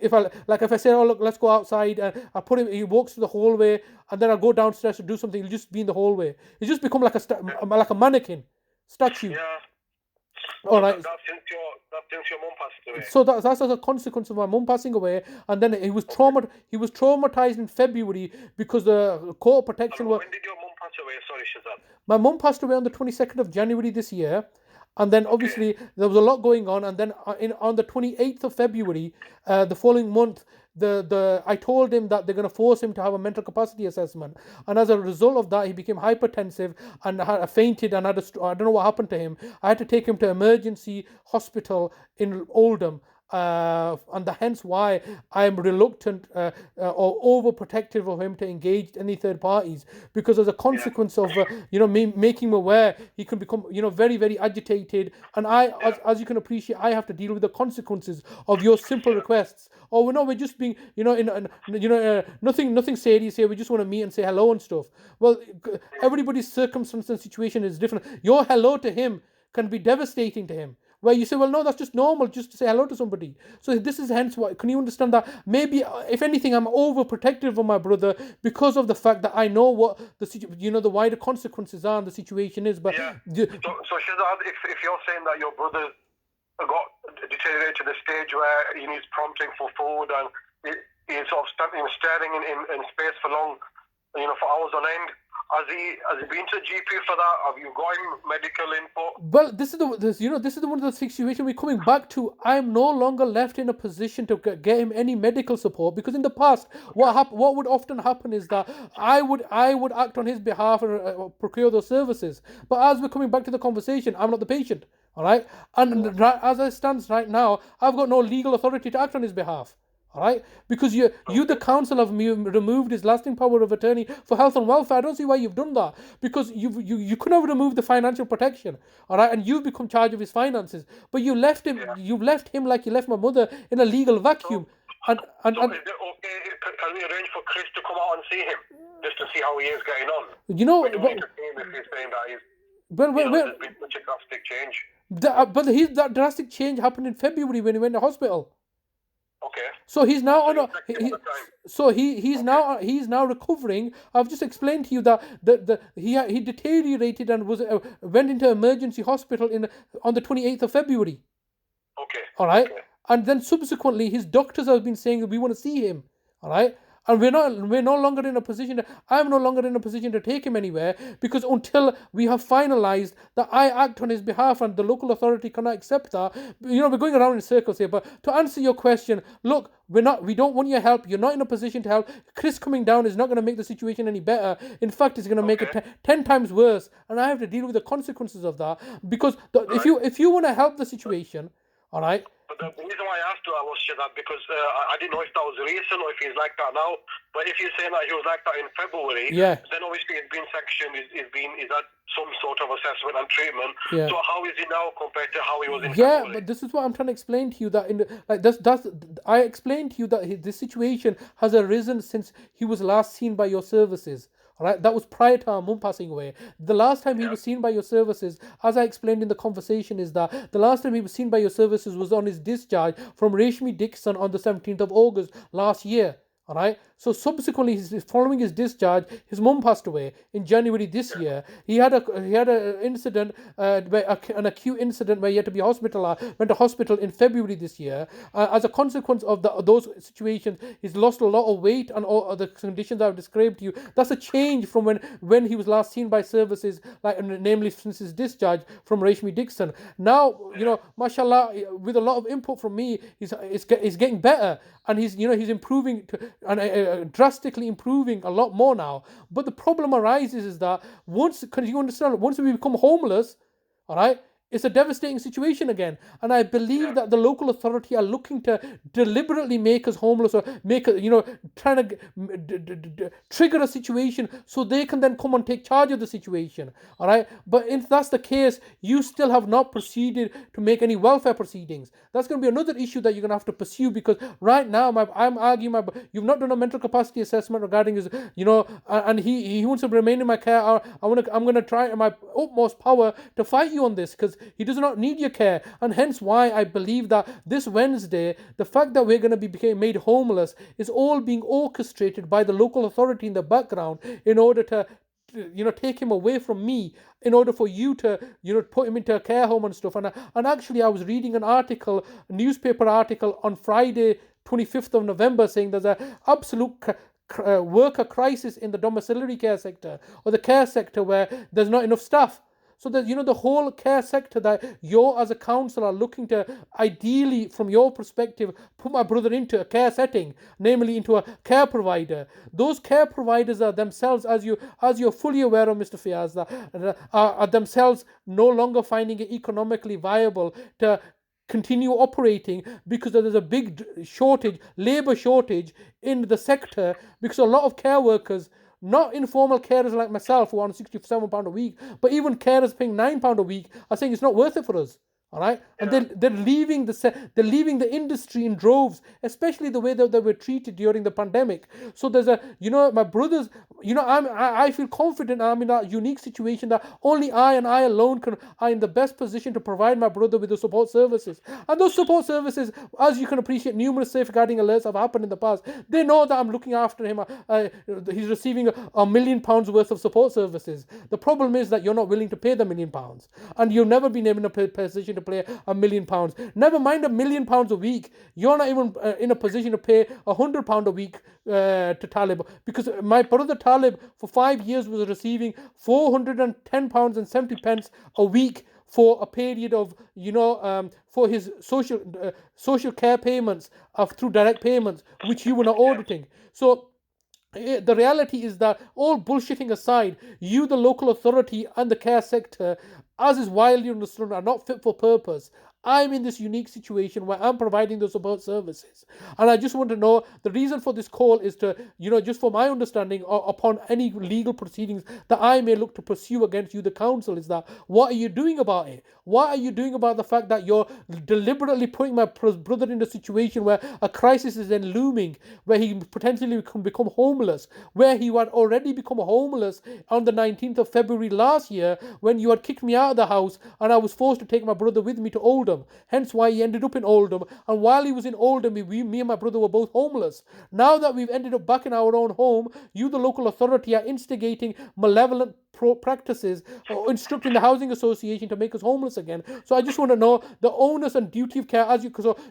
A: If I say, oh look, let's go outside, I put him. He walks to the hallway, and then I go downstairs to do something. He'll just be in the hallway. He's just become like a mannequin statue.
B: Yeah.
A: All right.
B: That's since your mum passed away.
A: So that's as a consequence of my mum passing away, and then he was traumatized in February because the court of protection.
B: When did your mum pass away? Sorry, Shazad.
A: My mum passed away on the 22nd of January this year, and then obviously there was a lot going on, and then on the 28th of February, the following month, I told him that they're going to force him to have a mental capacity assessment, and as a result of that, he became hypertensive and fainted, and I don't know what happened to him. I had to take him to emergency hospital in Oldham. And hence why I am reluctant or overprotective of him to engage any third parties, because as a consequence of me making him aware, he can become very, very agitated, and as you can appreciate, I have to deal with the consequences of your simple requests. Oh no, we're just being nothing serious here. We just want to meet and say hello and stuff. Well, everybody's circumstance and situation is different. Your hello to him can be devastating to him. Where you say, well, no, that's just normal, just to say hello to somebody. So this is hence why, can you understand that? Maybe, if anything, I'm overprotective of my brother because of the fact that I know what the wider consequences are and the situation is. But
B: so Shazad, if you're saying that your brother got deteriorated to the stage where he needs prompting for food and he's sort of staring in space for long, for hours on end. Has he been to the GP for that? Have you got him medical input?
A: Well, this is the one of the situations we're coming back to. I'm no longer left in a position to get him any medical support, because in the past, what would often happen is that I would act on his behalf and procure those services. But as we're coming back to the conversation, I'm not the patient, all right? And as it stands right now, I've got no legal authority to act on his behalf. All right, because you the council have removed his lasting power of attorney for health and welfare. I don't see why you've done that, because you could have removed the financial protection, all right, and you've become charge of his finances, but you left him like you left my mother in a legal vacuum.
B: So is it okay? Can we arrange for Chris to come out and see him just to see how he is getting on? We don't need to see him if he's saying that there's been such a drastic change.
A: That drastic change happened in February when he went to hospital.
B: Okay.
A: So he's now on he's now recovering. I've just explained to you that he deteriorated and went into emergency hospital on the 28th of February.
B: Okay.
A: All right.
B: Okay.
A: And then subsequently his doctors have been saying that we want to see him. All right. And we're no longer in a position I'm no longer in a position to take him anywhere, because until we have finalized that I act on his behalf and the local authority cannot accept that, we're going around in circles here. But to answer your question, look, we don't want your help. You're not in a position to help. Chris coming down is not going to make the situation any better. In fact, it's going to make it 10 times worse, and I have to deal with the consequences of that, because if you want to help the situation, all right.
B: But the reason why I asked you that was Shazad, because I didn't know if that was recent or if he's like that now. But if you're saying that he was like that in February, then obviously he's been sectioned, he's had some sort of assessment and treatment. Yeah. So how is he now compared to how he was in February?
A: Yeah, but this is what I'm trying to explain to you, that I explained to you that this situation has arisen since he was last seen by your services. All right, that was prior to our mum passing away. The last time he was seen by your services, as I explained in the conversation, is that the last time he was seen by your services was on his discharge from Rashmi Dixon on the 17th of August last year. All right. So subsequently, following his discharge, his mum passed away in January this year. He had an incident, an acute incident where he had to be hospitalized. Went to hospital in February this year. As a consequence of those situations, he's lost a lot of weight and all the conditions I've described to you. That's a change from when he was last seen by services, namely since his discharge from Rashmi Dixon. Now, mashallah, with a lot of input from me, he's getting better, and he's improving drastically improving a lot more now. But the problem arises is that once we become homeless, all right, it's a devastating situation again. And I believe that the local authority are looking to deliberately make us homeless, or make us, trying to trigger a situation so they can then come and take charge of the situation. All right. But if that's the case, you still have not proceeded to make any welfare proceedings. That's going to be another issue that you're going to have to pursue, because right now, I'm arguing, you've not done a mental capacity assessment regarding his, and he wants to remain in my care. I'm going to try my utmost power to fight you on this, because he does not need your care. And hence why I believe that this Wednesday, the fact that we're going to be made homeless is all being orchestrated by the local authority in the background in order to take him away from me, in order for you to put him into a care home and stuff. And actually, I was reading a newspaper article on Friday 25th of November saying there's an absolute worker crisis in the domiciliary care sector, or the care sector, where there's not enough staff. So that, the whole care sector that you as a council are looking to, ideally from your perspective, put my brother into a care setting, namely into a care provider. Those care providers are themselves, as you're fully aware of, Mr. Fiaz, that are themselves no longer finding it economically viable to continue operating, because there's a big labor shortage in the sector, because a lot of care workers, not informal carers like myself who are on £67 a week, but even carers paying £9 a week, are saying it's not worth it for us. All right, and they're leaving the industry in droves, especially the way that they were treated during the pandemic. So there's my brothers, I feel confident I'm in that unique situation that only I and I alone are in the best position to provide my brother with the support services. And those support services, as you can appreciate, numerous safeguarding alerts have happened in the past. They know that I'm looking after him. He's receiving £1 million worth of support services. The problem is that you're not willing to pay the £1 million, and you've never been in a position to pay £1 million. Never mind £1 million a week. You're not even in a position to pay £100 a week to Talib, because my brother Talib for 5 years was receiving £410.70 a week for a period of, for his social care payments through direct payments, which you were not auditing. So the reality is that, all bullshitting aside, you, the local authority, and the care sector, as is widely understood, are not fit for purpose. I'm in this unique situation where I'm providing the support services. And I just want to know, the reason for this call is to, just for my understanding upon any legal proceedings that I may look to pursue against you, the council, is that, what are you doing about it? What are you doing about the fact that you're deliberately putting my brother in a situation where a crisis is then looming, where he potentially can become homeless, where he had already become homeless on the 19th of February last year, when you had kicked me out of the house and I was forced to take my brother with me to Oldham. Hence why he ended up in Oldham. And while he was in Oldham, me and my brother were both homeless. Now that we've ended up back in our own home, you, the local authority, are instigating malevolent practices, or instructing the housing association to make us homeless again. So I just want to know the onus and duty of care,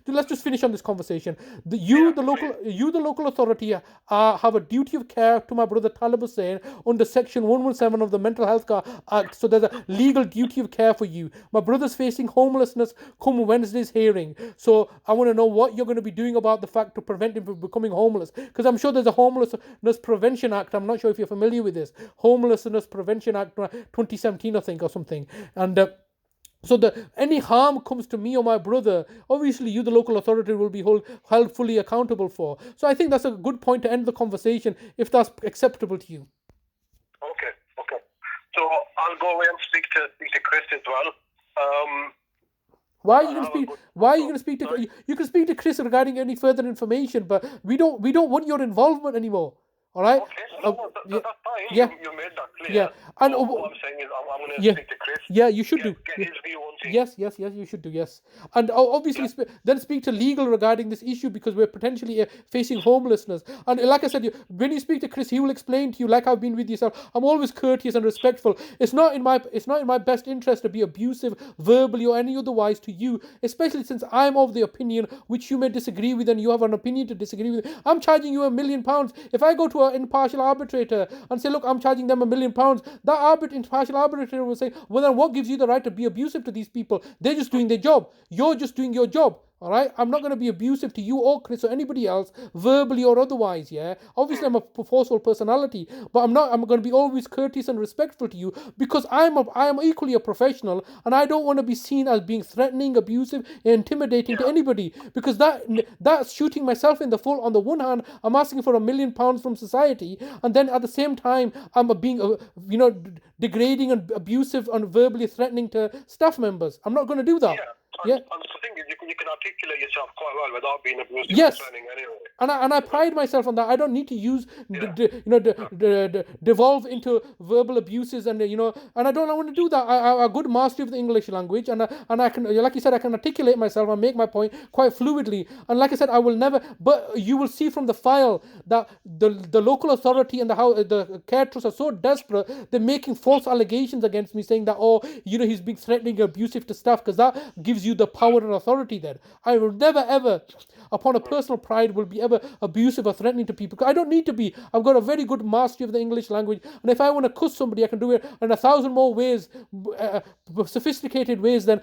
A: let's just finish on this conversation. You, the local authority, have a duty of care to my brother Talib Hussain under section 117 of the Mental Health Act. So there's a legal duty of care for you. My brother's facing homelessness come Wednesday's hearing. So I want to know what you're going to be doing about the fact to prevent him from becoming homeless, because I'm sure there's a Homelessness Prevention Act. I'm not sure if you're familiar with this. Homelessness Prevention Act 2017, I think, or something. And so any harm comes to me or my brother, obviously you, the local authority, will be held fully accountable for. So I think that's a good point to end the conversation, if that's acceptable to you.
B: Okay. So I'll go away and speak to Chris as well.
A: Why are you going to speak to? You can speak to Chris regarding any further information, but we don't want your involvement anymore. All right.
B: Okay. That's fine.
A: Yeah.
B: You made that clear.
A: Yeah. And
B: what I'm saying is, I'm going to speak to Chris.
A: Yeah, you should do.
B: Get his view on things.
A: Yes, you should do. Yes, and obviously then speak to legal regarding this issue, because we're potentially facing homelessness. And like I said, when you speak to Chris, he will explain to you, like I've been with yourself. I'm always courteous and respectful. It's not in my best interest to be abusive verbally or any otherwise to you, especially since I'm of the opinion which you may disagree with, and you have an opinion to disagree with. I'm charging you £1 million. If I go to an impartial arbitrator and say, look, I'm charging them £1 million, that impartial arbitrator will say, well, then what gives you the right to be abusive to these people? They're just doing their job. You're just doing your job. All right, I'm not going to be abusive to you or Chris or anybody else, verbally or otherwise. Yeah, obviously I'm a forceful personality, but I'm not. I'm going to be always courteous and respectful to you because I am equally a professional, and I don't want to be seen as being threatening, abusive, intimidating to anybody because that's shooting myself in the foot. On the one hand, I'm asking for £1 million from society, and then at the same time, I'm being degrading and abusive and verbally threatening to staff members. I'm not going to do that.
B: Yeah. And the thing is, you can articulate yourself quite well without being abusive
A: Yes.
B: anyway.
A: And I pride myself on that. I don't need to use devolve into verbal abuses and and I don't want to do that. I a good mastery of the English language and I can, like you said, I can articulate myself and make my point quite fluidly. And like I said, I will never. But you will see from the file that the local authority and the care trust are so desperate, they're making false allegations against me, saying that he's being threatening, abusive to staff, because that gives you the power and authority. Then I will never ever, upon a personal pride, will be ever abusive or threatening to people. I don't need to be. I've got a very good mastery of the English language, and if I want to cuss somebody, I can do it in 1,000 more ways, sophisticated ways than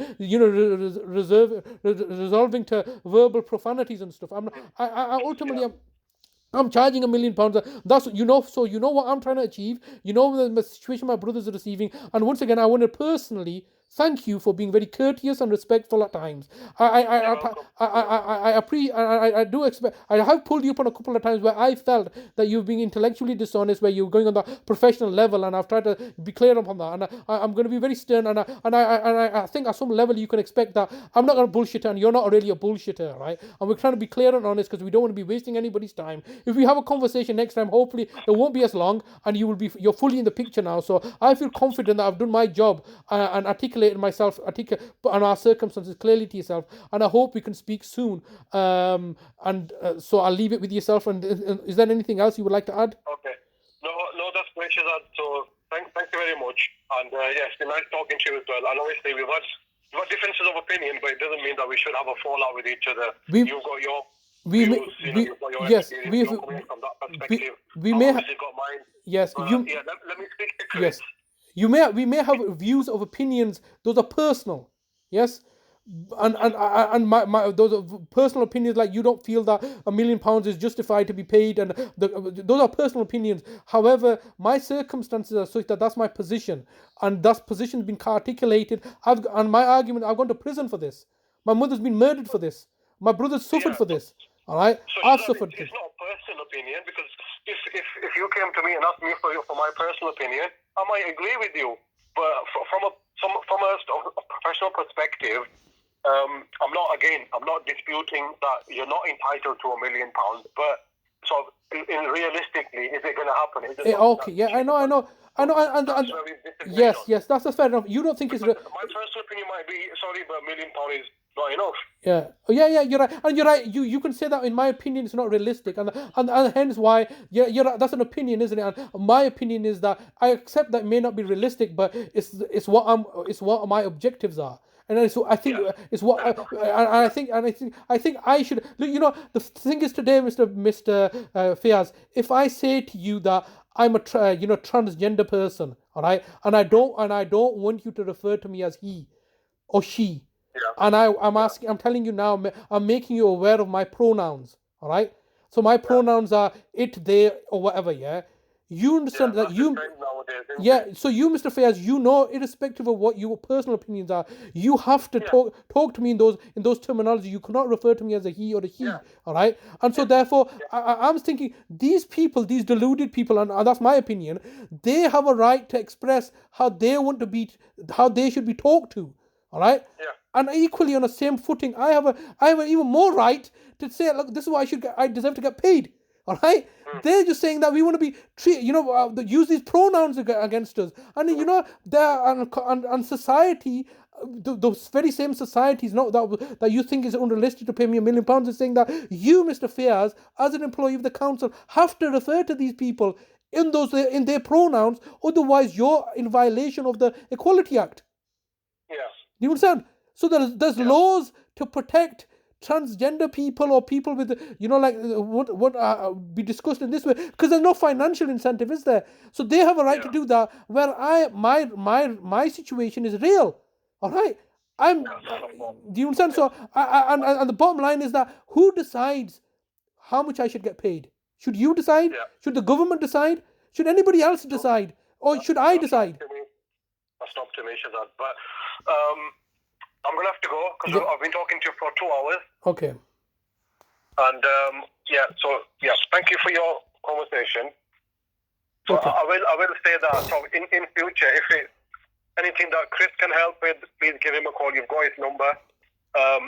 A: resolving to verbal profanities and stuff. I'm charging £1 million. That's so you know what I'm trying to achieve. You know the situation my brothers are receiving, and once again, I want to personally thank you for being very courteous and respectful at times. I do expect. I have pulled you up on a couple of times where I felt that you've been intellectually dishonest, where you're going on the professional level, and I've tried to be clear upon that. And I'm going to be very stern. And I think at some level you can expect that I'm not going to bullshit, and you're not really a bullshitter, right? And we're trying to be clear and honest because we don't want to be wasting anybody's time. If we have a conversation next time, hopefully it won't be as long, and you're fully in the picture now. So I feel confident that I've done my job and articulated myself and our circumstances clearly to yourself, and I hope we can speak soon. So I'll leave it with yourself. And is there anything else you would like to add?
B: Okay. No, that's great, Shazad. So thank you very much. And yes, it's been nice talking to you as well. And obviously we've got differences of opinion, but it doesn't mean that we should have a fallout with each other. You've got your views,
A: yes,
B: you're coming from that perspective.
A: We may
B: got mine.
A: Yes,
B: let me speak to Chris.
A: Yes. We may have views of opinions. Those are personal, yes, and my those are personal opinions. Like you don't feel that £1 million is justified to be paid, and those are personal opinions. However, my circumstances are such that that's my position, and that position's been articulated. And my argument, I've gone to prison for this. My mother's been murdered for this. My brother's suffered for this. All right,
B: so
A: I've suffered.
B: It's not a personal opinion, because if you came to me and asked me for my personal opinion, I might agree with you. But from a professional perspective, I'm not disputing that you're not entitled to £1 million. But so realistically, is it going to happen?
A: Okay, yeah, I know. And yes, that's fair enough. You don't think it's...
B: My personal opinion might be, sorry, but £1 million is not enough.
A: Yeah, you're right. And you're right. You can say that, in my opinion, it's not realistic, and hence why you're right. That's an opinion, isn't it? And my opinion is that I accept that it may not be realistic, but it's what my objectives are. And so I think it's what I think I should. The thing is today, Mr. Fiaz, if I say to you that I'm a transgender person, all right, and I don't want you to refer to me as he or she. Yeah. And I'm telling you now, I'm making you aware of my pronouns, all right? So my pronouns are it, they, or whatever, yeah? You understand that you... So you, Mr. Fayaz, irrespective of what your personal opinions are, you have to talk to me in those terminology. You cannot refer to me as a he or a she, all right? And so therefore, I'm thinking, these people, these deluded people, and that's my opinion, they have a right to express how they should be talked to, all right? Yeah. And equally on the same footing, I have an even more right to say, look, this is what I deserve to get paid. All right? They're just saying that we want to be treated, use these pronouns against us. And and society, those very same societies that you think is unrealistic to pay me £1 million, is saying that you, Mr. Fayaz, as an employee of the council, have to refer to these people in their pronouns, otherwise you're in violation of the Equality Act.
B: Yeah.
A: Do you understand? So there's laws to protect transgender people or people with, what be discussed in this way, because there's no financial incentive, is there? So they have a right to do that, where my situation is real. All right? Do you understand? So, and the bottom line is that who decides how much I should get paid? Should you decide?
B: Yeah.
A: Should the government decide? Should anybody else decide? Or should I decide?
B: That's not to me, Shazad. But I'm going to have to go because I've been talking to you for 2 hours.
A: Okay.
B: And thank you for your conversation. So
A: Okay.
B: I will say that. So in future, if it's anything that Chris can help with, please give him a call. You've got his number.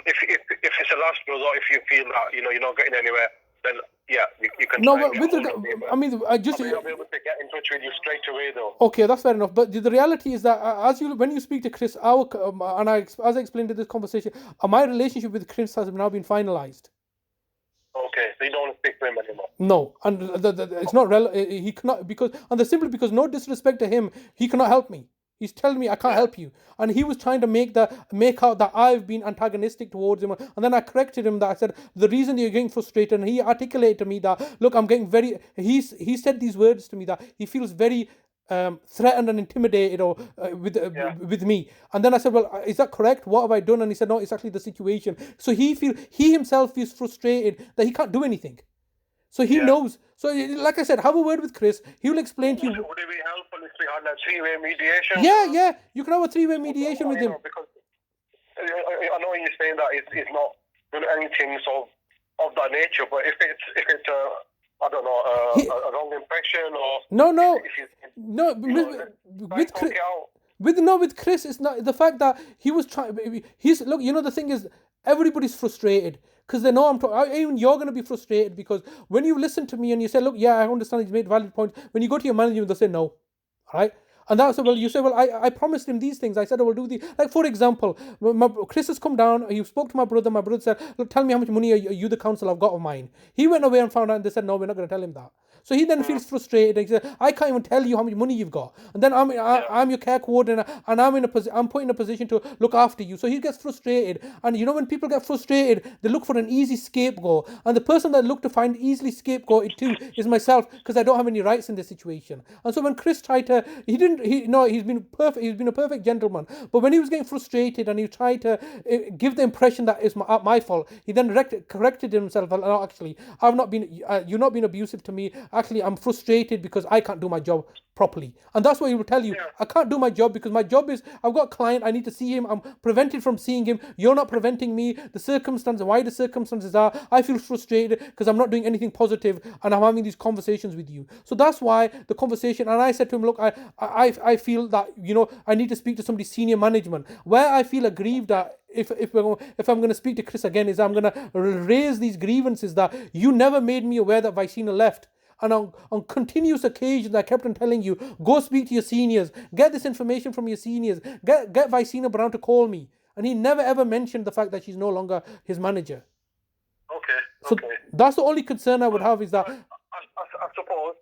B: If it's a last resort, if you feel that you're not getting anywhere, then you can.
A: No,
B: try
A: but
B: and
A: with
B: get hold of me,
A: I mean, I just.
B: I'll be able to get in touch with you straight away, though.
A: Okay, that's fair enough. But the reality is that when you speak to Chris, as I explained in this conversation, my relationship with Chris has now been finalized.
B: Okay, so you don't want to speak to him anymore.
A: No, and it's not relevant. He cannot simply because no disrespect to him, he cannot help me. He's telling me I can't help you, and he was trying to make out that I've been antagonistic towards him. And then I corrected him that I said the reason you're getting frustrated, and he articulated to me that look, I'm getting very. He said these words to me that he feels very threatened and intimidated with me. And then I said, well, is that correct? What have I done? And he said, no, it's actually the situation. So he himself feels frustrated that he can't do anything. So he knows. So like I said, have a word with Chris. He will explain to you.
B: Would it be helpful if we had a three-way mediation?
A: Yeah. You can have a three-way mediation with him.
B: Because I know you're saying that it's not doing anything of that nature, but if it's I don't know, a wrong impression or
A: with Chris, it's not the fact that he was trying. The thing is, everybody's frustrated because they know I'm talking. Even you're going to be frustrated because when you listen to me and you say, look, yeah, I understand he's made valid points. When you go to your manager, they'll say no, all right. And that's you say, well, I promised him these things. I said I will do these. Like, for example, Chris has come down. He spoke to my brother. My brother said, look, tell me how much money you the council have got of mine. He went away and found out and they said, no, we're not going to tell him that. So he then feels frustrated. He said, I can't even tell you how much money you've got. And then I'm your care coordinator and I'm put in a position to look after you. So he gets frustrated. And when people get frustrated, they look for an easy scapegoat. And the person that look to find easily scapegoated too is myself because I don't have any rights in this situation. And so when Chris tried to, he's been perfect. He's been a perfect gentleman. But when he was getting frustrated and he tried to give the impression that it's my fault, he then corrected himself. No, actually, you've not been abusive to me. Actually, I'm frustrated because I can't do my job properly. And that's what he will tell you. I can't do my job because my job is, I've got a client, I need to see him, I'm prevented from seeing him, you're not preventing me, why the circumstances are, I feel frustrated because I'm not doing anything positive and I'm having these conversations with you. So that's why the conversation, and I said to him, look, I feel that, I need to speak to somebody senior management. Where I feel aggrieved that if I'm going to speak to Chris again is I'm going to raise these grievances that you never made me aware that Vicina left. And on continuous occasions, I kept on telling you, go speak to your seniors, get this information from your seniors, get Vicina Brown to call me. And he never ever mentioned the fact that she's no longer his manager.
B: Okay.
A: So that's the only concern I would have is that.
B: I suppose,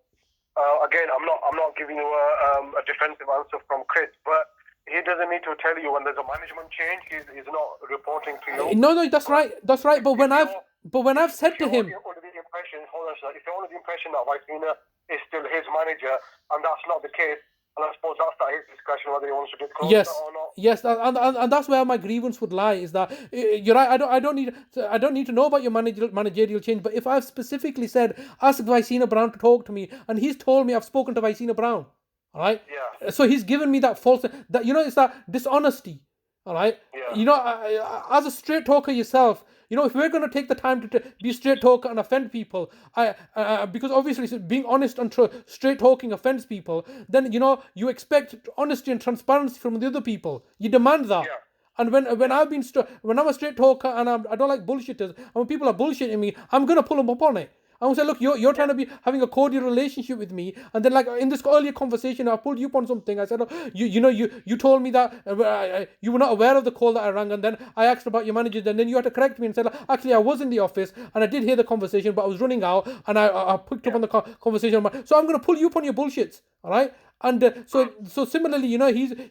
B: again, I'm not giving you a defensive answer from Chris, but he doesn't need to tell you when there's a management change. He's not reporting to you.
A: No, that's right. But when I've said to him.
B: If you're under the impression that Vicina is still his manager, and that's not the case, and I suppose that's at his discretion whether he wants to disclose that or not.
A: Yes, and that's where my grievance would lie. Is that you're right? I don't need to know about your managerial change. But if I've specifically said ask Vicina Brown to talk to me, and he's told me I've spoken to Vicina Brown, all right.
B: Yeah.
A: So he's given me that false it's that dishonesty. All right.
B: Yeah.
A: As a straight talker yourself. If we're going to take the time to be straight talker and offend people, because obviously being honest and straight talking offends people, then, you expect honesty and transparency from the other people. You demand that.
B: Yeah.
A: And when I'm a straight talker and I don't like bullshitters, and when people are bullshitting me, I'm going to pull them up on it. I will say, look, you're trying to be having a cordial relationship with me, and then like in this earlier conversation, I pulled you up on something. I said, oh, you told me that you were not aware of the call that I rang, and then I asked about your manager, and then you had to correct me and said, actually, I was in the office and I did hear the conversation, but I was running out, and I picked up on the conversation. So I'm going to pull you up on your bullshits, all right? And so similarly,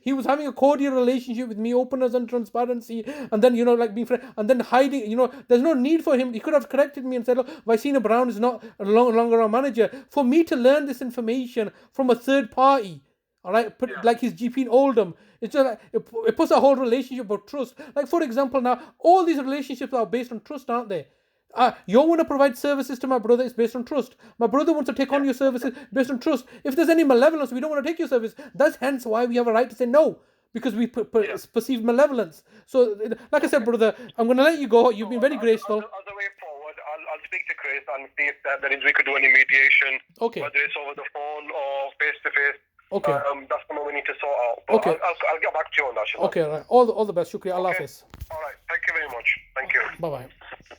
A: he was having a cordial relationship with me, openness and transparency, and then like being friend, and then hiding. There's no need for him. He could have corrected me and said, "Look, Vicina Brown is not longer our manager." For me to learn this information from a third party, all right, like his GP in Oldham. It's just like, it puts a whole relationship of trust. Like, for example, now, all these relationships are based on trust, aren't they? You want to provide services to my brother, it's based on trust. My brother wants to take on your services based on trust. If there's any malevolence, we don't want to take your service. That's hence why we have a right to say no, because we perceive malevolence. So, like I said, brother, I'm going to let you go. You've been very graceful.
B: As a way forward, I'll speak to Chris and see if there is we could do any mediation, whether it's over the phone or face to face.
A: Okay.
B: That's something we need to sort out. But
A: Okay.
B: I'll get back to you on that.
A: Okay, all right. All the best. Shukriya. Allah Hafiz.
B: All right. Thank you very much. Thank you.
A: Bye-bye.